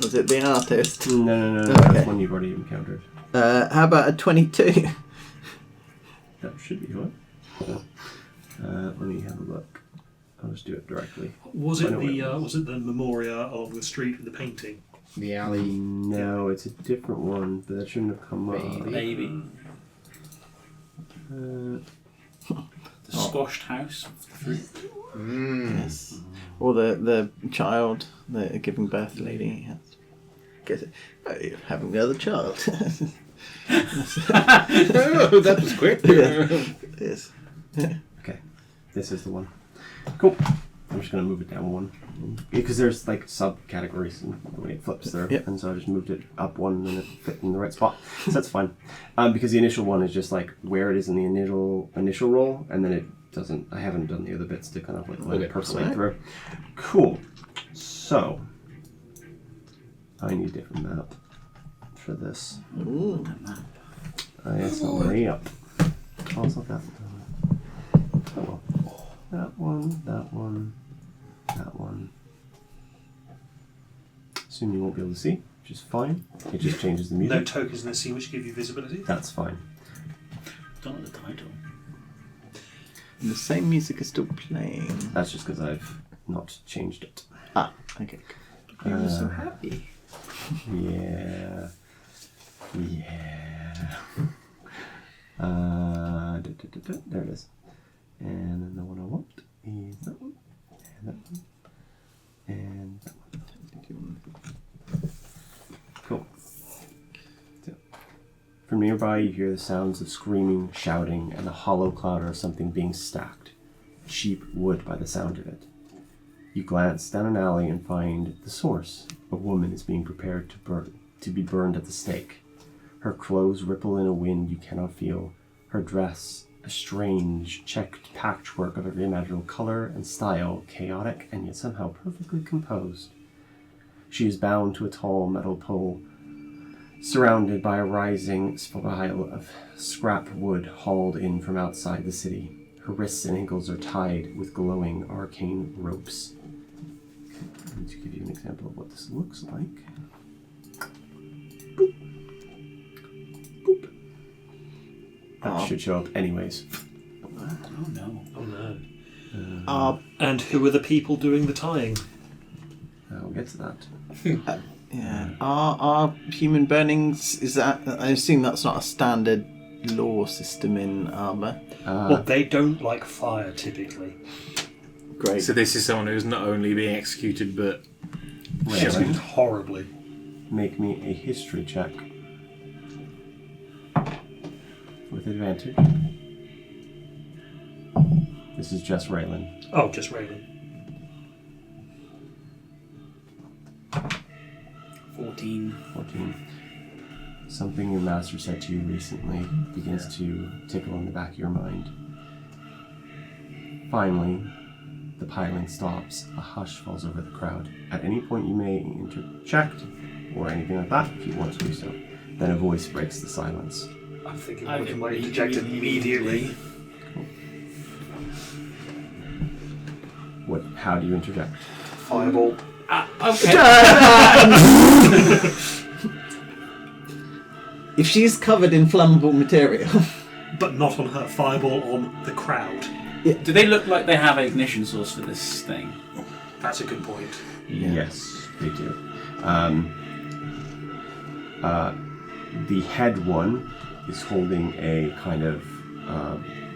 Was it the artist? No. Okay. That's one you've already encountered. How about a 22? That should be what? Let me have a look. I'll just do it directly. Was it I know what it was it the Memoria of the street with the painting? The alley. No, it's a different one, but that shouldn't have come up. Maybe. Uh, The squashed house. Yes. Or the child, the giving birth lady. Yes. Guess it. Oh, you're having the other child. Oh, that was quick. Yes. Okay, this is the one. Cool. I'm just going to move it down one. Because there's like subcategories and the way it flips there. Yep. And so I just moved it up one and it fit in the right spot. So that's fine. Because the initial one is just like where it is in the initial roll, and then it doesn't. I haven't done the other bits to kind of like let it percolate Right. through. Cool. So I need a different map for this. Ooh. Yes, hurry up. Oh, it's not that one. Oh well. That one, that one, that one. Assume you won't be able to see, which is fine. It just changes the music. No tokens in the scene which give you visibility. That's fine. Don't know the title. And the same music is still playing. That's just because I've not changed it. Ah, okay. You were so happy. Yeah. There it is. And then the one I want is that one, and that one, and that one. Cool. So, from nearby, you hear the sounds of screaming, shouting, and the hollow clatter of something being stacked. Cheap wood by the sound of it. You glance down an alley and find the source. A woman is being prepared to be burned at the stake. Her clothes ripple in a wind you cannot feel. Her dress, a strange, checked patchwork of every imaginable color and style, chaotic and yet somehow perfectly composed. She is bound to a tall metal pole, surrounded by a rising spire of scrap wood hauled in from outside the city. Her wrists and ankles are tied with glowing arcane ropes. I'm going to give you an example of what this looks like. Boop. Boop. That should show up anyways. Oh no. Oh no. And who are the people doing the tying? We'll get to that. Yeah. Are human burnings, is that, I assume that's not a standard law system in Armour. Well, they don't like fire typically. Great. So this is someone who's not only being executed, but Executed horribly. Make me a history check. With advantage. This is just Raylan. Oh, just Raylan. 14. 14. Something your master said to you recently begins to tickle in the back of your mind. Finally, the piling stops. A hush falls over the crowd. At any point you may interject or anything like that if you want to do so. Then a voice breaks the silence. I'm thinking I we might interject immediately. How do you interject? Fireball. Okay. If she's covered in flammable material. But not on her. Fireball on the crowd. Do they look like they have an ignition source for this thing? That's a good point. Yes, they do. The head one is holding a kind of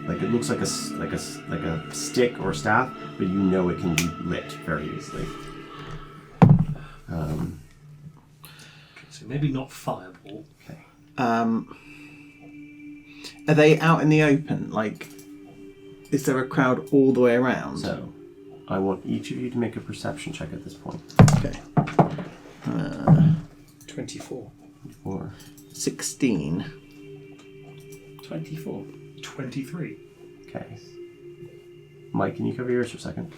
like it looks like a stick or staff, but you know it can be lit very easily. So maybe not fireball. Okay. Are they out in the open? Like, is there a crowd all the way around? So, I want each of you to make a perception check at this point. Okay. 24. 4. 16. 24. 23. Okay. Mike, can you cover yours for a second?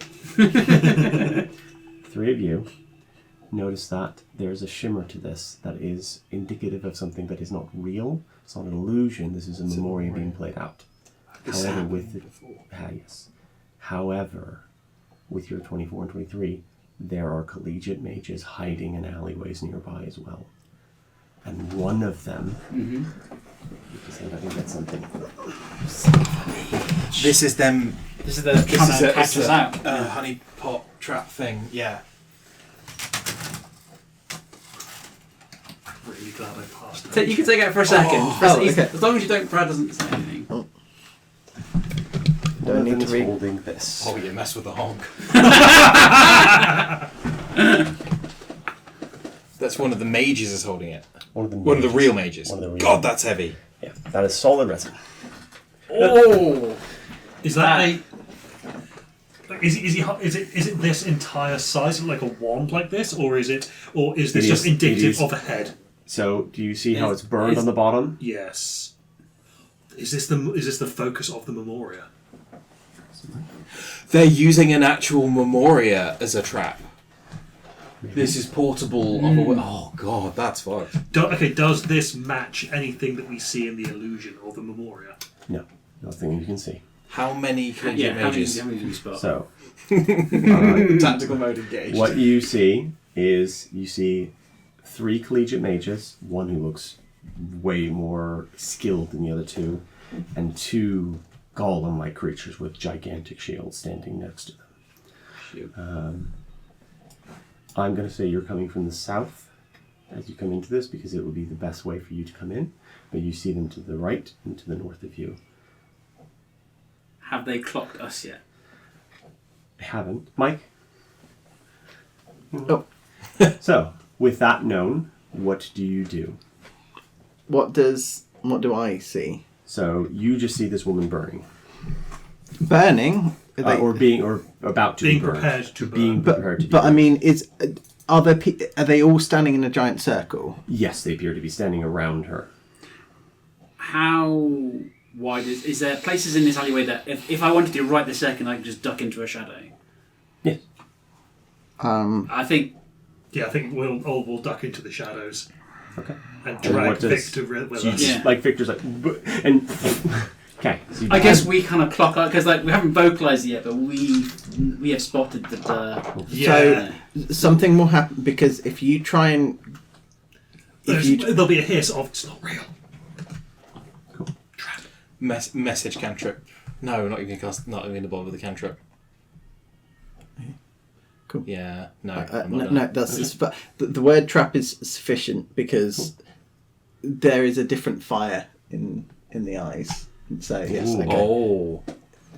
3 of you notice that there's a shimmer to this that is indicative of something that is not real. It's not an illusion. This is a memoria being played out. However, with it, yes. However, with your 24 and 23, there are collegiate mages hiding in alleyways nearby as well. And one of them, because I can get something. This is them. This is the trying to catch us out. Honey pot trap thing. Yeah. Really glad I passed that. You can take it for a second. okay. As long as you don't, Brad doesn't say anything. Don't need to read. Holding this. Oh, you mess with the honk. That's one of the mages is holding it. One of the real mages. One of the real God, that's heavy. Yeah, that is solid resin. Oh! Is that a? Is it this entire size, like a wand like this, or is this It just is- indicative it is. of a head? So, do you see how Is- it's burned is- on the bottom? Yes. Is this the focus of the Memoria? They're using an actual Memoria as a trap. This is portable. Oh god, that's fucked. Does this match anything that we see in the illusion of the Memoria? No, nothing you can see. How many collegiate Yeah, how many mages? do you spot? So, Tactical mode engaged. what you see is 3 collegiate mages, one who looks way more skilled than the other 2, and 2 golem-like creatures with gigantic shields standing next to them. Shoot. I'm going to say you're coming from the south as you come into this because it will be the best way for you to come in, but you see them to the right and to the north of you. Have they clocked us yet? I haven't. Mike? Oh. So, with that known, what do you do? What do I see? So, you just see this woman burning. Burning? Are they- or about to Being be burned. prepared to burn. Being prepared to be But I burned. mean, are they all standing in a giant circle? Yes, they appear to be standing around her. How wide is there places in this alleyway that if I wanted to right this second, I could just duck into a shadow? Yes. I think. Yeah, I think we'll duck into the shadows Okay. and drag what does- Victor with So you us. just, Yeah. like Victor's like, and okay. So you I guess we kind of clock out because we haven't vocalized it yet, but we have spotted that. Yeah. So something will happen because if you try and There'll be a hiss of, it's not real. Cool. Trap. Message cantrip. No, not even going to bother with the cantrip. Cool. Yeah, no. I'm not no, gonna. that's but the word trap is sufficient because there is a different fire in the eyes. So yes, Ooh. okay. Oh.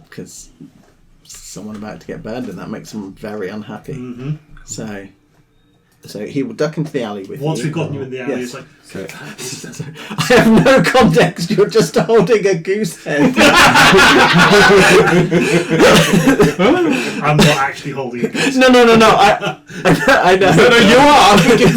Because someone about to get burned and that makes them very unhappy. Mm-hmm. So he will duck into the alley with Once you. we've gotten you in the alley, Yes. it's like, So, I have no context. You're just holding a goose head. I'm not actually holding it. No. I know. No, you are. I can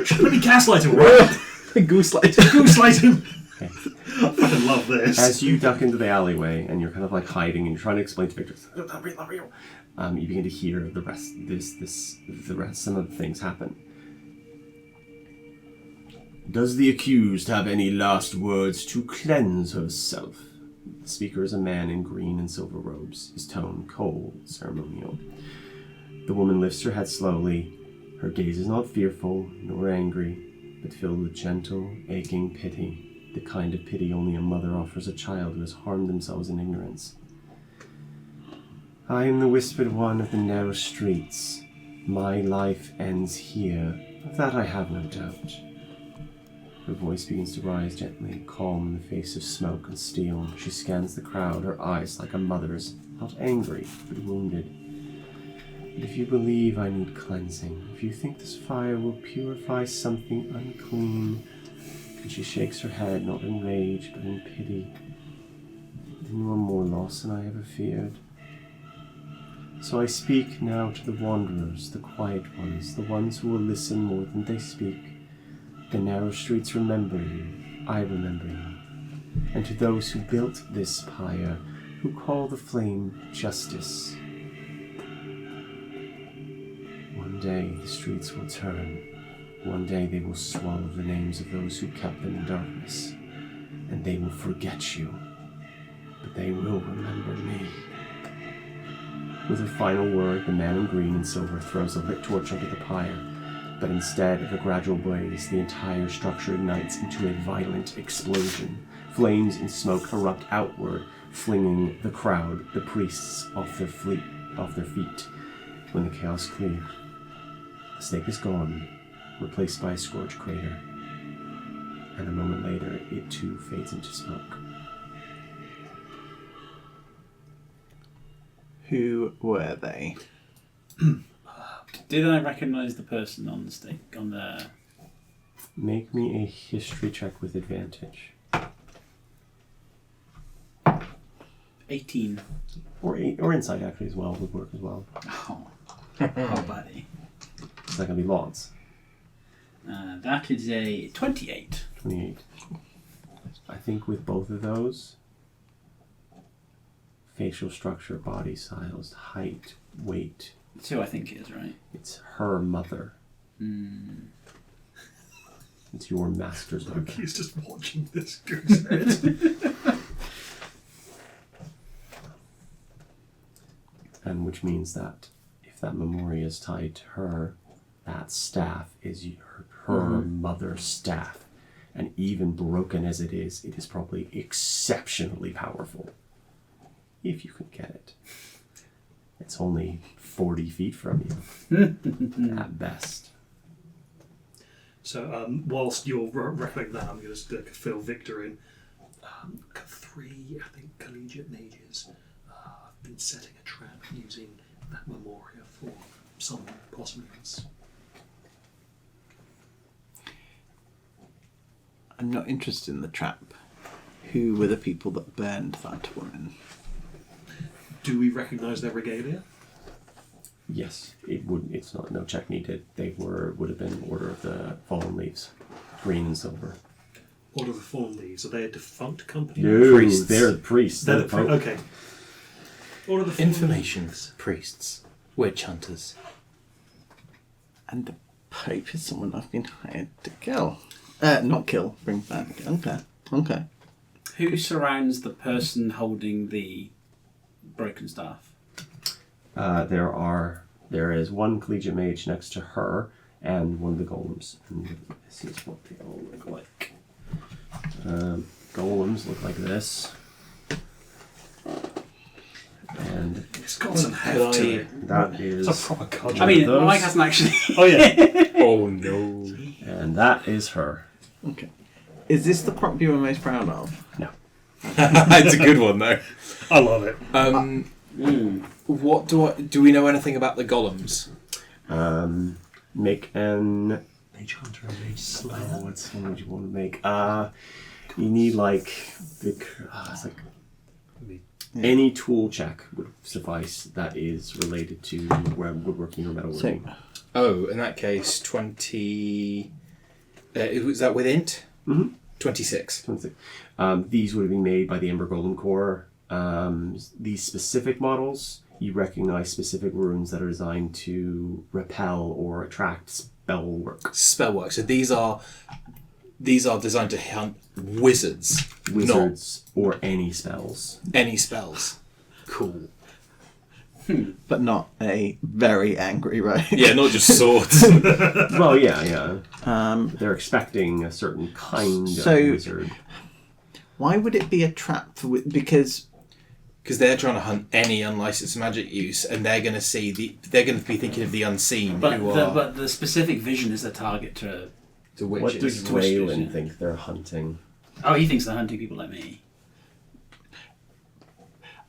see Let me gaslight him, right? it. Goose light. Gaslight him. I fucking love this. as you duck into the alleyway and you're kind of like hiding and you're trying to explain to Victor, not real. You begin to hear the rest. Some of the things happen. Does the accused have any last words to cleanse herself? The speaker is a man in green and silver robes, his tone cold, ceremonial. The woman lifts her head slowly. Her gaze is not fearful nor angry, but filled with gentle, aching pity, the kind of pity only a mother offers a child who has harmed themselves in ignorance. I am the whispered one of the narrow streets. My life ends here, of that I have no doubt. Her voice begins to rise gently, calm in the face of smoke and steel. She scans the crowd, her eyes like a mother's, not angry, but wounded. But if you believe I need cleansing, if you think this fire will purify something unclean, and she shakes her head, not in rage, but in pity, then you are more lost than I ever feared. So I speak now to the wanderers, the quiet ones, the ones who will listen more than they speak. The narrow streets remember you, I remember you. And to those who built this pyre, who call the flame justice. One day the streets will turn. One day they will swallow the names of those who kept them in darkness. And they will forget you. But they will remember me. With a final word, the man in green and silver throws a lit torch onto the pyre. But instead of a gradual blaze, the entire structure ignites into a violent explosion. Flames and smoke erupt outward, flinging the crowd, the priests, off their feet. When the chaos clears, the stake is gone, replaced by a scorched crater. And a moment later, it too fades into smoke. Who were they? Did I recognise the person on the stake on the? Make me a history check with advantage. 18. Or insight actually as well would work as well. Oh, buddy. It's not going to be lots. That is a 28. 28. I think with both of those, facial structure, body size, height, weight, 2, I think it is, right? it's her mother. It's your master's mother. He's just watching this goose head. And which means that if that memory is tied to her, that staff is her mother's staff. And even broken as it is probably exceptionally powerful. If you can get it. It's only 40 feet from you. At best. So whilst you're recollecting that, I'm going to fill Victor in. 3, I think, collegiate mages have been setting a trap using that memoria for some possibly else. I'm not interested in the trap. who were the people that burned that woman? Do we recognise their regalia? Yes, it would. It's not no check needed. They would have been Order of the Fallen Leaves, green and silver. Order of the Fallen Leaves. Are they a defunct company? No, Priests. they're the priests. They're They're the the Pope. okay. Order of the Fallen Information. Leaves. Priests. Witch hunters. And the Pope is someone I've been hired to kill. Not kill, bring back. Okay. Who surrounds the person holding the broken staff? There is one collegiate mage next to her and one of the golems. And this is what they all look like. Golems look like this. And It's got some Could heft to I- it. that is It's a proper cudgel. I mean, those? Mike hasn't actually. Oh yeah. Oh no. and that is her. Okay. Is this the prop you were most proud of? No. It's a good one though. I love it. What do we know anything about the golems? Make an Mage Hunter and Mage Slayer. what would you want to make? You need like it's like any tool check would suffice that is related to woodworking or metalworking. So, Oh, in that case, 20. Was that with int? Mhm. 26. These would have been made by the Ember Golem Corps. These specific models, you recognize specific runes that are designed to repel or attract spell work. Spellwork. So these are designed to hunt wizards, Wizards or any spells. not any spells. Cool. but not a very angry rogue. Yeah, not just swords. Well, yeah. They're expecting a certain kind So- of wizard. Why would it be a trap? Because Because they're trying to hunt any unlicensed magic use, and they're going to see they're going to be thinking of the unseen, But who the, are but the specific vision is the target to. the What witches. does Witches, Raylan yeah. think they're hunting? Oh, he thinks they're hunting people like me.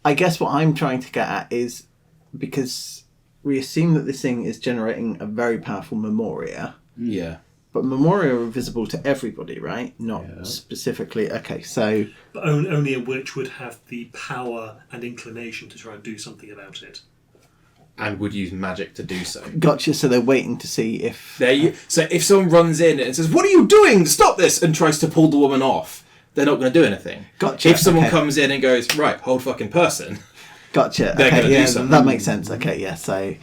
I guess what I'm trying to get at is because we assume that this thing is generating a very powerful memoria, Yeah. but memoria are visible to everybody, right? Not Yeah. specifically. Okay, so But only a witch would have the power and inclination to try and do something about it. And would use magic to do so. gotcha. So they're waiting to see if So if someone runs in and says, "What are you doing? Stop this!" and tries to pull the woman off, they're not going to do anything. Gotcha, If someone okay. comes in and goes, "Right, hold fucking person," Gotcha. They're Okay, gonna do yeah, something. that makes sense. Okay, yeah. So,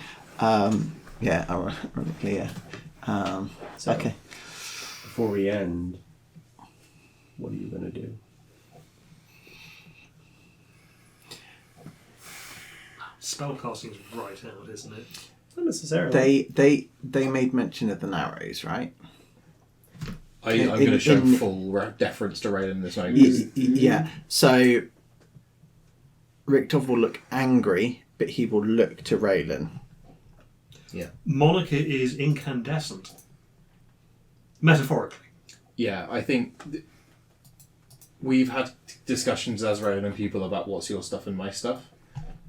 yeah, ironically, yeah. So, Okay. Before we end, what are you going to do? Spellcasting is right out, isn't it? Not necessarily. They made mention of the Narrows, right? I'm In- going to show in- full deference to Raylan in this moment. Yeah. So, Richtov will look angry, but he will look to Raylan. Monica is incandescent. Metaphorically. Yeah, I think we've had discussions as Raylan and people about what's your stuff and my stuff,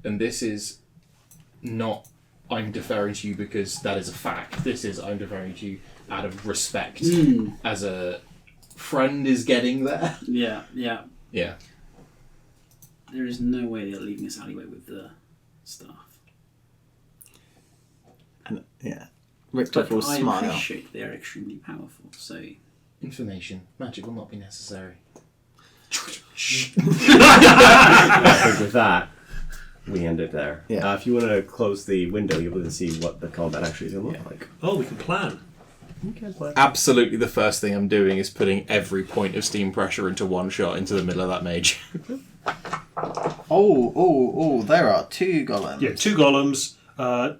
and this is not I'm deferring to you because that is a fact. This is I'm deferring to you out of respect as a friend is getting there. Yeah. Yeah. There is no way they're leaving this alleyway with the staff. And yeah, Richtov But will I smile. appreciate they are extremely powerful, so. Information. Magic will not be necessary. I think with that, we end it there. Yeah. If you want to close the window, you'll be able to see what the combat actually is going to look like. Oh, we can plan. Absolutely, the first thing I'm doing is putting every point of steam pressure into one shot into the middle of that mage. Oh, there are two golems. Yeah, 2 golems,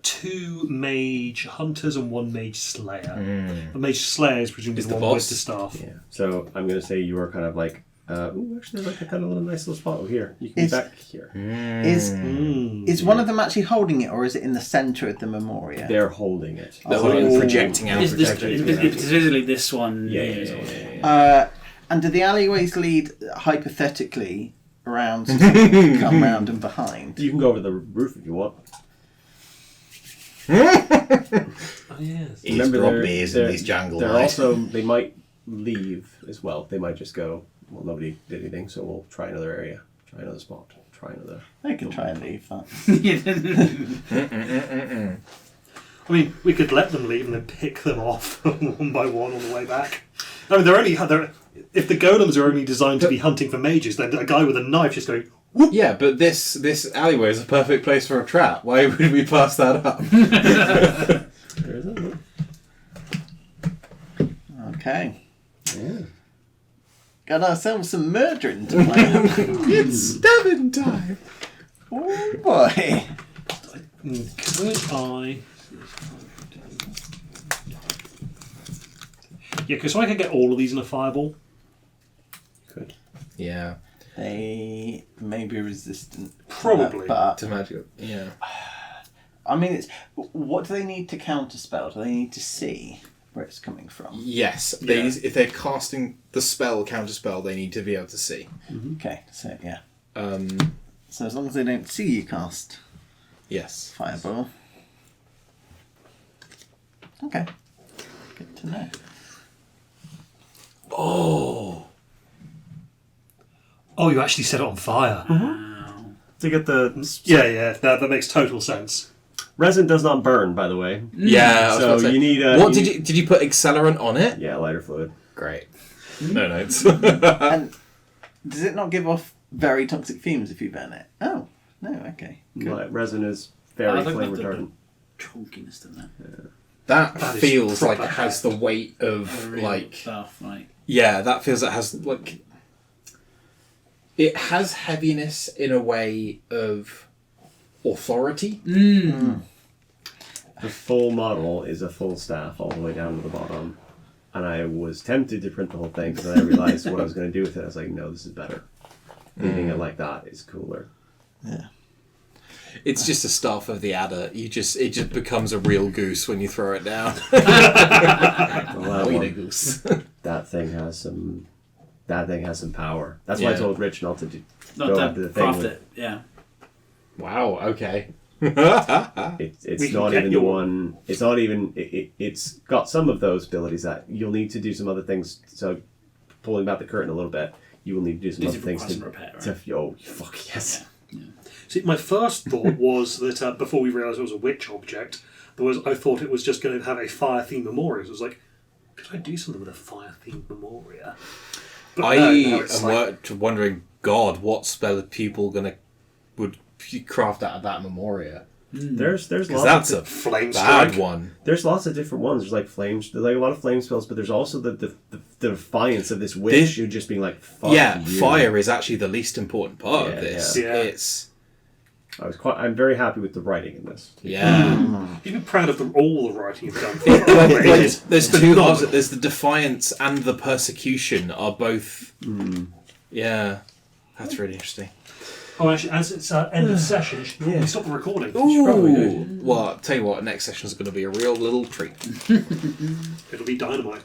2 mage hunters, and 1 mage slayer. The mage slayer is presumably Is the the one with boss? the staff. Yeah. So I'm going to say you are kind of like, actually, there's like a kind of little nice little spot over here. You can Is- be back here. Is one of them actually holding it, or is it in the centre of the memoria? They're holding it. They're holding it, projecting out. It's projecting visibly this one. Yeah, here. And do the alleyways lead hypothetically around, come round and behind? You can go over the roof if you want. Oh, yes. Eavesdrop beers in these jungle They're nights. also, they might leave as well. They might just go, well, nobody did anything, so we'll try another area, try another spot, try another. I can try and leave that. I mean, we could let them leave and then pick them off one by one on the way back. I mean, if the golems are only designed to be hunting for mages, then a guy with a knife just going, whoop. Yeah, but this alleyway is a perfect place for a trap. Why would we pass that up? Okay. Yeah. Got ourselves some murdering to plan. It's stabbing time. Oh boy. Could I... Yeah, because I could get all of these in a fireball. Good. Yeah. They may be resistant. to Probably. that, but To magic. Yeah. I mean, it's what do they need to counterspell? Do they need to see where it's coming from? Yes. Yeah. If they're casting the spell, counter spell, they need to be able to see. Okay, so yeah. Um. So as long as they don't see you cast Yes. fireball. Okay. Good to know. Oh. Oh, you actually set it on fire. To get the Yeah, that makes total sense. resin does not burn, by the way. Yeah. I was So about to say, you need what did you put accelerant on it? Yeah, lighter fluid. Great. No notes. And does it not give off very toxic fumes if you burn it? Oh, no, okay. Resin is very I think flame the retardant. chunkiness to that. that That is feels like proper it has the weight of Real like. stuff, like Yeah, that feels it has like. It has heaviness in a way of authority. The full model is a full staff all the way down to the bottom. And I was tempted to print the whole thing, but then I realized what I was going to do with it. I was like, no, this is better. Leaving it like that is cooler. Yeah. It's just a staff of the adder. It just becomes a real goose when you throw it down. Well, that, Oh, you one, know, goose. that thing has some power. That's why I Yeah. told Rich not to not go to after the thing. craft with- it. Yeah. Wow. Okay. It's We can not get even your- the one. It's not even. It's got some of those abilities that you'll need to do some other things. So, pulling back the curtain a little bit, you will need to do some Do other different things class to. and repair, right? Oh fuck yes! See, my first thought was that before we realised it was a witch object, I thought it was just going to have a fire-themed memoria. So I was like, could I do something with a fire-themed memoria? But I no, am it's like, wondering, God, what spell are people would craft out of that memoria? There's Because lots. that's of, a flame bad strike. one. there's lots of different ones. There's like flames. There's like a lot of flame spells, but there's also the defiance of this witch. This- You're just being like, fuck Yeah, you. fire is actually the least important part Yeah, of this. yeah. It's I'm very happy with the writing in this. yeah. You'd be proud of all the writing you've done. There's two halves. There's the defiance and the persecution are both. Yeah, that's really interesting. Oh, actually, as it's end of session, we stop the recording. Ooh. Well, I'll tell you what, next session is going to be a real little treat. It'll be dynamite.